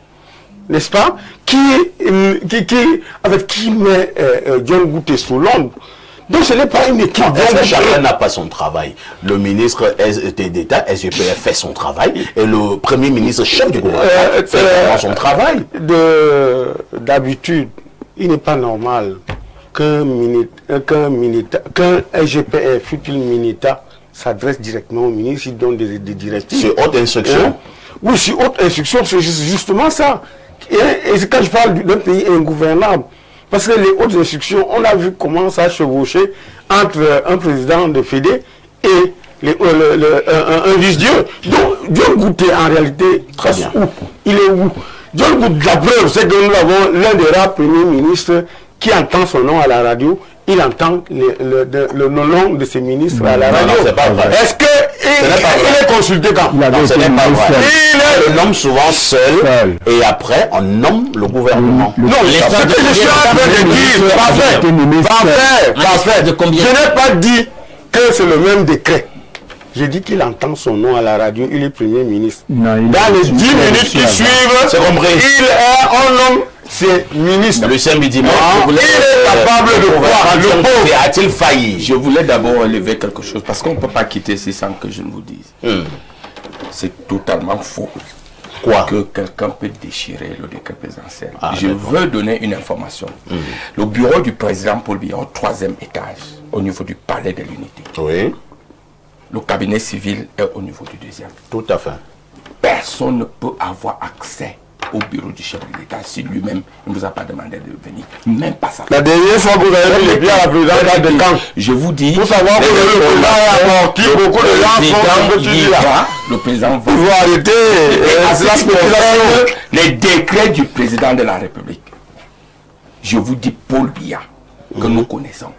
n'est-ce pas, avec qui met John Gouté sous l'ombre. Donc ce n'est pas une équipe. Est-ce que chacun n'a pas son travail? Le ministre d'État, SGPF, fait son travail et le Premier ministre, chef du gouvernement, fait son travail. D'habitude, il n'est pas normal qu'un SGPF, fut-il Minita, s'adresse directement au ministre, il donne des directives. C'est haute instruction? Oui, c'est haute instruction, c'est justement ça. Et quand je parle d'un pays ingouvernable, parce que les hautes instructions, on a vu comment ça chevaucher entre un président de Fédé et un vice-dieu. Donc, John Gouté, en réalité, très bien. Il est où? John Gouté, la preuve, c'est que nous avons l'un des rares premiers ministres qui entend son nom à la radio. Il entend le nom de ses ministres à la radio. Est-ce qu'il est consulté quand? Ce n'est pas vrai. Il le nomme souvent seul et après on nomme le gouvernement. Non, ce que je suis en train de dire, parfait. Je n'ai pas dit que c'est le même décret. J'ai dit qu'il entend son nom à la radio, il est Premier ministre. Dans les 10 minutes qui suivent, il est un homme. C'est ministre. Lucien Bidima, il est capable de voir le pauvre. A-t-il failli? Je voulais d'abord élever quelque chose parce qu'on ne peut pas quitter ça sans que je ne vous dise. C'est totalement faux. Quoi? Que quelqu'un peut déchirer le décret présidentiel. Je veux donner une information. Le bureau du président Paul Biya au 3e étage, au niveau du palais de l'unité. Oui. Le cabinet civil est au niveau du 2e. Tout à fait. Personne ne peut avoir accès au bureau du chef de l'État si lui-même ne vous a pas demandé de venir. Même pas ça. La dernière fois que vous avez mis les pieds à la présidence de Caen, je vous dis, pour savoir que le président a apporté beaucoup de gens le président va. Il faut arrêter la spéculation. Les décrets du président de la République. Je vous dis, Paul Biya, que nous connaissons.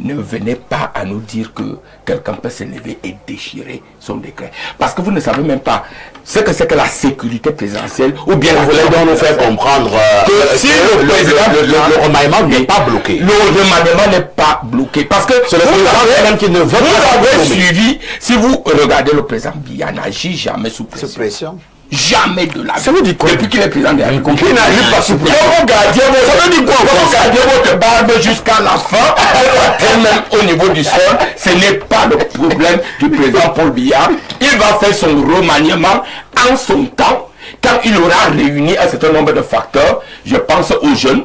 Ne venez pas à nous dire que quelqu'un peut se lever et déchirer son décret. Parce que vous ne savez même pas ce que c'est que la sécurité présidentielle ou bien vous voulez donc nous faire comprendre que si le remaniement n'est pas bloqué. Le remaniement n'est pas bloqué. Parce que c'est le président même qui ne veut pas. Vous avez suivi, si vous regardez le président Biya n'agit jamais sous pression. Jamais de la vie. Ça veut dire quoi? Depuis qu'il est président de la République. Il n'arrive pas sous pression. Vous gardez votre barbe jusqu'à la fin, et même au niveau du sol, ce n'est pas le problème du président Paul Biya. Il va faire son remaniement en son temps, quand il aura réuni un certain nombre de facteurs. Je pense aux jeunes,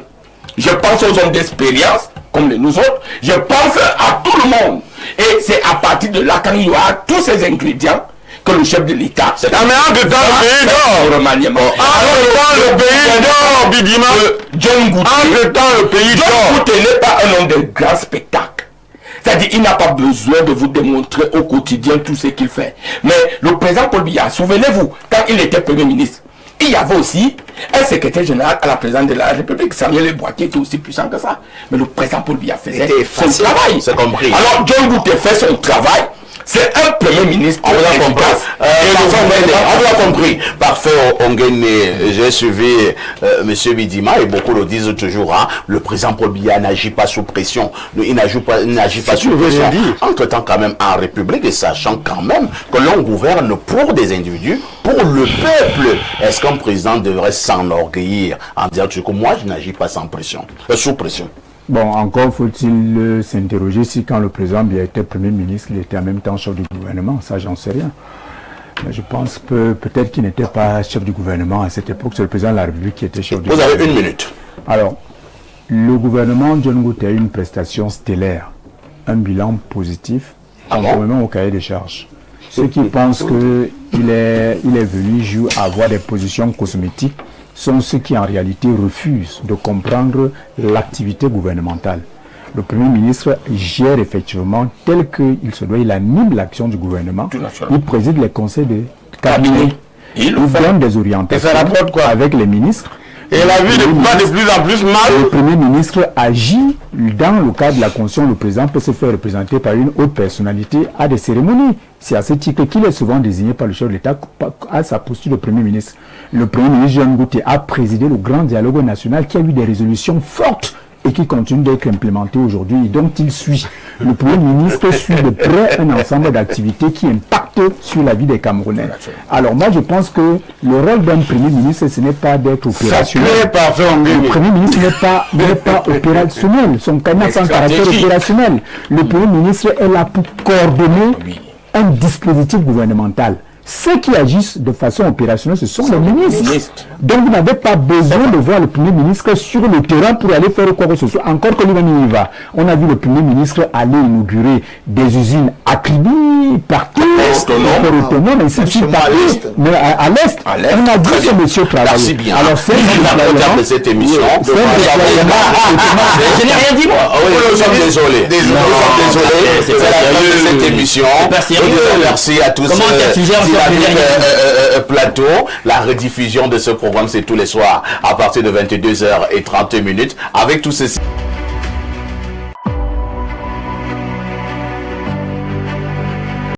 je pense aux hommes d'expérience, comme nous autres, je pense à tout le monde. Et c'est à partir de là, quand il y aura tous ces ingrédients, que le chef de l'État. Mais entre-temps, le pays dort. Entre-temps, le pays dort, Bidima. John Gouté. Entre-temps, le pays dort. John Gouté n'est pas un homme de grand spectacle. C'est-à-dire, il n'a pas besoin de vous démontrer au quotidien tout ce qu'il fait. Mais le président Paul Biya, souvenez-vous, quand il était Premier ministre, il y avait aussi un secrétaire général à la présidence de la République. Samuel Boitier était aussi puissant que ça. Mais le président Paul Biya faisait son travail. C'est compris. Alors, John Gouté fait son travail. C'est un Premier ministre. On l'a compris. On l'a compris. Parfait, Ongene. J'ai suivi M. Bidima et beaucoup le disent toujours. Hein, le président Paul Biya n'agit pas sous pression. Il n'agit pas sous pression. Entre-temps, quand même, en République, et sachant quand même que l'on gouverne pour des individus, pour le peuple, est-ce qu'un président devrait s'enorgueillir en disant que moi, je n'agis pas sans pression, sous pression? Bon, encore faut-il s'interroger si quand le président Biya était Premier ministre, il était en même temps chef du gouvernement. Ça, j'en sais rien. Mais je pense que peut-être qu'il n'était pas chef du gouvernement à cette époque. C'est le président de la République qui était chef du gouvernement. Vous avez 1 minute. Alors, le gouvernement John Ngoute a eu une prestation stellaire, un bilan positif, conformément au cahier des charges. Ceux qui pensent qu'il est venu avoir des positions cosmétiques sont ceux qui en réalité refusent de comprendre l'activité gouvernementale. Le Premier ministre gère effectivement tel qu'il se doit, il anime l'action du gouvernement, il préside les conseils de cabinet, il donne des orientations avec les ministres. Et la vie va de plus en plus mal. Le Premier ministre agit dans le cadre de la Constitution. Le président peut se faire représenter par une haute personnalité à des cérémonies. C'est à ce titre qu'il est souvent désigné par le chef de l'État à sa posture de Premier ministre. Le Premier ministre John Ngoute a présidé le grand dialogue national qui a eu des résolutions fortes et qui continue d'être implémenté aujourd'hui, dont il suit. Le Premier ministre suit de près un ensemble d'activités qui impactent sur la vie des Camerounais. Alors moi, je pense que le rôle d'un Premier ministre, ce n'est pas d'être opérationnel. Le Premier ministre n'est pas opérationnel. Son cabinet n'a pas un caractère opérationnel. Le Premier ministre est là pour coordonner un dispositif gouvernemental. Ceux qui agissent de façon opérationnelle, ce sont les ministres. Donc vous n'avez pas besoin de voir le Premier ministre sur le terrain pour aller faire quoi que ce soit. Encore que lui-même il y va. On a vu le Premier ministre aller inaugurer des usines à Kribi, partout, autonome, ainsi de suite, mais à l'Est. On a vu ce monsieur travailler. Merci bien. Alors c'est au terme de cette émission. Je n'ai rien dit, moi. Nous sommes désolés. Nous sommes désolés. C'est la fin de cette émission. Merci à tous. Plateau, la rediffusion de ce programme, c'est tous les soirs à partir de 22h30 avec tous ces...